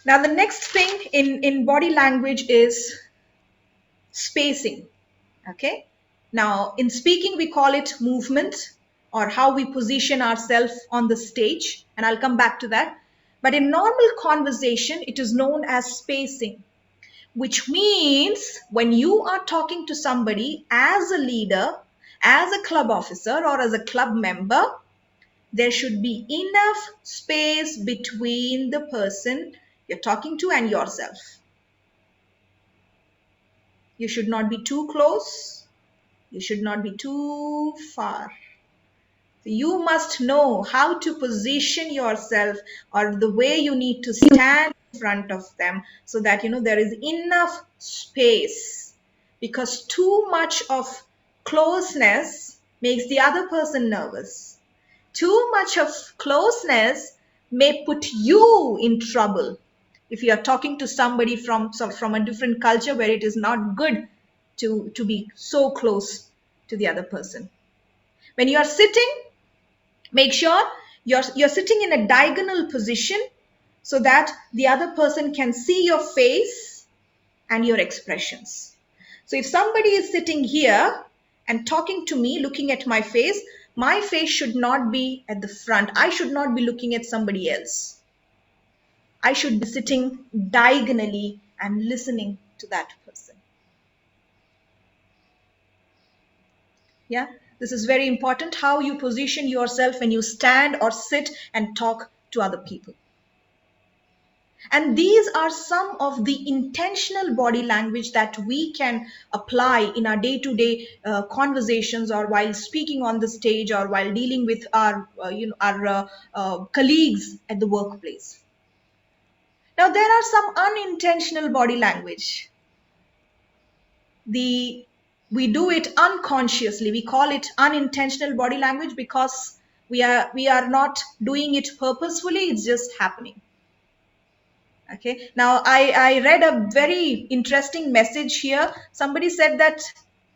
Now, the next thing in body language is spacing. Okay, now in speaking, we call it movement or how we position ourselves on the stage, and I'll come back to that. But in normal conversation, it is known as spacing, which means when you are talking to somebody as a leader, as a club officer, or as a club member, there should be enough space between the person you're talking to and yourself. You should not be too close. You should not be too far. You must know how to position yourself or the way you need to stand in front of them so that there is enough space, because too much of closeness makes the other person nervous. Too much of closeness may put you in trouble if you are talking to somebody from a different culture where it is not good to be so close to the other person. When you are sitting, make sure you're sitting in a diagonal position so that the other person can see your face and your expressions. So if somebody is sitting here and talking to me, looking at my face should not be at the front. I should not be looking at somebody else. I should be sitting diagonally and listening to that person. Yeah, this is very important, how you position yourself when you stand or sit and talk to other people. And these are some of the intentional body language that we can apply in our day-to-day conversations, or while speaking on the stage, or while dealing with our colleagues at the workplace. Now, there are some unintentional body language. We do it unconsciously. We call it unintentional body language because we are not doing it purposefully. It's just happening. Okay. Now, I read a very interesting message here. Somebody said that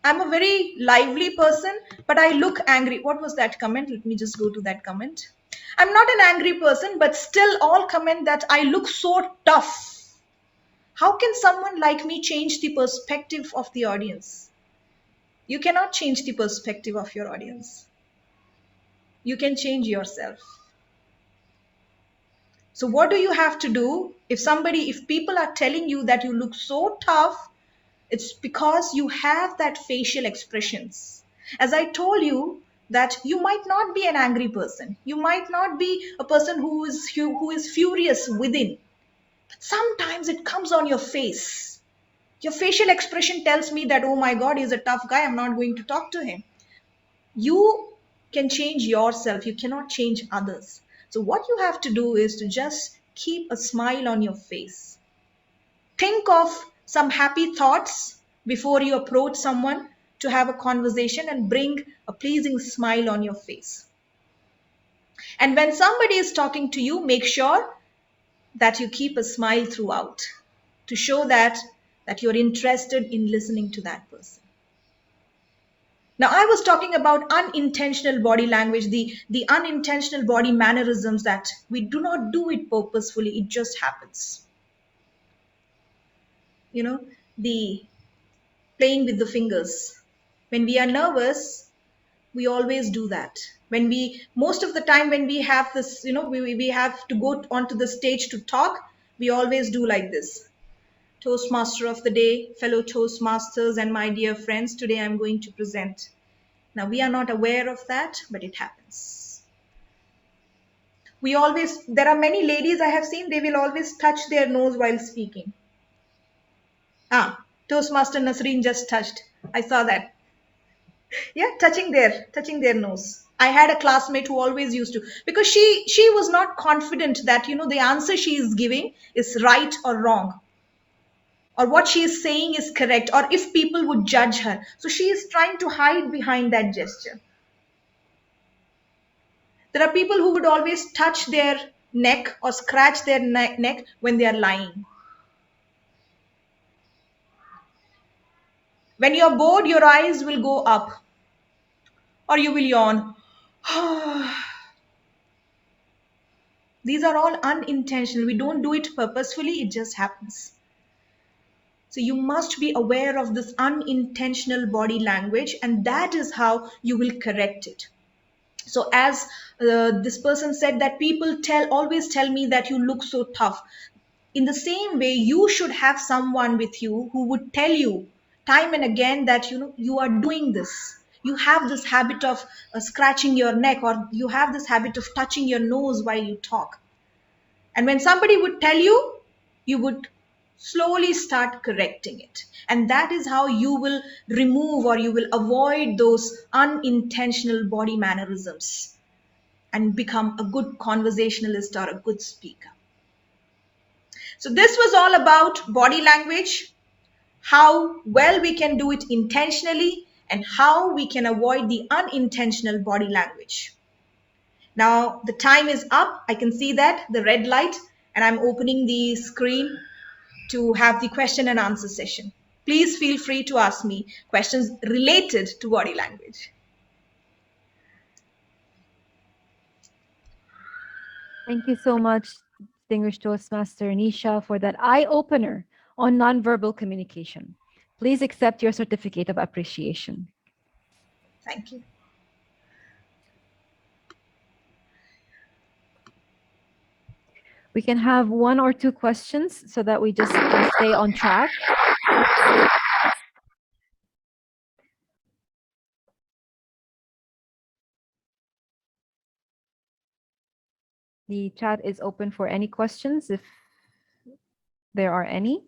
I'm a very lively person, but I look angry. What was that comment? Let me just go to that comment. I'm not an angry person, but still all comment that I look so tough. How can someone like me change the perspective of the audience? You cannot change the perspective of your audience. You can change yourself. So what do you have to do? If people are telling you that you look so tough, it's because you have that facial expressions. As I told you, that you might not be an angry person. You might not be a person who is furious within. But sometimes it comes on your face. Your facial expression tells me that, oh my God, he's a tough guy. I'm not going to talk to him. You can change yourself. You cannot change others. So what you have to do is to just keep a smile on your face. Think of some happy thoughts before you approach someone to have a conversation, and bring a pleasing smile on your face. And when somebody is talking to you, make sure that you keep a smile throughout to show that you're interested in listening to that person. Now, I was talking about unintentional body language, the unintentional body mannerisms that we do not do it purposefully, it just happens. The playing with the fingers. When we are nervous, we always do that. Most of the time when we have this, we have to go onto the stage to talk, we always do like this. Toastmaster of the day, fellow Toastmasters, and my dear friends, today I'm going to present. Now, we are not aware of that, but it happens. There are many ladies I have seen, they will always touch their nose while speaking. Toastmaster Nasreen just touched. I saw that. Yeah, touching their nose. I had a classmate who always used to, because she was not confident that, the answer she is giving is right or wrong, or what she is saying is correct, or if people would judge her. So she is trying to hide behind that gesture. There are people who would always touch their neck or scratch their neck when they are lying. When you're bored, your eyes will go up or you will yawn. These are all unintentional. We don't do it purposefully, it just happens. So you must be aware of this unintentional body language, and that is how you will correct it. So as this person said that people always tell me that you look so tough. In the same way, you should have someone with you who would tell you time and again that you are doing this. You have this habit of scratching your neck, or you have this habit of touching your nose while you talk. And when somebody would tell you, you would slowly start correcting it. And that is how you will remove or you will avoid those unintentional body mannerisms and become a good conversationalist or a good speaker. So this was all about body language, how well we can do it intentionally, and how we can avoid the unintentional body language. Now the time is up. I can see that, the red light, and I'm opening the screen to have the question and answer session. Please feel free to ask me questions related to body language. Thank you so much, distinguished Toastmaster Nisha, for that eye-opener on nonverbal communication. Please accept your certificate of appreciation. Thank you. We can have 1 or 2 questions so that we just stay on track. The chat is open for any questions if there are any.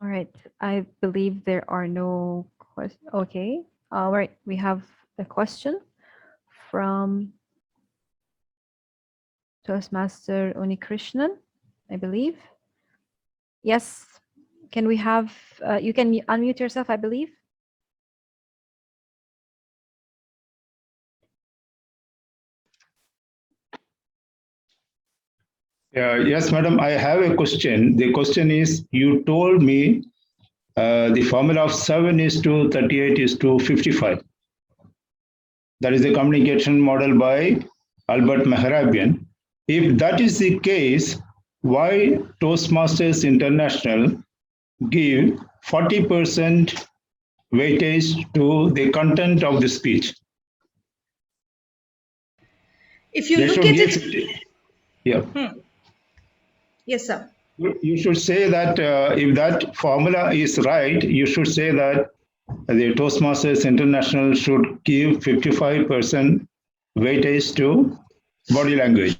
All right, I believe there are no questions. Okay, all right, we have a question from Toastmaster Unikrishnan, I believe. Yes, can we have, you can unmute yourself, I believe. Yes, madam, I have a question. The question is, you told me the formula of 7:38:55. That is the communication model by Albert Mehrabian. If that is the case, why Toastmasters International give 40% weightage to the content of the speech? If you look at it, yeah. Yes, sir. You should say that if that formula is right, you should say that the Toastmasters International should give 55% weightage to body language.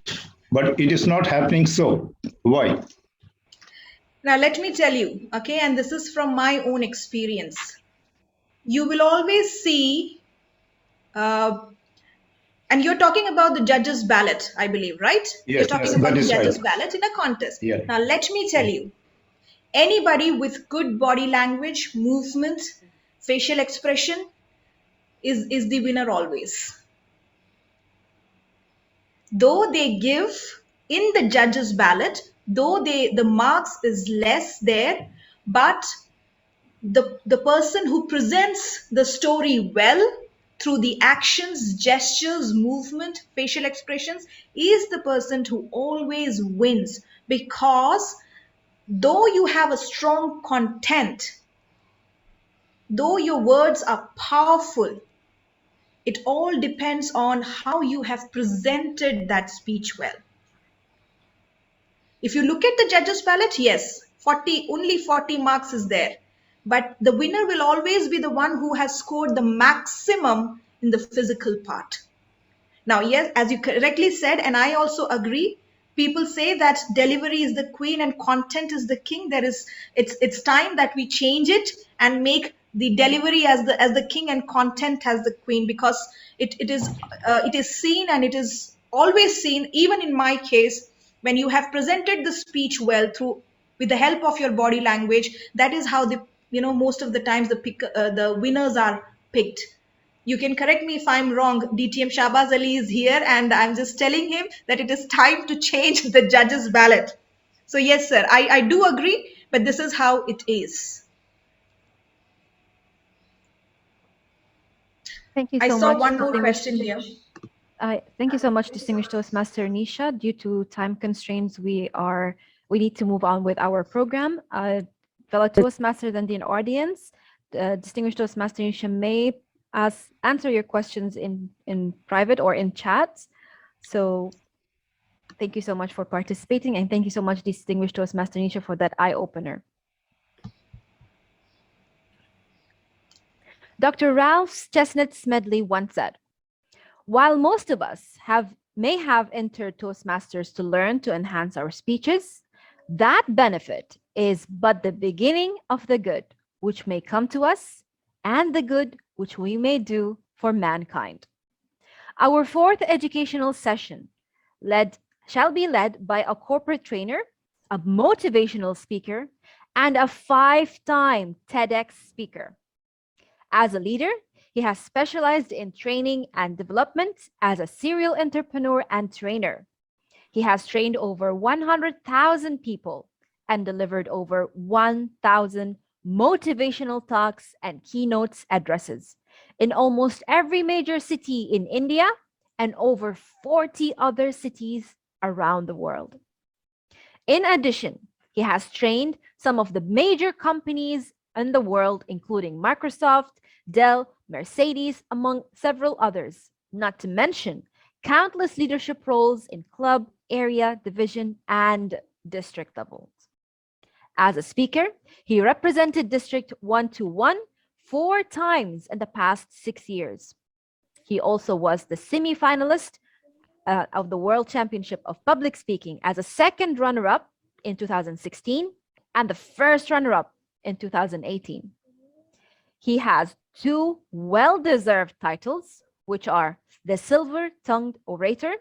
But it is not happening so. Why? Now, let me tell you, okay, and this is from my own experience. You will always see, and you're talking about the judges' ballot, I believe, right? Yes, you're talking yes, about that the is judges' right. ballot in a contest. Yeah. Now, let me tell you, anybody with good body language, movement, facial expression is the winner always. Though they give in the judges' ballot, though the marks is less there, but the person who presents the story well through the actions, gestures, movement, facial expressions is the person who always wins, because though you have a strong content, though your words are powerful, it all depends on how you have presented that speech well. If you look at the judges' ballot, yes, only 40 marks is there. But the winner will always be the one who has scored the maximum in the physical part. Now, yes, as you correctly said, and I also agree, people say that delivery is the queen and content is the king. It's time that we change it and make the delivery as the king and content as the queen, because it is seen, and it is always seen, even in my case, when you have presented the speech well through with the help of your body language, that is how the most of the times the winners are picked. You can correct me if I'm wrong. DTM Shahbaz Ali is here, and I'm just telling him that it is time to change the judges ballot. So yes sir, I do agree, but this is how it is. Thank you I so saw much. one more question here. Thank you so much, distinguished Toastmaster Nisha. Due to time constraints, we need to move on with our program. Fellow Toastmasters and the audience, distinguished Toastmaster Nisha may answer your questions in private or in chat. So thank you so much for participating, and thank you so much, distinguished Toastmaster Nisha, for that eye-opener. Dr. Ralph Chestnut Smedley once said, while most of us may have entered Toastmasters to learn to enhance our speeches, that benefit is but the beginning of the good which may come to us and the good which we may do for mankind. Our fourth educational session shall be led by a corporate trainer, a motivational speaker, and a 5-time TEDx speaker. As a leader, he has specialized in training and development as a serial entrepreneur and trainer. He has trained over 100,000 people and delivered over 1,000 motivational talks and keynotes addresses in almost every major city in India and over 40 other cities around the world. In addition, he has trained some of the major companies in the world, including Microsoft, Dell, Mercedes, among several others, not to mention countless leadership roles in club, area, division, and district levels. As a speaker, he represented District 121 4 times in the past 6 years. He also was the semi-finalist of the World Championship of Public Speaking as a second runner-up in 2016 and the first runner-up in 2018. He has 2 well-deserved titles, which are the Silver-Tongued Orator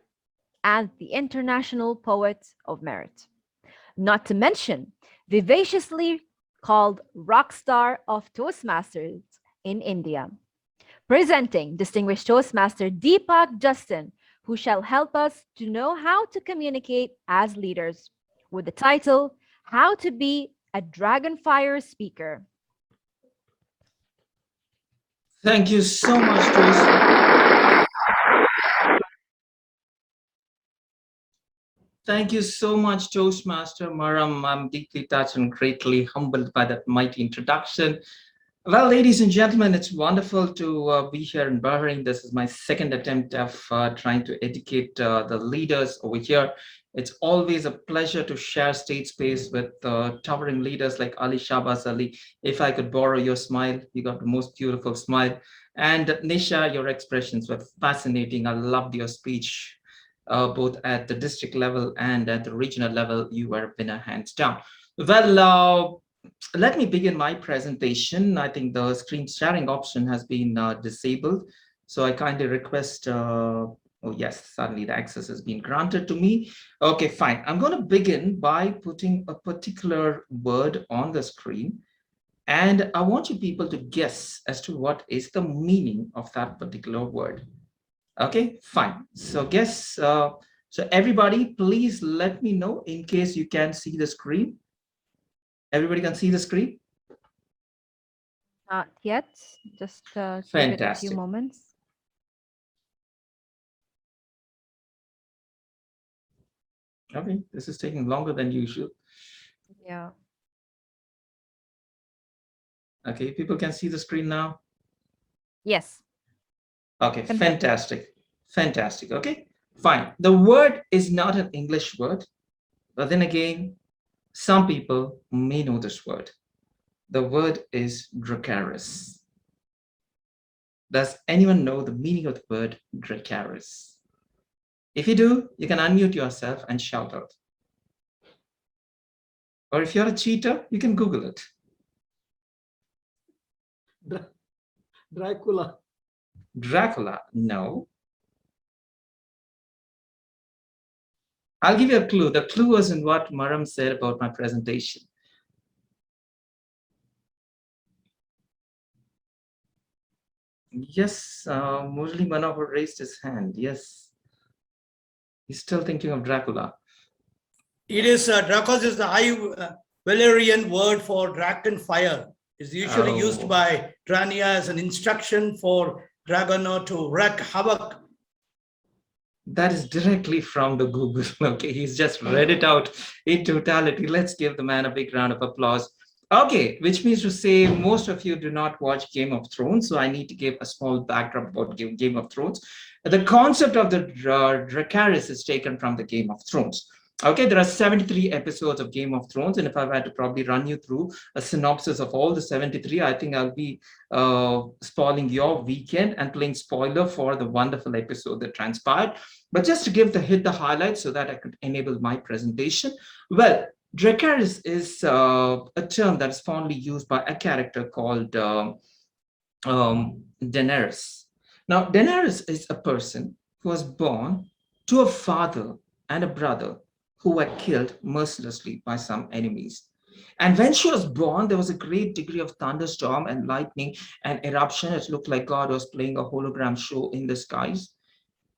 and the International Poet of Merit. Not to mention, vivaciously called Rockstar of Toastmasters in India. Presenting distinguished Toastmaster Deepak Justin, who shall help us to know how to communicate as leaders, with the title, How to Be a Dragonfire Speaker. Thank you so much, Toast. Thank you so much, Toastmaster Maram. I'm deeply touched and greatly humbled by that mighty introduction. Well, ladies and gentlemen, it's wonderful to be here in Bahrain. This is my second attempt of trying to educate the leaders over here. It's always a pleasure to share stage space with towering leaders like Ali Shahbaz Ali. If I could borrow your smile, you got the most beautiful smile. And Nisha, your expressions were fascinating. I loved your speech. Both at the district level and at the regional level, you were winner hands down. Well, let me begin my presentation. I think the screen sharing option has been disabled. So I kindly request, oh yes, suddenly the access has been granted to me. Okay, fine. I'm going to begin by putting a particular word on the screen. And I want you people to guess as to what is the meaning of that particular word. Okay, fine. So guess, so everybody, please let me know in case you can see the screen. Everybody can see the screen? Not yet. Just give it a few moments. Okay, this is taking longer than usual. Yeah. Okay, people can see the screen now? Yes. Okay, fantastic. Fantastic. Okay, fine. The word is not an English word, but then again, some people may know this word. The word is Dracarys. Does anyone know the meaning of the word Dracarys? If you do, you can unmute yourself and shout out. Or if you're a cheater, you can Google it. Dracula. Dracula, no. I'll give you a clue. The clue was in what Maram said about my presentation. Yes, Murli Manohar raised his hand. Yes. He's still thinking of Dracula. It is, Dracos is the High Valyrian word for dragon fire. It's usually used by Drania as an instruction for Dragono to wreak havoc. That is directly from the Google. Okay, he's just read it out in totality. Let's give the man a big round of applause. Okay, which means to say most of you do not watch Game of Thrones, so I need to give a small backdrop about Game of Thrones. The concept of the Dracarys is taken from the Game of Thrones. Okay, there are 73 episodes of Game of Thrones, and if I were to probably run you through a synopsis of all the 73, I think I'll be spoiling your weekend and playing spoiler for the wonderful episode that transpired. But just to hit the highlights so that I could enable my presentation. Well, Dracarys is a term that is fondly used by a character called Daenerys. Now, Daenerys is a person who was born to a father and a brother who were killed mercilessly by some enemies. And when she was born, there was a great degree of thunderstorm and lightning and eruption. It looked like God was playing a hologram show in the skies.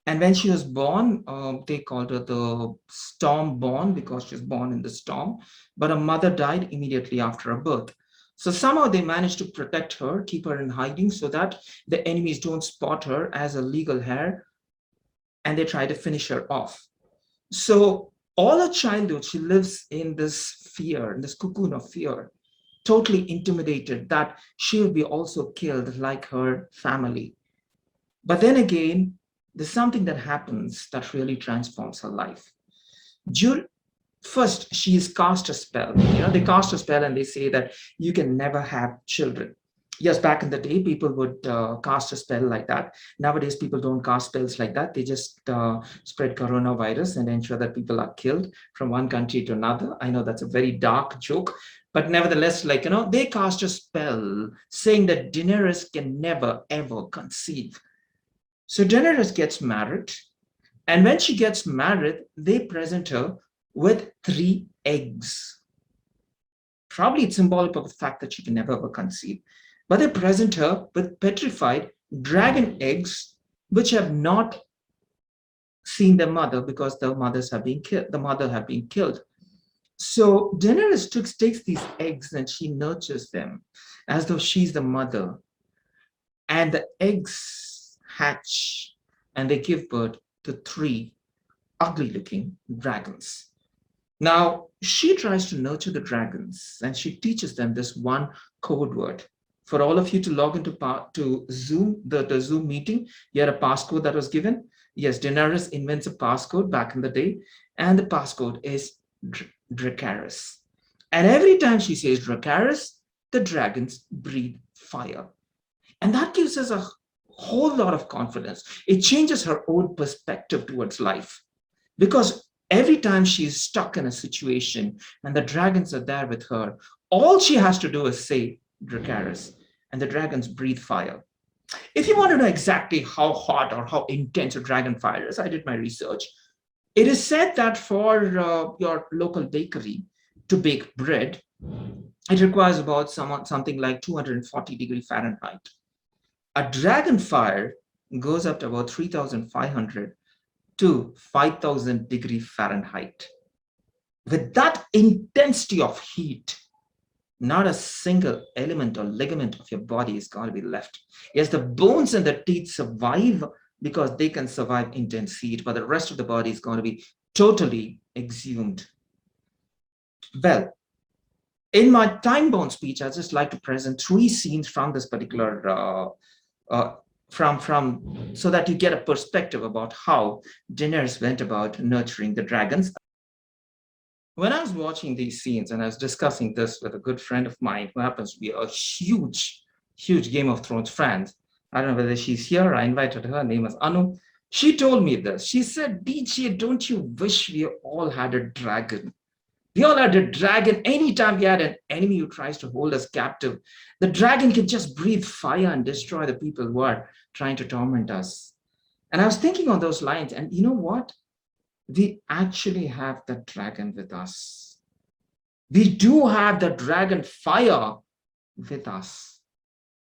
And when she was born, they called her the Storm-born because she was born in the storm. But her mother died immediately after her birth. So somehow they managed to protect her, keep her in hiding so that the enemies don't spot her as a legal heir, and they try to finish her off. So all her childhood, she lives in this fear, in this cocoon of fear, totally intimidated that she will be also killed like her family. But then again, there's something that happens that really transforms her life. First, she is cast a spell. They cast a spell and they say that you can never have children. Yes, back in the day, people would cast a spell like that. Nowadays, people don't cast spells like that. They just spread coronavirus and ensure that people are killed from one country to another. I know that's a very dark joke, but nevertheless, they cast a spell saying that Daenerys can never, ever conceive. So Daenerys gets married, and when she gets married, they present her with 3 eggs. Probably it's symbolic of the fact that she can never ever conceive, but they present her with petrified dragon eggs, which have not seen their mother because the mothers have been killed. The mother have been killed. So Daenerys takes these eggs and she nurtures them as though she's the mother, and the eggs hatch and they give birth to 3 ugly-looking dragons. Now, she tries to nurture the dragons and she teaches them this one code word. For all of you to log into Zoom, the Zoom meeting, you had a passcode that was given. Yes, Daenerys invents a passcode back in the day, and the passcode is Dracarys. And every time she says Dracarys, the dragons breathe fire. And that gives us a whole lot of confidence. It changes her own perspective towards life, because every time she's stuck in a situation and the dragons are there with her, all she has to do is say Dracarys, and the dragons breathe fire. If you want to know exactly how hot or how intense a dragon fire is, I did my research. It is said that for your local bakery to bake bread, it requires about something like 240 degrees Fahrenheit. A dragon fire goes up to about 3,500 to 5,000 degrees Fahrenheit. With that intensity of heat, not a single element or ligament of your body is going to be left. Yes, the bones and the teeth survive because they can survive intense heat, but the rest of the body is going to be totally exhumed. Well, in my time-bound speech, I'd just like to present 3 scenes from this particular so that you get a perspective about how Daenerys went about nurturing the dragons. When I was watching these scenes and I was discussing this with a good friend of mine who happens to be a huge Game of Thrones fan, I don't know whether she's here, I invited her name is Anu. She told me this. She said, DJ, don't you wish we all had a dragon? We all had a dragon. Anytime we had an enemy who tries to hold us captive, the dragon can just breathe fire and destroy the people who are trying to torment us. And I was thinking on those lines, and you know what? We actually have the dragon with us. We do have the dragon fire with us.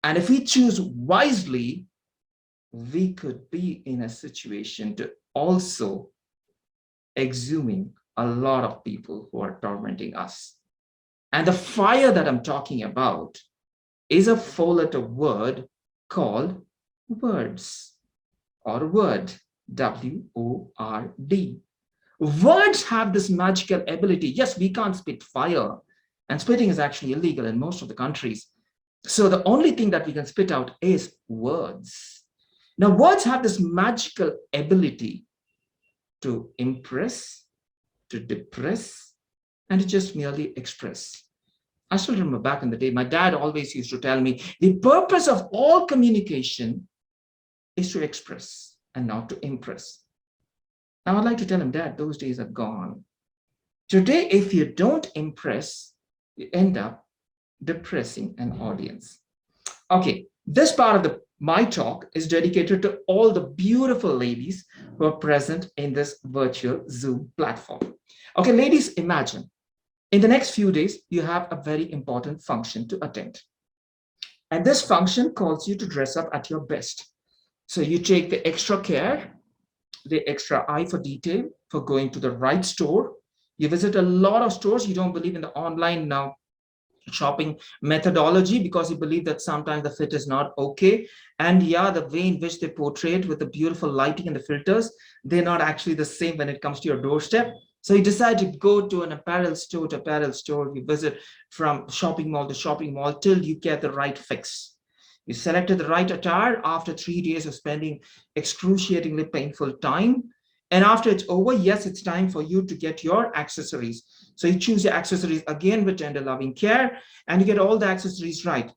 And if we choose wisely, we could be in a situation to also exhuming a lot of people who are tormenting us. And the fire that I'm talking about is a four-letter word called words, or word, W-O-R-D. Words have this magical ability. Yes, we can't spit fire, and spitting is actually illegal in most of the countries. So the only thing that we can spit out is words. Now, words have this magical ability to impress, to depress, and to just merely express. I still remember back in the day, my dad always used to tell me, the purpose of all communication is to express and not to impress. Now, I'd like to tell him, Dad, those days are gone. Today, if you don't impress, you end up depressing an audience. Okay, this part of my talk is dedicated to all the beautiful ladies who are present in this virtual Zoom platform. Okay, ladies, imagine in the next few days, you have a very important function to attend. And this function calls you to dress up at your best. So you take the extra care, the extra eye for detail, for going to the right store. You visit a lot of stores. You don't believe in the online now shopping methodology because you believe that sometimes the fit is not okay. And yeah, the way in which they portray it with the beautiful lighting and the filters, they're not actually the same when it comes to your doorstep. So you decide to go to an apparel store to apparel store. You visit from shopping mall to shopping mall till you get the right fix. You selected the right attire after 3 days of spending excruciatingly painful time. And after it's over, yes, it's time for you to get your accessories. So you choose your accessories again with tender loving care, and you get all the accessories right.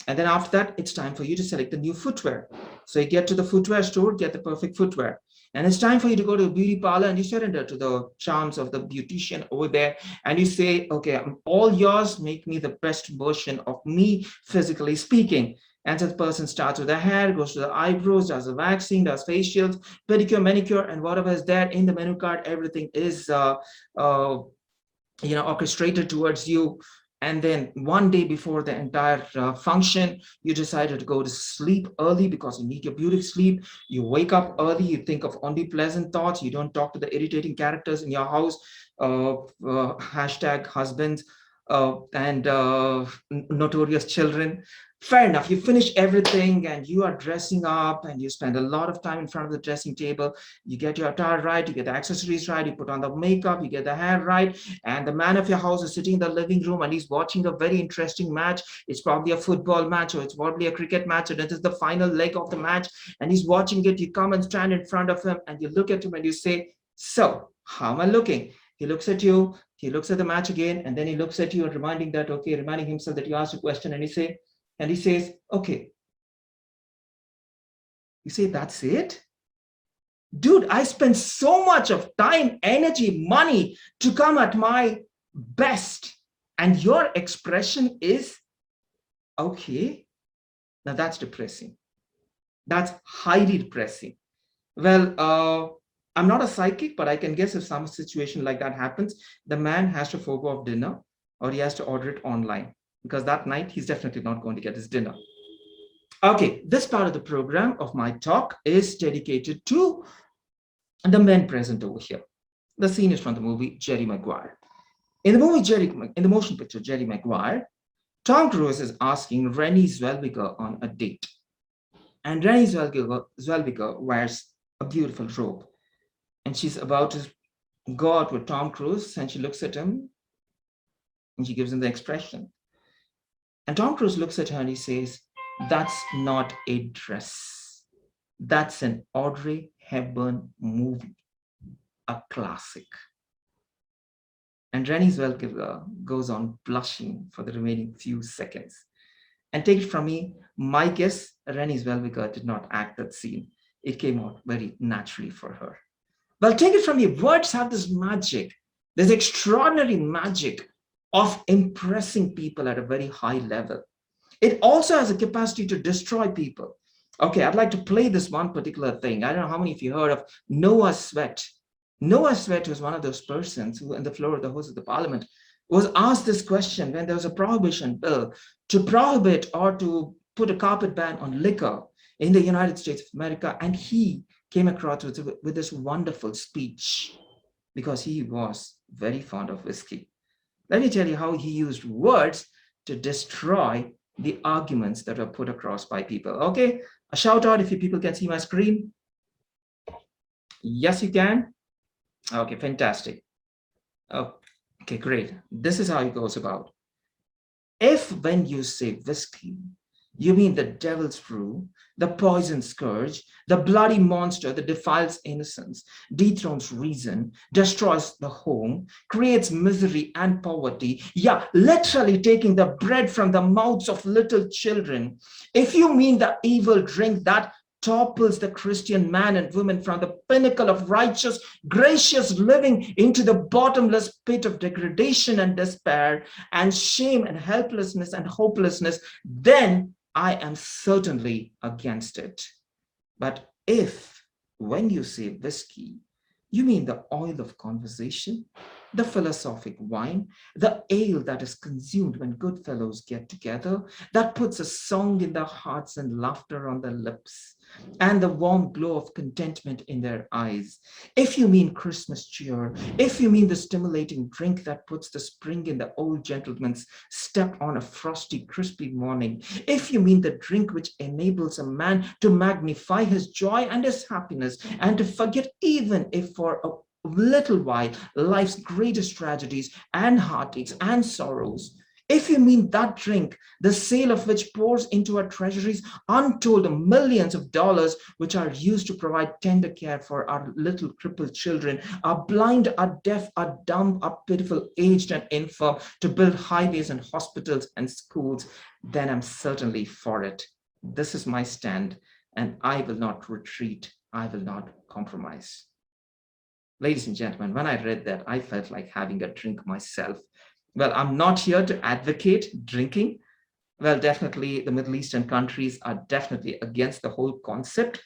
And then after that, it's time for you to select the new footwear. So you get to the footwear store, get the perfect footwear. And it's time for you to go to a beauty parlor and you surrender to the charms of the beautician over there. And you say, okay, I'm all yours. Make me the best version of me, physically speaking. And so the person starts with the hair, goes to the eyebrows, does the waxing, does facials, pedicure, manicure, and whatever is there in the menu card, everything is orchestrated towards you. And then one day before the entire function, you decided to go to sleep early because you need your beautiful sleep. You wake up early, you think of only pleasant thoughts. You don't talk to the irritating characters in your house, hashtag husbands and notorious children. Fair enough. You finish everything and you are dressing up and you spend a lot of time in front of the dressing table. You get your attire right, you get the accessories right, you put on the makeup, you get the hair right. And the man of your house is sitting in the living room and he's watching a very interesting match. It's probably a football match or it's probably a cricket match, and it is the final leg of the match. And he's watching it. You come and stand in front of him and you look at him and you say, so how am I looking? He looks at you, he looks at the match again, and then he looks at you and reminding himself that you asked a question, and he says, okay. You say, that's it? Dude, I spent so much of time, energy, money to come at my best. And your expression is, okay. Now that's depressing. That's highly depressing. Well, I'm not a psychic, but I can guess if some situation like that happens, the man has to forgo of dinner or he has to order it online, because that night he's definitely not going to get his dinner. Okay, this part of the program of my talk is dedicated to the men present over here. The scene is from the movie Jerry Maguire. In the motion picture Jerry Maguire, Tom Cruise is asking Renée Zellweger on a date. And Renée Zellweger wears a beautiful robe. And she's about to go out with Tom Cruise, and she looks at him and she gives him the expression. And Tom Cruise looks at her and he says, that's not a dress. That's an Audrey Hepburn movie, a classic. And Renée Zellweger goes on blushing for the remaining few seconds. And take it from me, my guess, Renée Zellweger did not act that scene. It came out very naturally for her. Well, take it from me, words have this magic. There's extraordinary magic of impressing people at a very high level. It also has a capacity to destroy people. Okay, I'd like to play this one particular thing. I don't know how many of you heard of Noah Sweat. Noah Sweat was one of those persons who, on the floor of the House of the Parliament, was asked this question when there was a prohibition bill to prohibit or to put a carpet ban on liquor in the United States of America. And he came across with this wonderful speech because he was very fond of whiskey. Let me tell you how he used words to destroy the arguments that were put across by people. Okay, a shout out if you people can see my screen. Yes, you can. Okay, fantastic. Okay, great. This is how it goes about. If when you say whiskey, you mean the devil's brew, the poison scourge, the bloody monster that defiles innocence, dethrones reason, destroys the home, creates misery and poverty, yeah, literally taking the bread from the mouths of little children. If you mean the evil drink that topples the Christian man and woman from the pinnacle of righteous, gracious living into the bottomless pit of degradation and despair and shame and helplessness and hopelessness, then I am certainly against it. But if, when you say whiskey, you mean the oil of conversation, the philosophic wine, the ale that is consumed when good fellows get together, that puts a song in their hearts and laughter on their lips, and the warm glow of contentment in their eyes. If you mean Christmas cheer, if you mean the stimulating drink that puts the spring in the old gentleman's step on a frosty, crispy morning, if you mean the drink which enables a man to magnify his joy and his happiness and to forget, even if for a little while, life's greatest tragedies and heartaches and sorrows, if you mean that drink, the sale of which pours into our treasuries untold millions of dollars, which are used to provide tender care for our little crippled children, our blind, our deaf, our dumb, our pitiful, aged and infirm, to build highways and hospitals and schools, then I'm certainly for it. This is my stand, and I will not retreat. I will not compromise. Ladies and gentlemen, when I read that, I felt like having a drink myself. Well, I'm not here to advocate drinking. Well, definitely the Middle Eastern countries are definitely against the whole concept.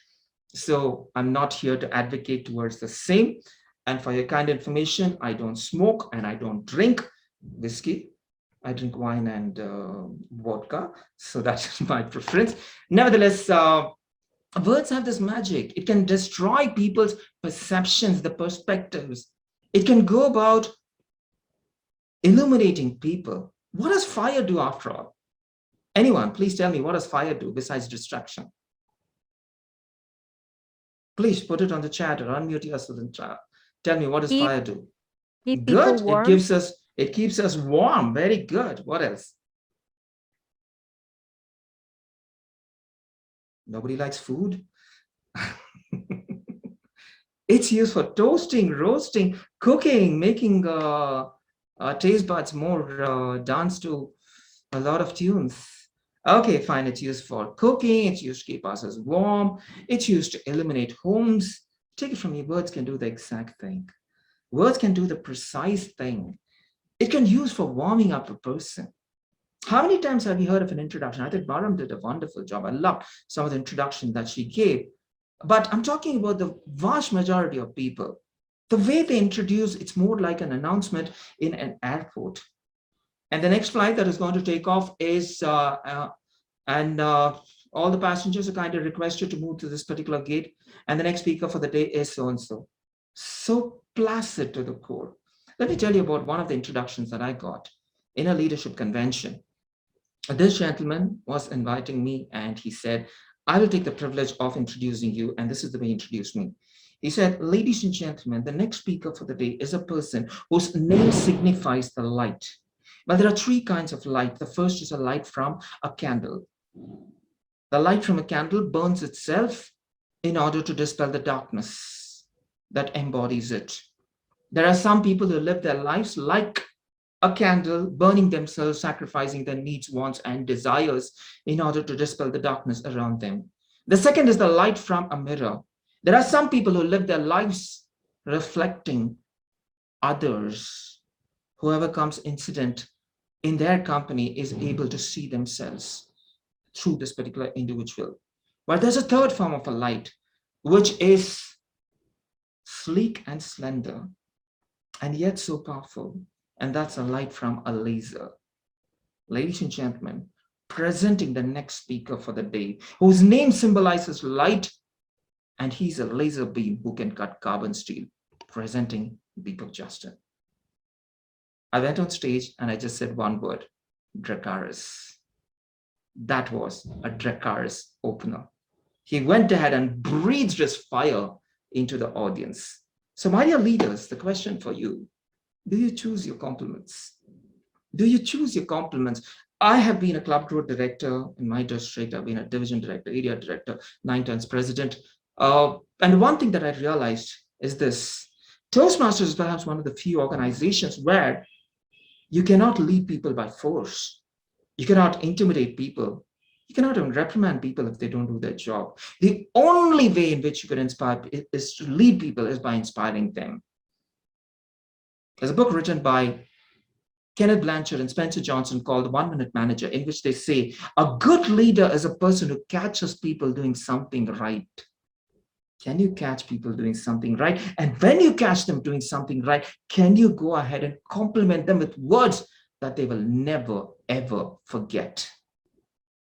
So I'm not here to advocate towards the same. And for your kind information, I don't smoke and I don't drink whiskey. I drink wine and vodka. So that's my preference. Nevertheless, words have this magic. It can destroy people's perceptions, the perspectives. It can go about illuminating people. What does fire do after all? Anyone, please tell me, what does fire do besides distraction? Please put it on the chat or unmute yourself and tell me, what does fire do? Good. It keeps us warm. Very good. What else? Nobody likes food. It's used for toasting, roasting, cooking, making taste buds more dance to a lot of tunes. Okay, fine. It's used for cooking. It's used to keep us as warm. It's used to illuminate homes. Take it from me. Words can do the exact thing. Words can do the precise thing. It can use for warming up a person. How many times have you heard of an introduction? I think Maram did a wonderful job. I loved some of the introduction that she gave. But I'm talking about the vast majority of people. The way they introduce, it's more like an announcement in an airport. And the next flight that is going to take off is, all the passengers are kind of requested to move to this particular gate. And the next speaker for the day is so-and-so. So placid to the core. Let me tell you about one of the introductions that I got in a leadership convention. This gentleman was inviting me and he said, I will take the privilege of introducing you. And this is the way he introduced me. He said, ladies and gentlemen, the next speaker for the day is a person whose name signifies the light. Well, there are three kinds of light. The first is a light from a candle. The light from a candle burns itself in order to dispel the darkness that embodies it. There are some people who live their lives like a candle, burning themselves, sacrificing their needs, wants, and desires in order to dispel the darkness around them. The second is the light from a mirror. There are some people who live their lives reflecting others, whoever comes incident in their company is able to see themselves through this particular individual. But there's a third form of a light, which is sleek and slender, and yet so powerful, and that's a light from a laser. Ladies and gentlemen, presenting the next speaker for the day, whose name symbolizes light, and he's a laser beam who can cut carbon steel, presenting Deepak Justin. I went on stage and I just said one word, Dracarys. That was a Dracarys opener. He went ahead and breathed his fire into the audience. So my dear leaders, the question for you, do you choose your compliments? Do you choose your compliments? I have been a club road director in my district. I've been a division director, area director, 9 times president. And one thing that I realized is this. Toastmasters is perhaps one of the few organizations where you cannot lead people by force. You cannot intimidate people. You cannot even reprimand people if they don't do their job. The only way in which you can inspire is to lead people is by inspiring them. There's a book written by Kenneth Blanchard and Spencer Johnson called The 1 Minute Manager, in which they say a good leader is a person who catches people doing something right. Can you catch people doing something right? And when you catch them doing something right, can you go ahead and compliment them with words that they will never, ever forget?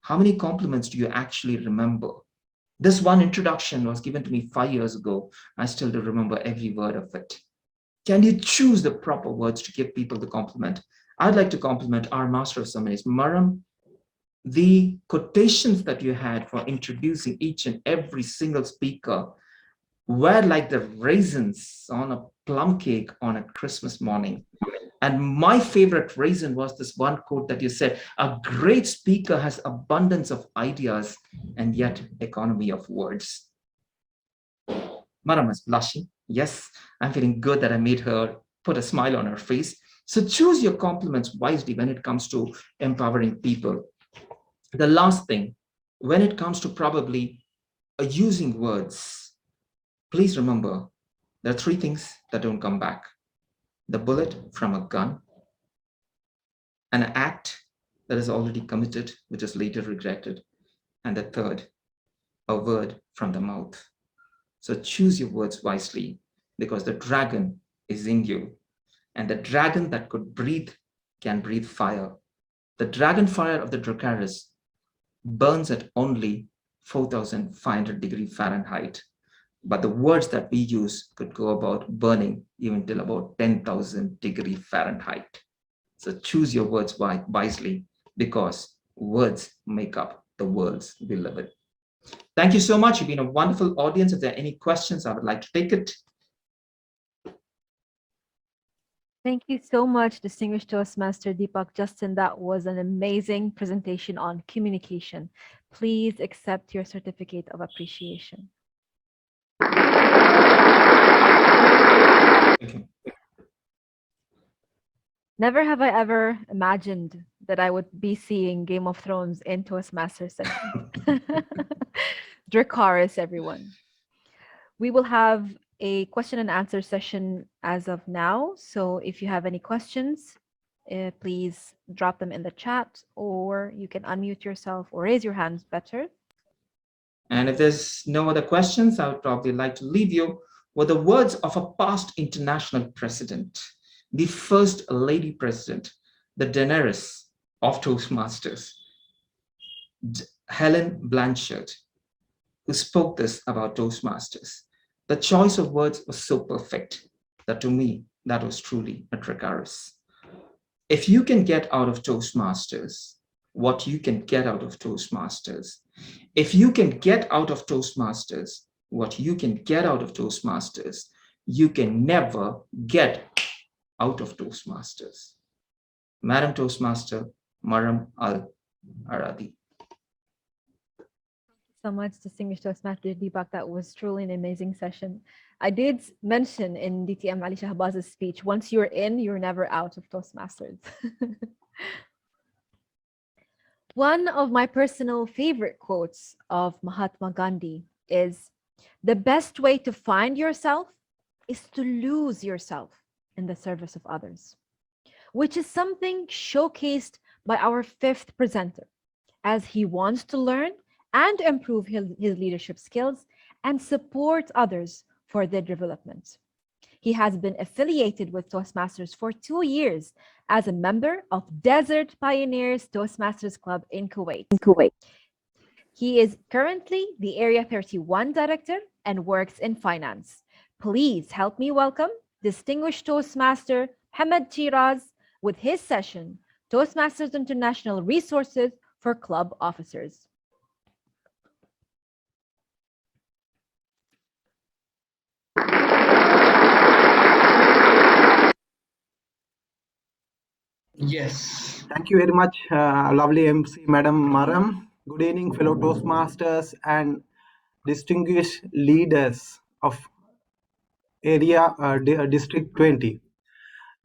How many compliments do you actually remember? This one introduction was given to me 5 years ago. I still do remember every word of it. Can you choose the proper words to give people the compliment? I'd like to compliment our Master of Ceremonies, Maram. The quotations that you had for introducing each and every single speaker were like the raisins on a plum cake on a Christmas morning. And my favorite raisin was this one quote that you said, a great speaker has abundance of ideas and yet economy of words. Maram is blushing. Yes, I'm feeling good that I made her put a smile on her face. So choose your compliments wisely when it comes to empowering people. The last thing, when it comes to probably using words, please remember there are 3 things that don't come back. The bullet from a gun, an act that is already committed, which is later regretted, and the third, a word from the mouth. So choose your words wisely, because the dragon is in you, and the dragon that could breathe can breathe fire. The dragon fire of the Dracarys burns at only 4,500 degrees Fahrenheit. But the words that we use could go about burning even till about 10,000 degrees Fahrenheit. So choose your words wisely, because words make up the worlds we live in. Thank you so much. You've been a wonderful audience. If there are any questions, I would like to take it. Thank you so much, distinguished Toastmaster Deepak Justin. That was an amazing presentation on communication. Please accept your certificate of appreciation. Never have I ever imagined that I would be seeing Game of Thrones in Toastmasters session. Dracarys, everyone. We will have a question and answer session as of now. So if you have any questions, please drop them in the chat, or you can unmute yourself or raise your hands better. And if there's no other questions, I would probably like to leave you with the words of a past international president, the first lady president, the Daenerys of Toastmasters, Helen Blanchard, who spoke this about Toastmasters. The choice of words was so perfect that to me, that was truly a Dracarys. If you can get out of Toastmasters what you can get out of Toastmasters, if you can get out of Toastmasters what you can get out of Toastmasters, you can never get out of Toastmasters. Madam Toastmaster, Maram Al-Aradi. So much, distinguished Toastmaster Deepak. That was truly an amazing session. I did mention in DTM Ali Shahbaz's speech, once you're in, you're never out of Toastmasters. One of my personal favorite quotes of Mahatma Gandhi is, "The best way to find yourself is to lose yourself in the service of others, which is something showcased by our fifth presenter, as he wants to learn and improve his leadership skills and support others for their development. He has been affiliated with Toastmasters for 2 years as a member of Desert Pioneers Toastmasters Club in Kuwait. He is currently the Area 31 Director and works in finance. Please help me welcome distinguished Toastmaster Hamad Chiraz with his session, Toastmasters International Resources for Club Officers. Yes. Thank you very much, lovely MC Madam Maram. Good evening, fellow Toastmasters and distinguished leaders of area District 20.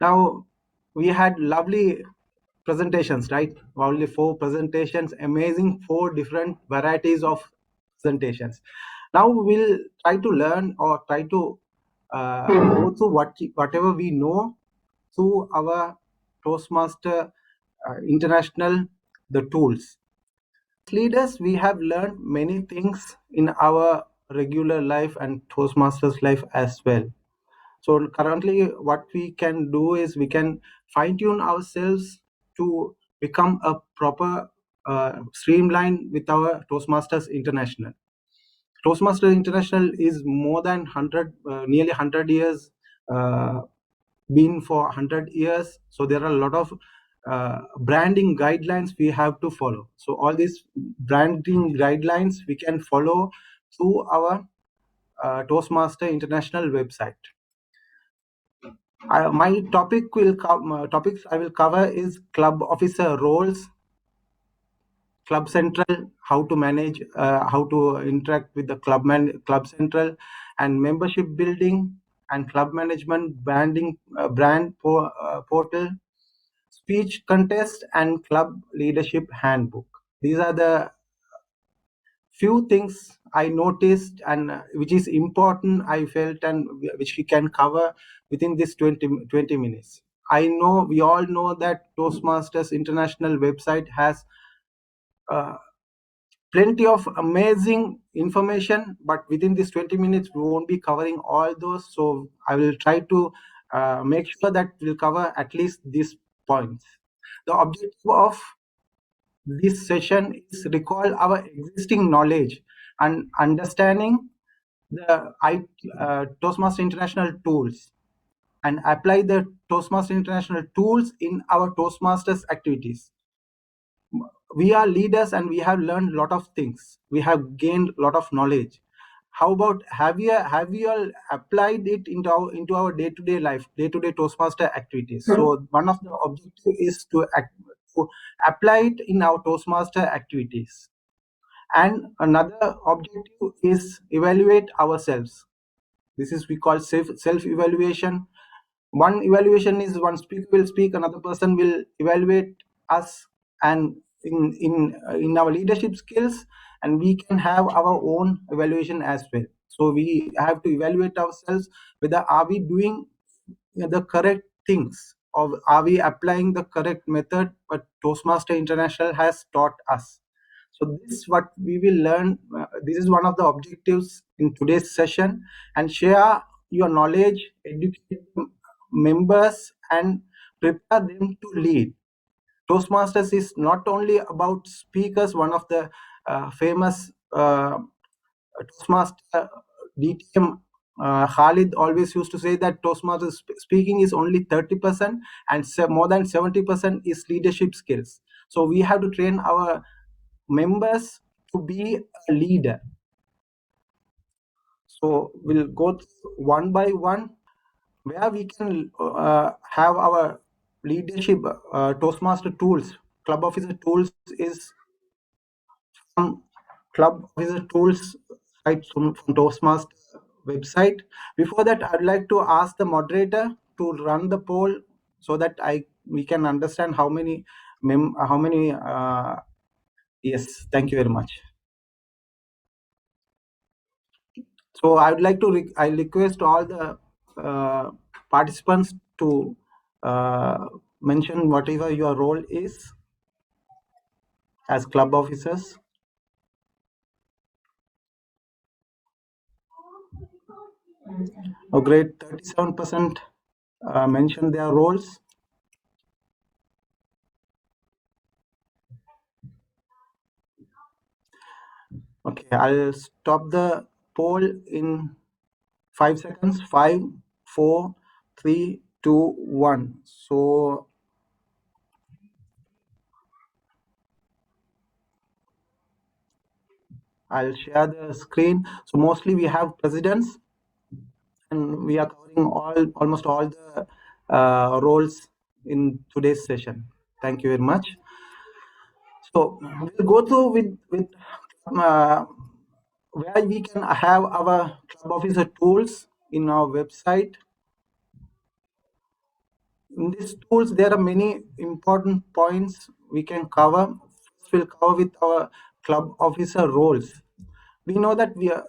Now, we had lovely presentations, right? Only 4 presentations, amazing 4 different varieties of presentations. Now we'll try to learn or try to go through whatever we know through our Toastmaster International, the tools. As leaders, we have learned many things in our regular life and Toastmasters life as well. So currently what we can do is we can fine tune ourselves to become a proper streamline with our Toastmasters International. Toastmasters International is more than 100, nearly 100 years, been for 100 years. So there are a lot of branding guidelines we have to follow. So all these branding guidelines we can follow through our Toastmaster International website. My topics I will cover is club officer roles, club central, how to manage, how to interact with the club central, and membership building and club management, branding, brand portal, speech contest, and club leadership handbook. These are the few things I noticed and which is important I felt and which we can cover within this 20 minutes. I know we all know that Toastmasters International website has plenty of amazing information, but within this 20 minutes we won't be covering all those. So I will try to make sure that we'll cover at least these points. The objective of this session is recall our existing knowledge and understanding the Toastmasters International tools and apply the Toastmasters International tools in our Toastmasters activities. We are leaders and we have learned a lot of things. We have gained a lot of knowledge. How about have you all applied it into our day-to-day life, day-to-day Toastmaster activities? So one of the objectives is to apply it in our Toastmaster activities. And another objective is evaluate ourselves. This is we call self-evaluation. One evaluation is one speaker will speak, another person will evaluate us and in our leadership skills, and we can have our own evaluation as well. So we have to evaluate ourselves whether are we doing the correct things or are we applying the correct method what Toastmaster International has taught us. So this is what we will learn. This is one of the objectives in today's session, and share your knowledge, educate members, and prepare them to lead. Toastmasters is not only about speakers. One of the famous Toastmaster DTM Khalid always used to say that Toastmasters speaking is only 30% and more than 70% is leadership skills. So we have to train our members to be a leader. So we'll go one by one where we can have our leadership Toastmaster tools. Club officer tools is from club officer tools right from Toastmaster website. Before that, I'd like to ask the moderator to run the poll so that we can understand how many yes, thank you very much. So I would like to I request all the participants to mention whatever your role is as club officers. Oh, great, 37% mentioned their roles. Okay, I'll stop the poll in 5 seconds. 5, 4, 3, 2, 1. So I'll share the screen. So mostly we have presidents, and we are covering almost all the roles in today's session. Thank you very much. So we'll go through with where we can have our club officer tools in our website. In these tools, there are many important points we can cover. First, we'll cover with our club officer roles. We know that we are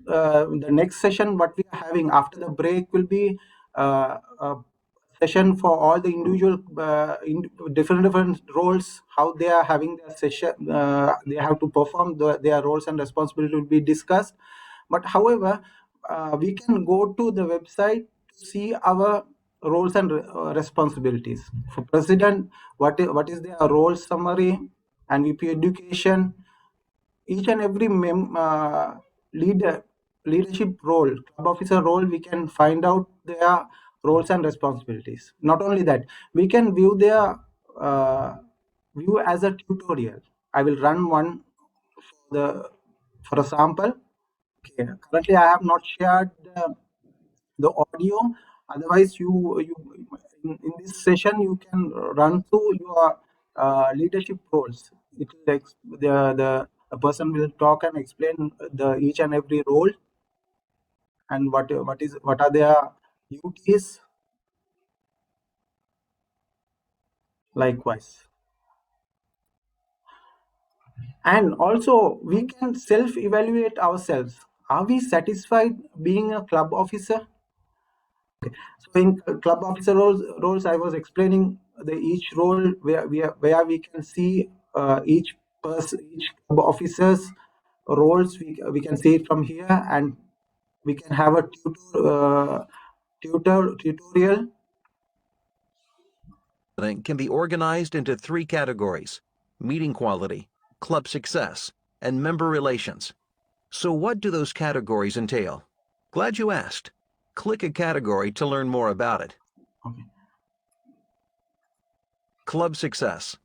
the next session, what we are having after the break will be a session for all the individual different roles, how they are having their session, they have to perform their roles and responsibility will be discussed. But however, we can go to the website to see our roles and responsibilities. For president, what is their role summary, and VP education, each and every leadership role, club officer role, we can find out their roles and responsibilities. Not only that, we can view their view as a tutorial. I will run one for a sample. Okay. Currently, I have not shared the audio. Otherwise, you in this session you can run through your leadership roles. It will the person will talk and explain the each and every role and what are their duties. Likewise, and also we can self-evaluate ourselves. Are we satisfied being a club officer? So in club officer roles, I was explaining each role where we can see each club officer's roles. We can see it from here, and we can have a tutorial. Can be organized into 3 categories: meeting quality, club success, and member relations. So what do those categories entail? Glad you asked. Click a category to learn more about it. Okay. Club success.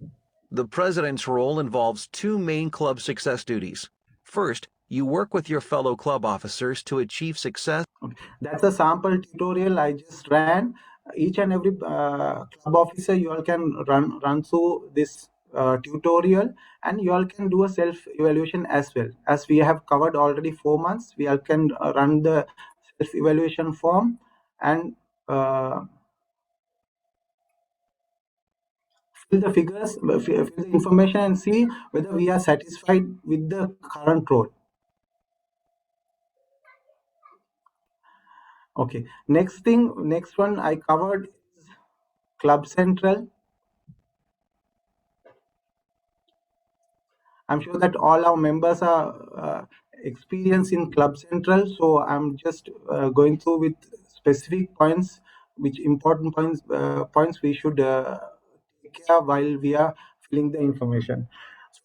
The president's role involves 2 main club success duties. First, you work with your fellow club officers to achieve success. Okay. That's a sample tutorial I just ran. Each and every club officer, you all can run through this tutorial, and you all can do a self-evaluation as well. As we have covered already 4 months, we all can run the self-evaluation form and fill the figures, fill the information, and see whether we are satisfied with the current role. Okay, next one I covered is Club Central. I'm sure that all our members are experienced in Club Central, so I'm just going through with specific points, which important points we should take care while we are filling the information.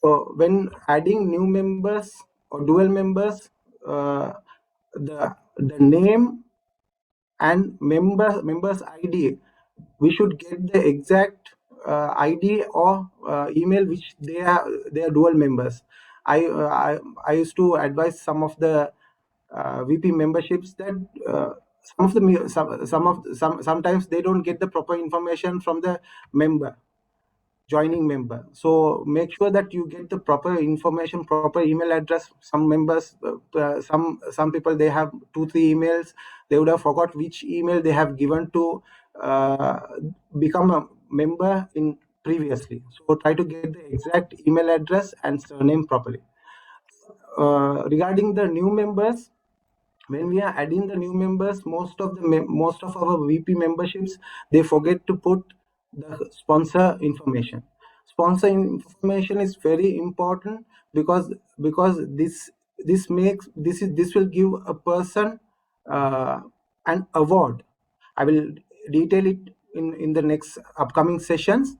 So when adding new members or dual members, the name and members ID, we should get the exact ID or email which they are dual members. I used to advise some of the VP memberships that sometimes they don't get the proper information from the joining member. So make sure that you get the proper information, proper email address. Some members, some people, they have 2-3 emails. They would have forgot which email they have given to become a member in previously. So try to get the exact email address and surname properly. Regarding the new members, When we are adding the new members, most of our VP memberships, they forget to put the sponsor information. Sponsor information is very important because this will give a person an award. I will detail it in the next upcoming sessions.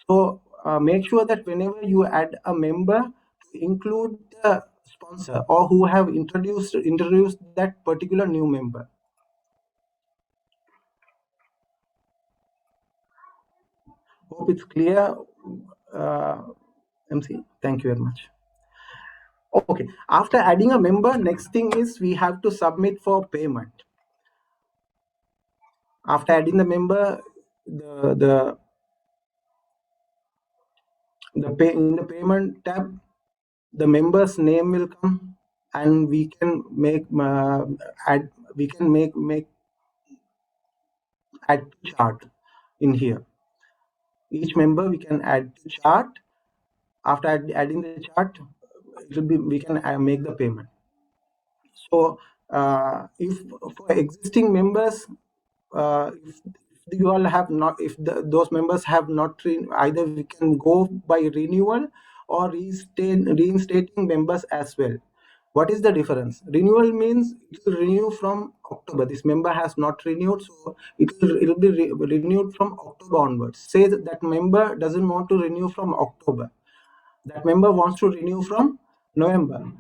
So make sure that whenever you add a member, include the sponsor or who have introduced that particular new member. Hope it's clear, MC. Thank you very much. Okay, after adding a member, next thing is we have to submit for payment. After adding the member, in the payment tab, the member's name will come, and we can make add chart in here. Each member we can add chart. After adding the chart, we can make the payment. So if for existing members, if you all have not, if those members have not, either we can go by renewal or reinstating members as well. What is the difference? Renewal means it will renew from October. This member has not renewed, so it will be renewed from October onwards. Say that member doesn't want to renew from October. That member wants to renew from November.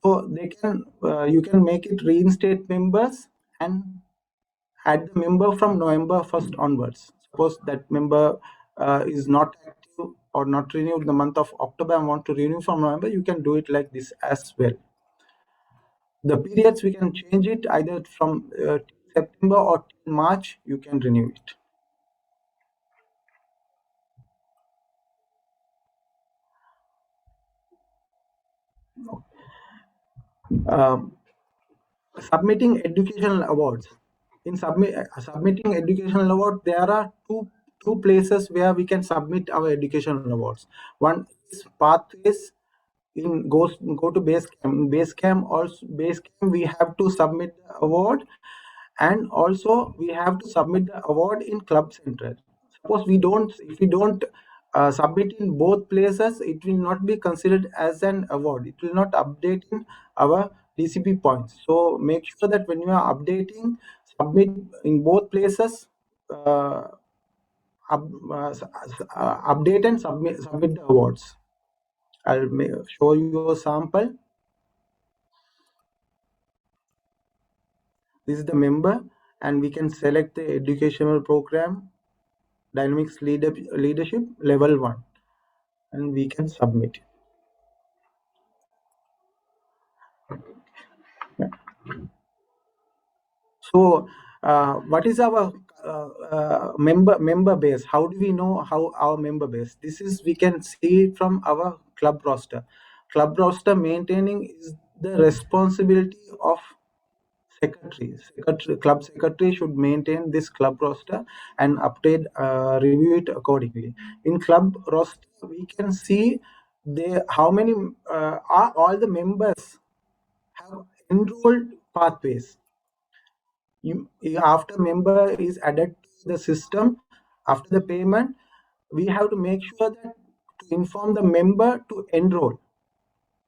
So they can you can make it reinstate members and add the member from November 1st onwards. Suppose that member is not active or not renewed in the month of October and want to renew from November, you can do it like this as well. The periods we can change it either from September or March, you can renew it. Submitting educational awards. In submitting educational award, there are two places where we can submit our educational awards. One is pathways. Go to Basecamp. In Basecamp we have to submit the award, and also we have to submit the award in Club Central. Suppose if we don't submit in both places, it will not be considered as an award. It will not update in our DCP points. So make sure that when you are updating, submit in both places. Update and submit the awards. I'll show you a sample. This is the member, and we can select the educational program, Dynamics Leadership Level 1, and we can submit it. So what is our member base? How do we know how our member base? This is, we can see it from our club roster. Club roster maintaining is the responsibility of secretary. Club secretary should maintain this club roster and update, review it accordingly. In club roster, we can see how many are all the members have enrolled pathways. After member is added to the system, after the payment, we have to make sure that to inform the member to enroll.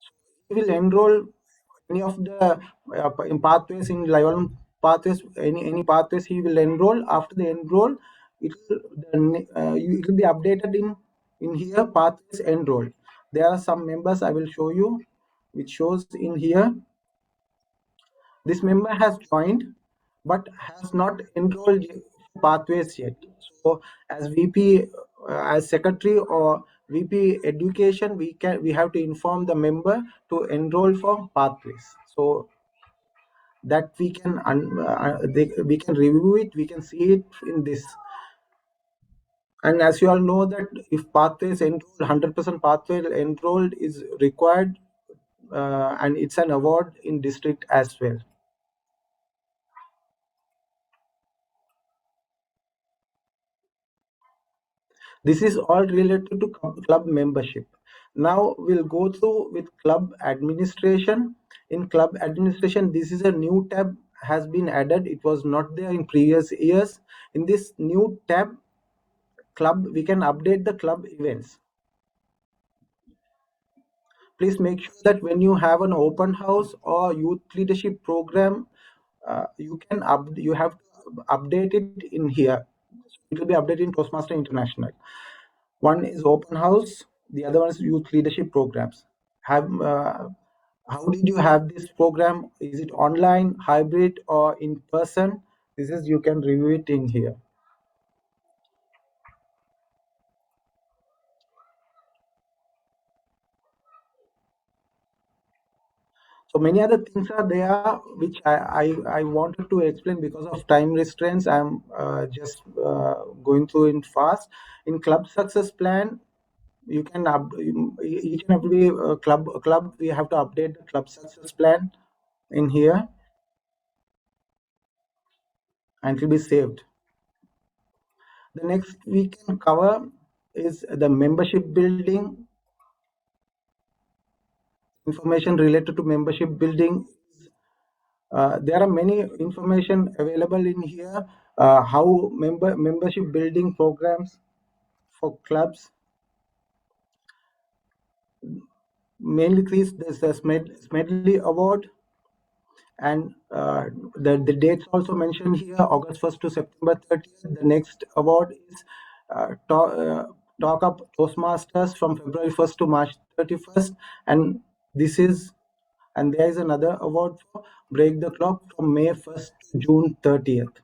So he will enroll any of the pathways in live pathways, any pathways he will enroll. After the enroll, it will be updated in here, pathways enrolled. There are some members I will show you, which shows in here. This member has joined but has not enrolled pathways yet. So as VP, as secretary or VP education, we have to inform the member to enroll for pathways. So that we can review it, we can see it in this. And as you all know that if pathways enrolled, 100% pathway enrolled is required, and it's an award in district as well. This is all related to club membership. Now we'll go through with club administration. In club administration, this is a new tab has been added. It was not there in previous years. In this new tab, club, we can update the club events. Please make sure that when you have an open house or youth leadership program, you have to update it in here. It will be updated in Toastmaster International. One is open house, the other one is youth leadership programs. How did you have this program? Is it online, hybrid, or in person? This is, you can review it in here. So many other things are there which I wanted to explain. Because of time restraints, I'm just going through it fast. In club success plan, you can each and every club we have to update the club success plan in here, and it will be saved. The next we can cover is the membership building. Information related to membership building. There are many information available in here. How membership building programs for clubs. Mainly there's the Smedley Award, and the dates also mentioned here, August 1st to September 30th. The next award is Talk Up Toastmasters from February 1st to March 31st, and there is another award for Break the Clock from May 1st to June 30th.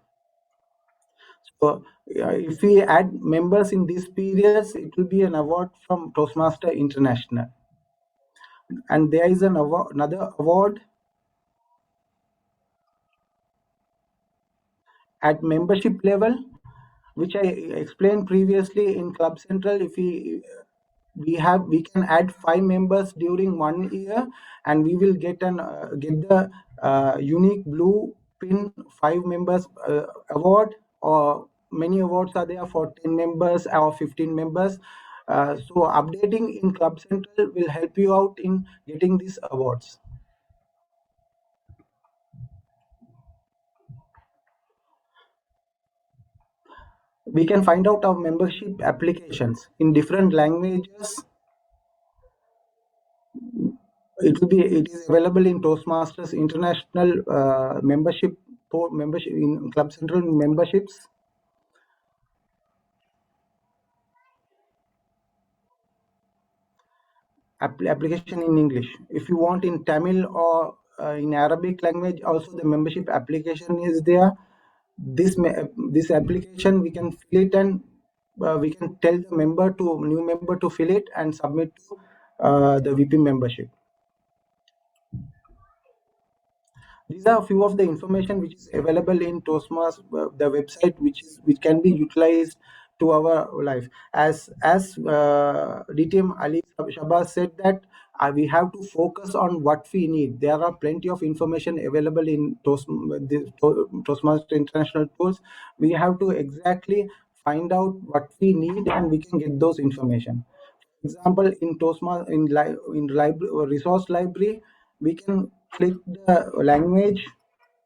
So if we add members in these periods, it will be an award from Toastmaster International. And there is another award at membership level, which I explained previously in Club Central. If we can add 5 members during 1 year, and we will get the unique blue pin 5 members award, or many awards are there for 10 members or 15 members. So updating in Club Central will help you out in getting these awards. We can find out our membership applications in different languages. It is available in Toastmasters International membership in Club Central memberships. Application in English. If you want in Tamil or in Arabic language, also the membership application is there. This application we can fill it, and we can tell the new member to fill it and submit to the VP membership. These are a few of the information which is available in Toastmasters, the website, which can be utilized to our life. As DTM Ali Shabazz said that we have to focus on what we need. There are plenty of information available in Toastmasters International tools. We have to exactly find out what we need, and we can get those information. For example, in Toastmasters in resource library, we can click the language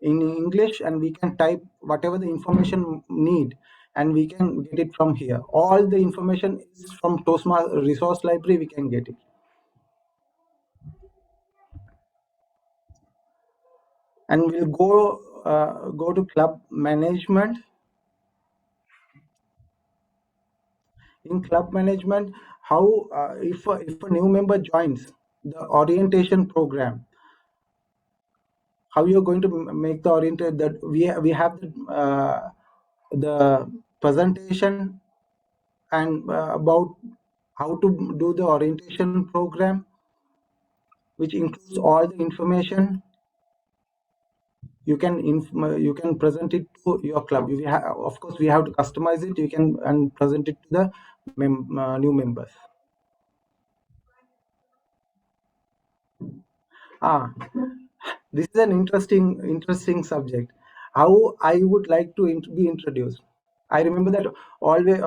in English, and we can type whatever the information need, and we can get it from here. All the information is from Toastmasters resource library. We can get it. And we'll go to club management. In club management, how if a new member joins the orientation program, how you're going to make the orientation, that we have the presentation and about how to do the orientation program, which includes all the information. You can present it to your club. Of course, we have to customize it. You can and present it to the new members. This is an interesting subject. How I would like to be introduced. I remember that always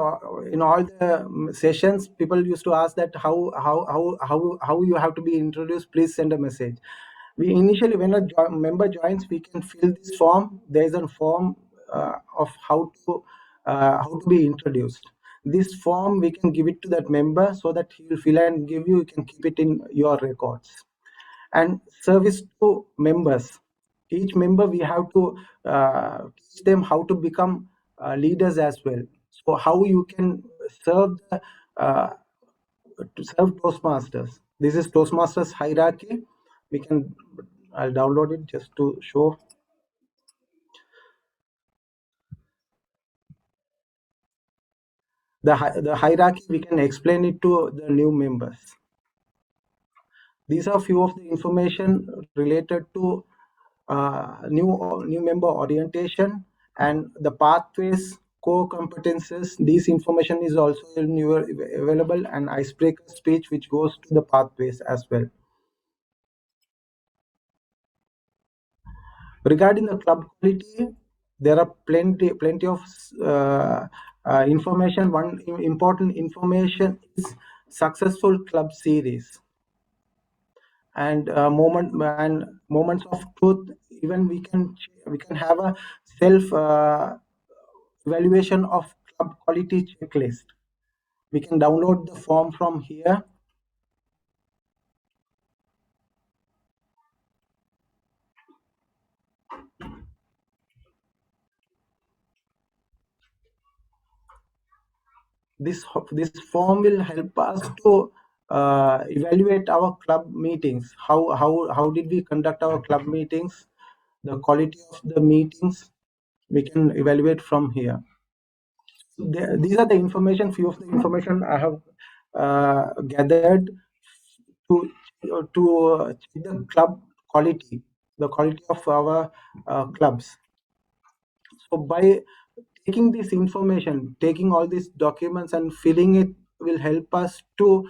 in all the sessions, people used to ask that how you have to be introduced. Please send a message. We initially, when a member joins, we can fill this form. There is a form of how to be introduced. This form we can give it to that member so that he will fill and give you. You can keep it in your records. And service to members. Each member we have to teach them how to become leaders as well. So how you can serve to serve Toastmasters. This is Toastmasters hierarchy. We can, I'll download it just to show. The hierarchy, we can explain it to the new members. These are few of the information related to new member orientation and the pathways, core competences. This information is also available, and icebreaker speech which goes to the pathways as well. Regarding the club quality, there are plenty of information. One important information is successful club series and moments of truth. Even we can have a self evaluation of club quality checklist. We can download the form from here. This form will help us to evaluate our club meetings. How did we conduct our club meetings? The quality of the meetings we can evaluate from here. These are the information, few of the information I have gathered to check the club quality, the quality of our clubs. So by taking this information, taking all these documents and filling it will help us to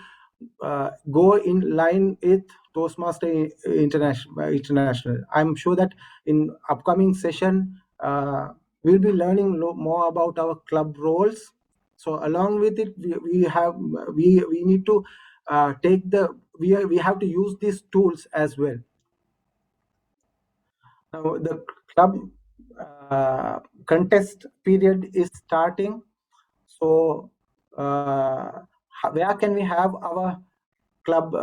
go in line with Toastmaster International. I'm sure that in upcoming session, we'll be learning more about our club roles. So along with it, we need to we have to use these tools as well. Now the club contest period is starting. So where can we have our club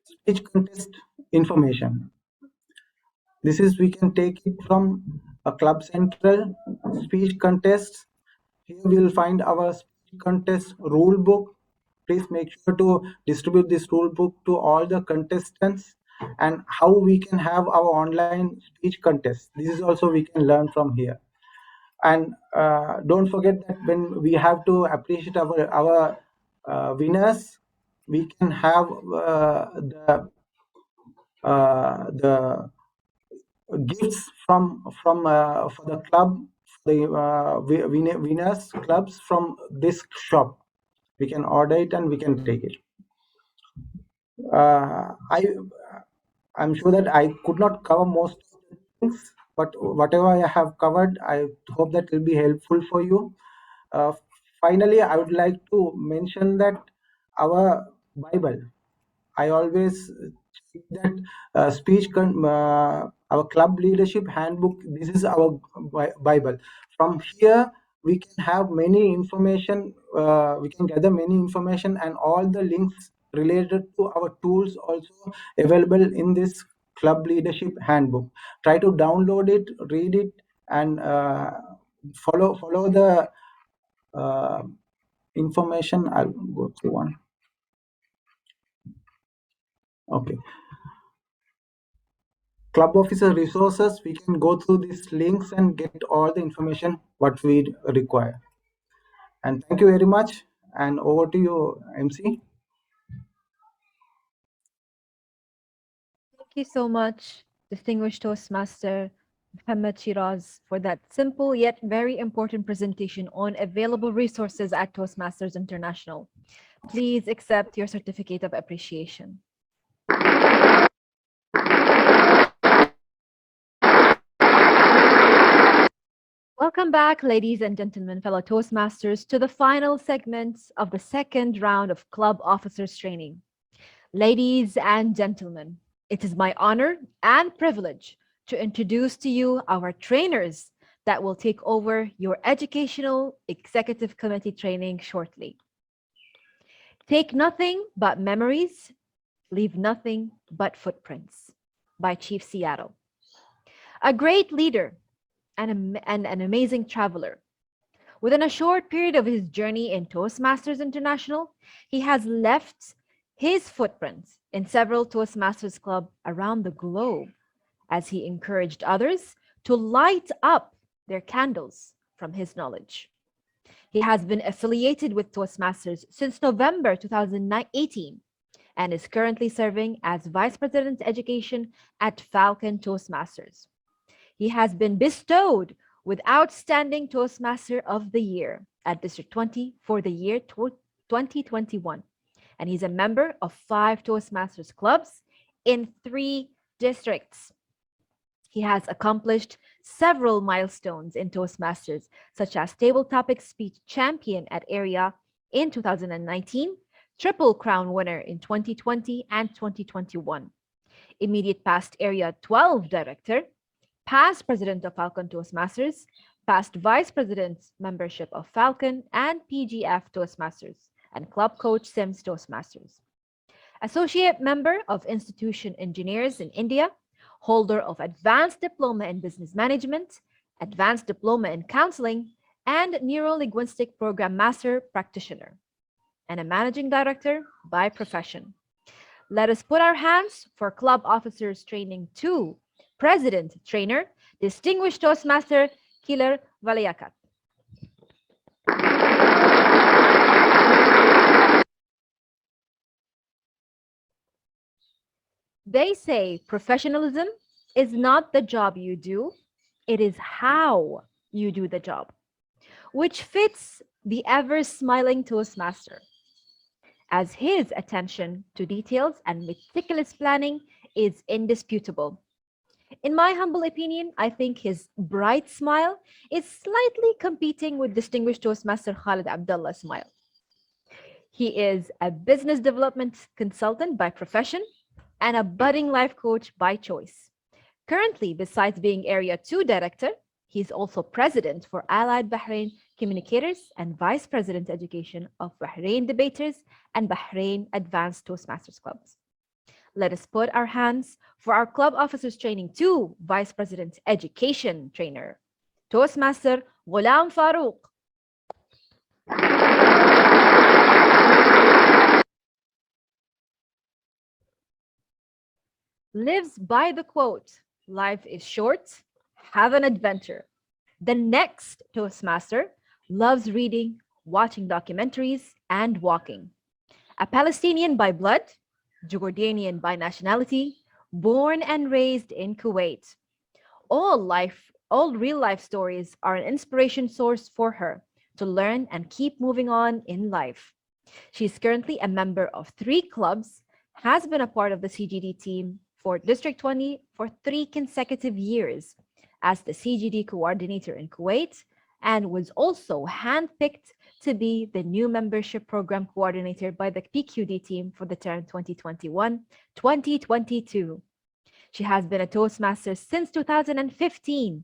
speech contest information? This is, we can take it from a club central speech contest. Here we will find our speech contest rule book. Please make sure to distribute this rule book to all the contestants, and how we can have our online speech contest. This is also we can learn from here. And don't forget that when we have to appreciate our winners, we can have the gifts from for the club, the winners clubs from this shop. We can order it and we can take it. I'm sure that I could not cover most of the things, but whatever I have covered, I hope that will be helpful for you. Finally, I would like to mention that our Bible, I always check that our club leadership handbook, this is our Bible. From here, we can have many information, we can gather many information, and all the links related to our tools also available in this club leadership handbook. Try to download it, read it, and follow the information. I'll go through one. Okay. Club officer resources, we can go through these links and get all the information what we require. And thank you very much. And over to you, MC. Thank you so much, distinguished Toastmaster Muhammad Shiraz, for that simple yet very important presentation on available resources at Toastmasters International. Please accept your certificate of appreciation. Welcome back, ladies and gentlemen, fellow Toastmasters, to the final segments of the second round of Club Officers Training. Ladies and gentlemen, it is my honor and privilege to introduce to you our trainers that will take over your Educational Executive Committee training shortly. Take Nothing But Memories, Leave Nothing But Footprints by Chief Seattle. A great leader and an amazing traveler. Within a short period of his journey in Toastmasters International, he has left his footprints in several Toastmasters clubs around the globe as he encouraged others to light up their candles from his knowledge. He has been affiliated with Toastmasters since November 2018 and is currently serving as Vice President Education at Falcon Toastmasters. He has been bestowed with Outstanding Toastmaster of the Year at District 20 for the year 2021. And he's a member of 5 Toastmasters clubs in 3 districts. He has accomplished several milestones in Toastmasters, such as Table Topic Speech Champion at Area in 2019, Triple Crown winner in 2020 and 2021, immediate past Area 12 Director, past President of Falcon Toastmasters, past Vice President membership of Falcon and PGF Toastmasters, and Club Coach Sims Toastmasters. Associate member of Institution Engineers in India, holder of Advanced Diploma in Business Management, Advanced Diploma in Counseling, and Neuro-Linguistic Program Master Practitioner, and a Managing Director by profession. Let us put our hands for Club Officers Training 2, President Trainer, Distinguished Toastmaster Killer Valiakat. They say professionalism is not the job you do, it is how you do the job, which fits the ever-smiling Toastmaster, as his attention to details and meticulous planning is indisputable. In my humble opinion, I think his bright smile is slightly competing with distinguished Toastmaster Khalid Abdullah's smile. He is a business development consultant by profession and a budding life coach by choice. Currently, besides being Area 2 Director, he's also President for Allied Bahrain Communicators and Vice President Education of Bahrain Debaters and Bahrain Advanced Toastmasters Clubs. Let us put our hands for our Club Officers Training 2 Vice President Education Trainer, Toastmaster Ghulam Farouk. Lives by the quote, life is short, have an adventure. The next Toastmaster loves reading, watching documentaries, and walking. A Palestinian by blood, Jordanian by nationality, born and raised in Kuwait. All real life stories are an inspiration source for her to learn and keep moving on in life. She's currently a member of 3 clubs, has been a part of the CGD team for District 20 for 3 consecutive years as the CGD coordinator in Kuwait, and was also handpicked to be the new membership program coordinator by the PQD team for the term 2021-2022. She has been a Toastmaster since 2015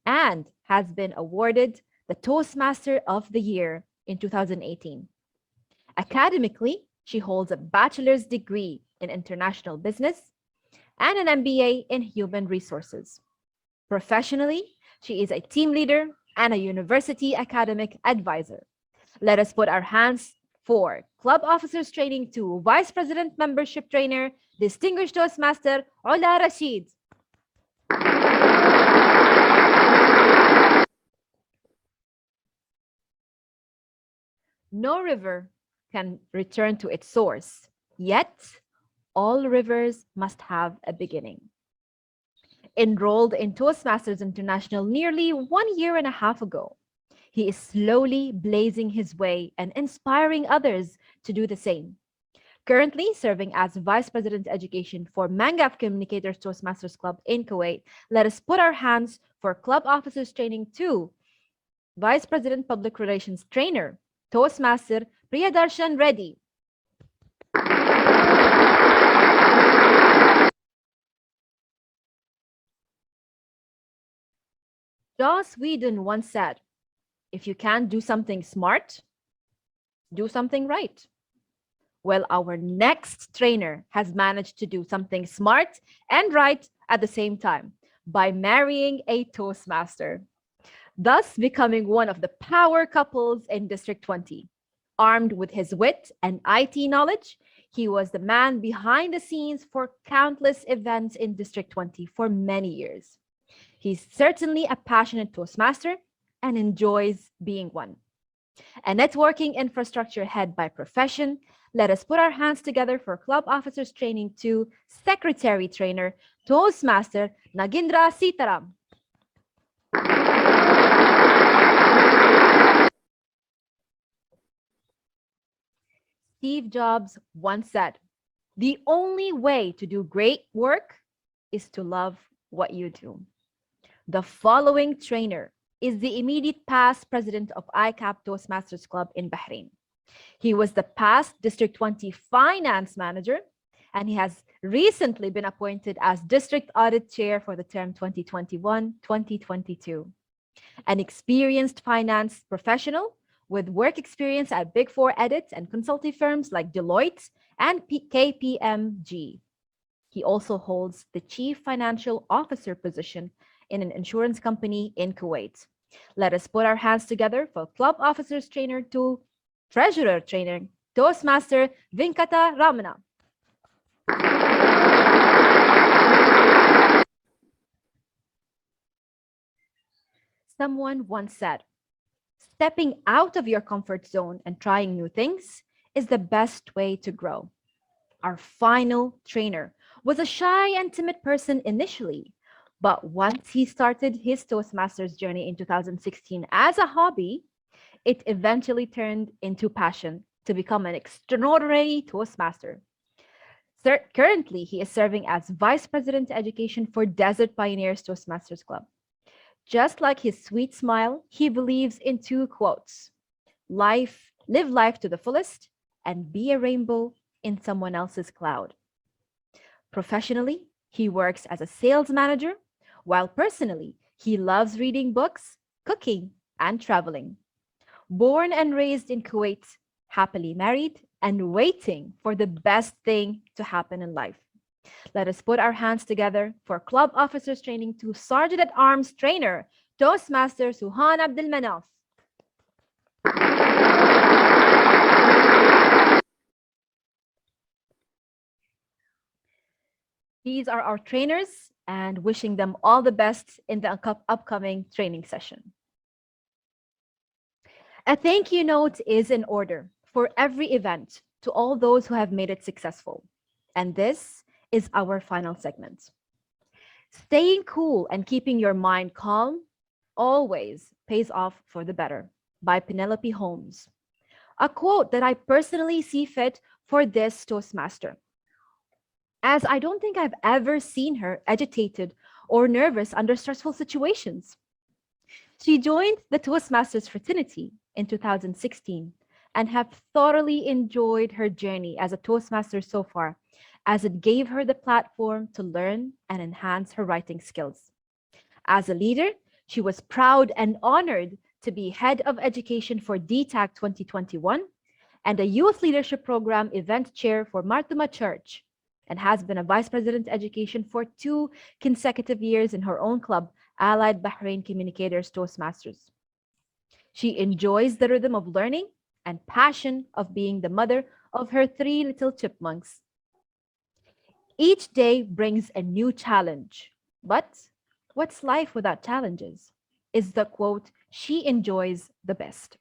and has been awarded the Toastmaster of the Year in 2018. Academically, she holds a bachelor's degree in international business and an MBA in human resources. Professionally, she is a team leader and a university academic advisor. Let us put our hands for Club Officers Training 2 Vice President Membership Trainer, Distinguished Toastmaster Ola Rashid. No river can return to its source, yet all rivers must have a beginning. Enrolled in Toastmasters International nearly 1.5 years ago, he is slowly blazing his way and inspiring others to do the same. Currently serving as Vice President Education for Mangaf Communicators Toastmasters Club in Kuwait, let us put our hands for Club Officers Training 2, Vice President Public Relations Trainer, Toastmaster Priyadarshan Reddy. Joss Whedon once said, if you can't do something smart, do something right. Well, our next trainer has managed to do something smart and right at the same time by marrying a Toastmaster, thus becoming one of the power couples in District 20. Armed with his wit and IT knowledge, he was the man behind the scenes for countless events in District 20 for many years. He's certainly a passionate Toastmaster and enjoys being one. A networking infrastructure head by profession, let us put our hands together for Club Officers Training 2 Secretary Trainer, Toastmaster Nagindra Sitaram. Steve Jobs once said, the only way to do great work is to love what you do. The following trainer is the immediate past president of ICAP Toastmasters Club in Bahrain. He was the past District 20 finance manager, and he has recently been appointed as District Audit Chair for the term 2021-2022. An experienced finance professional with work experience at Big Four audit and consulting firms like Deloitte and KPMG. He also holds the Chief Financial Officer position in an insurance company in Kuwait. Let us put our hands together for Club Officers Trainer 2 Treasurer Trainer, Toastmaster Venkata Ramana. Someone once said, stepping out of your comfort zone and trying new things is the best way to grow. Our final trainer was a shy and timid person initially, but once he started his Toastmasters journey in 2016 as a hobby, it eventually turned into passion to become an extraordinary Toastmaster. Currently, he is serving as Vice President Education for Desert Pioneers Toastmasters Club. Just like his sweet smile, he believes in two quotes: live life to the fullest and be a rainbow in someone else's cloud. Professionally, he works as a sales manager, while personally, he loves reading books, cooking, and traveling. Born and raised in Kuwait, happily married, and waiting for the best thing to happen in life. Let us put our hands together for Club Officers Training 2 Sergeant at Arms Trainer, Toastmaster Suhan Abdul Manaf. These are our trainers, and wishing them all the best in the upcoming training session. A thank you note is in order for every event to all those who have made it successful. And this is our final segment. Staying cool and keeping your mind calm always pays off for the better, by Penelope Holmes. A quote that I personally see fit for this Toastmaster, as I don't think I've ever seen her agitated or nervous under stressful situations. She joined the Toastmasters fraternity in 2016 and have thoroughly enjoyed her journey as a Toastmaster so far, as it gave her the platform to learn and enhance her writing skills. As a leader, she was proud and honored to be head of education for DTAC 2021 and a youth leadership program event chair for Martuma Church, and has been a vice president education for 2 consecutive years in her own club, Allied Bahrain Communicators Toastmasters. She enjoys the rhythm of learning and passion of being the mother of her 3 little chipmunks. Each day brings a new challenge, but what's life without challenges? Is the quote she enjoys the best.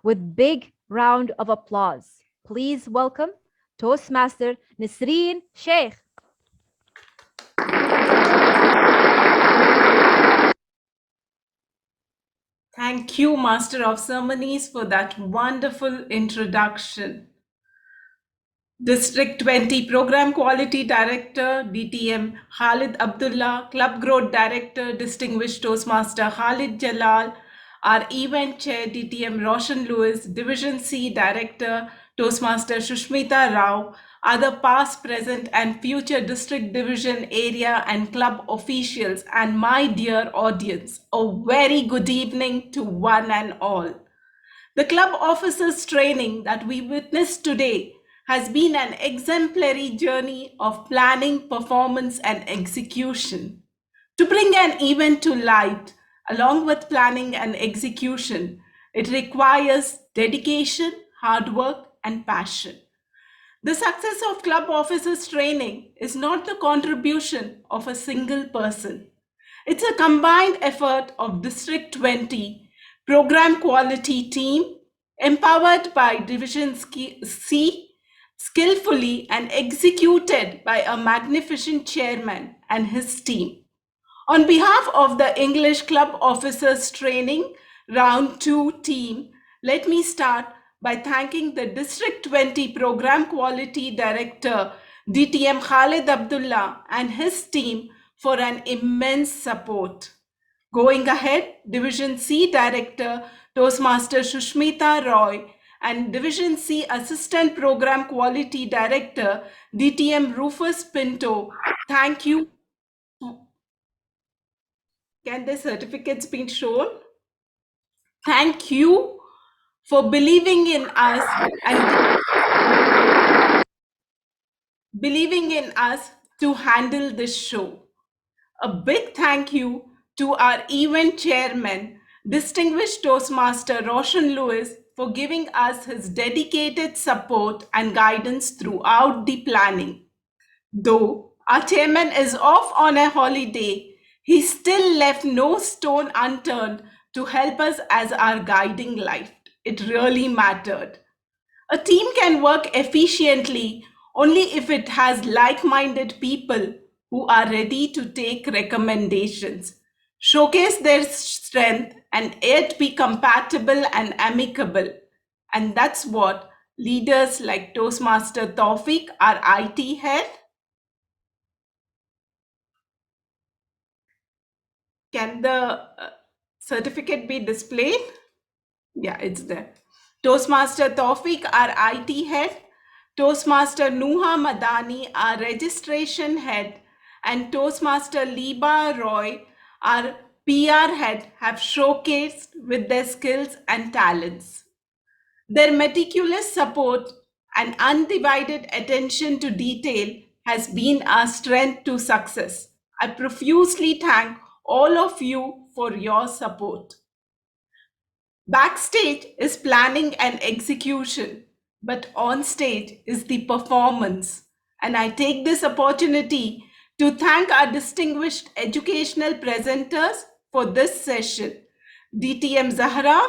With big round of applause, please welcome Toastmaster Nisreen Sheikh. Thank you, Master of Ceremonies, for that wonderful introduction. District 20 Program Quality Director, DTM Khalid Abdullah, Club Growth Director, Distinguished Toastmaster Khalid Jalal, our Event Chair, DTM Roshan Lewis, Division C Director, Toastmaster Shushmita Rao, other past, present, and future district division area and club officials, and my dear audience, a very good evening to one and all. The club officers training that we witnessed today has been an exemplary journey of planning, performance, and execution. To bring an event to light, along with planning and execution, it requires dedication, hard work, and passion. The success of club officers training is not the contribution of a single person. It's a combined effort of District 20 program quality team empowered by Division C, skillfully and executed by a magnificent chairman and his team. On behalf of the English Club Officers Training Round 2 team, let me start by thanking the District 20 Program Quality Director, DTM Khalid Abdullah, and his team for an immense support. Going ahead, Division C Director, Toastmaster Shushmita Roy, and Division C Assistant Program Quality Director, DTM Rufus Pinto, thank you. Can the certificates be shown? Thank you for believing in us and believing in us to handle this show. A big thank you to our event chairman, distinguished Toastmaster Roshan Lewis, for giving us his dedicated support and guidance throughout the planning. Though our chairman is off on a holiday, he still left no stone unturned to help us as our guiding light. It really mattered. A team can work efficiently only if it has like-minded people who are ready to take recommendations, showcase their strength, and yet be compatible and amicable. And that's what leaders like Toastmaster Taufik, our IT head, can the certificate be displayed? Yeah, it's there. Toastmaster Taufik, our IT head, Toastmaster Nuha Madani, our registration head, and Toastmaster Liba Roy, our PR head, have showcased with their skills and talents. Their meticulous support and undivided attention to detail has been our strength to success. I profusely thank all of you for your support. Backstage is planning and execution, but on stage is the performance. And I take this opportunity to thank our distinguished educational presenters for this session. DTM Zahra,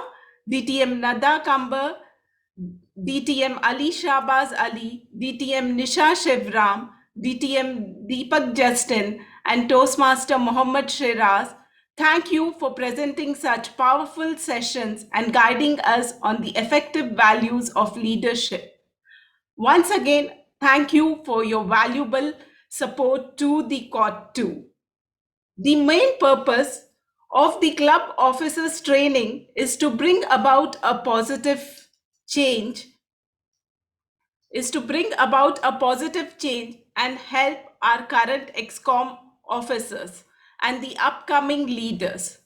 DTM Nada Kambar, DTM Ali Shahbaz Ali, DTM Nisha Shivram, DTM Deepak Justin, and Toastmaster Mohammad Shiraz. Thank you for presenting such powerful sessions and guiding us on the effective values of leadership. Once again, thank you for your valuable support to the COT 2. The main purpose of the club officers training is to bring about a positive change, and help our current ExCom officers and the upcoming leaders.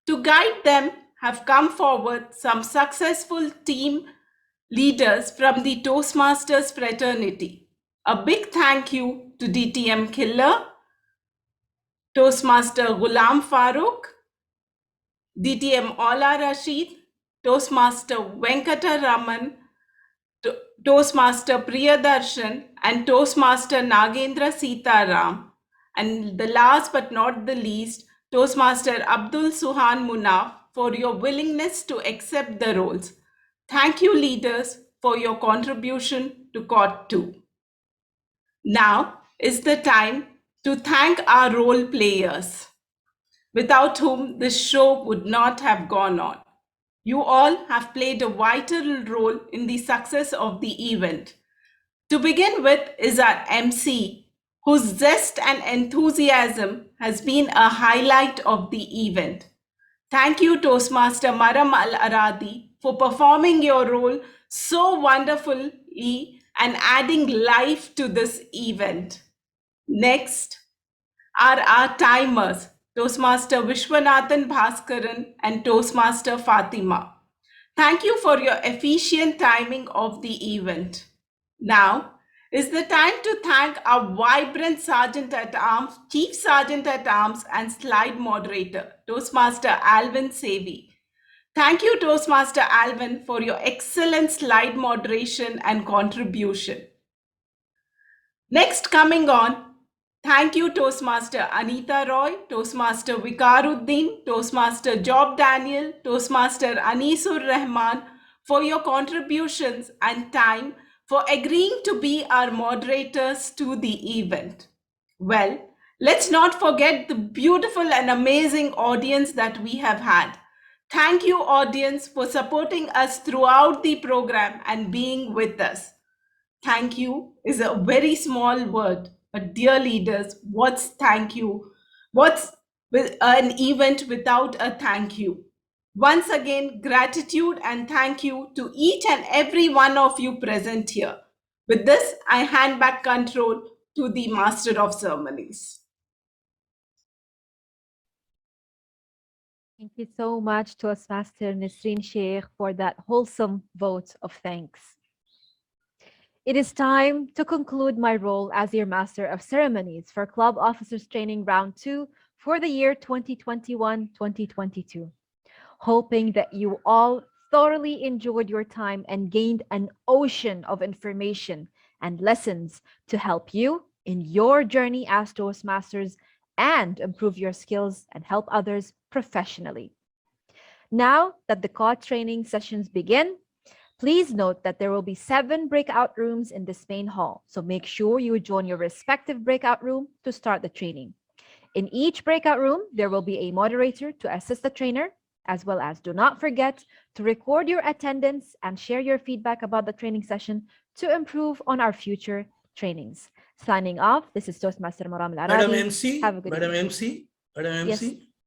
To guide them have come forward some successful team leaders from the Toastmasters fraternity. A big thank you to DTM Killer, Toastmaster Ghulam Farooq, DTM Ola Rashid, Toastmaster Venkata Raman, Toastmaster Priyadarshan, and Toastmaster Nagendra Sitaram. And the last but not the least, Toastmaster Abdul Suhan Munaf, for your willingness to accept the roles. Thank you, leaders, for your contribution to COT 2. Now is the time to thank our role players, without whom this show would not have gone on. You all have played a vital role in the success of the event. To begin with is our MC, whose zest and enthusiasm has been a highlight of the event. Thank you, Toastmaster Maram Al-Aradi, for performing your role so wonderfully and adding life to this event. Next are our timers, Toastmaster Vishwanathan Bhaskaran and Toastmaster Fatima. Thank you for your efficient timing of the event. Now is the time to thank our vibrant Sergeant at Arms, Chief Sergeant at Arms and slide moderator, Toastmaster Alvin Sevi. Thank you, Toastmaster Alvin, for your excellent slide moderation and contribution. Next coming on, thank you, Toastmaster Anita Roy, Toastmaster Vikaruddin, Toastmaster Job Daniel, Toastmaster Anisur Rahman for your contributions and time for agreeing to be our moderators to the event. Well, let's not forget the beautiful and amazing audience that we have had. Thank you, audience, for supporting us throughout the program and being with us. Thank you is a very small word, but dear leaders, what's thank you? What's an event without a thank you? Once again, gratitude and thank you to each and every one of you present here. With this, I hand back control to the Master of Ceremonies. Thank you so much, Toastmaster Nisreen Sheikh, for that wholesome vote of thanks. It is time to conclude my role as your Master of Ceremonies for Club Officers Training Round 2 for the year 2021-2022. Hoping that you all thoroughly enjoyed your time and gained an ocean of information and lessons to help you in your journey as Toastmasters and improve your skills and help others professionally. Now that the COD training sessions begin, please note that there will be 7 breakout rooms in this main hall, so make sure you join your respective breakout room to start the training. In each breakout room, there will be a moderator to assist the trainer, as well as do not forget to record your attendance and share your feedback about the training session to improve on our future trainings. Signing off, this is Toastmaster Maram Al-Arabi. Madam MC, Have a good Madam evening. MC, Madam MC. Yes.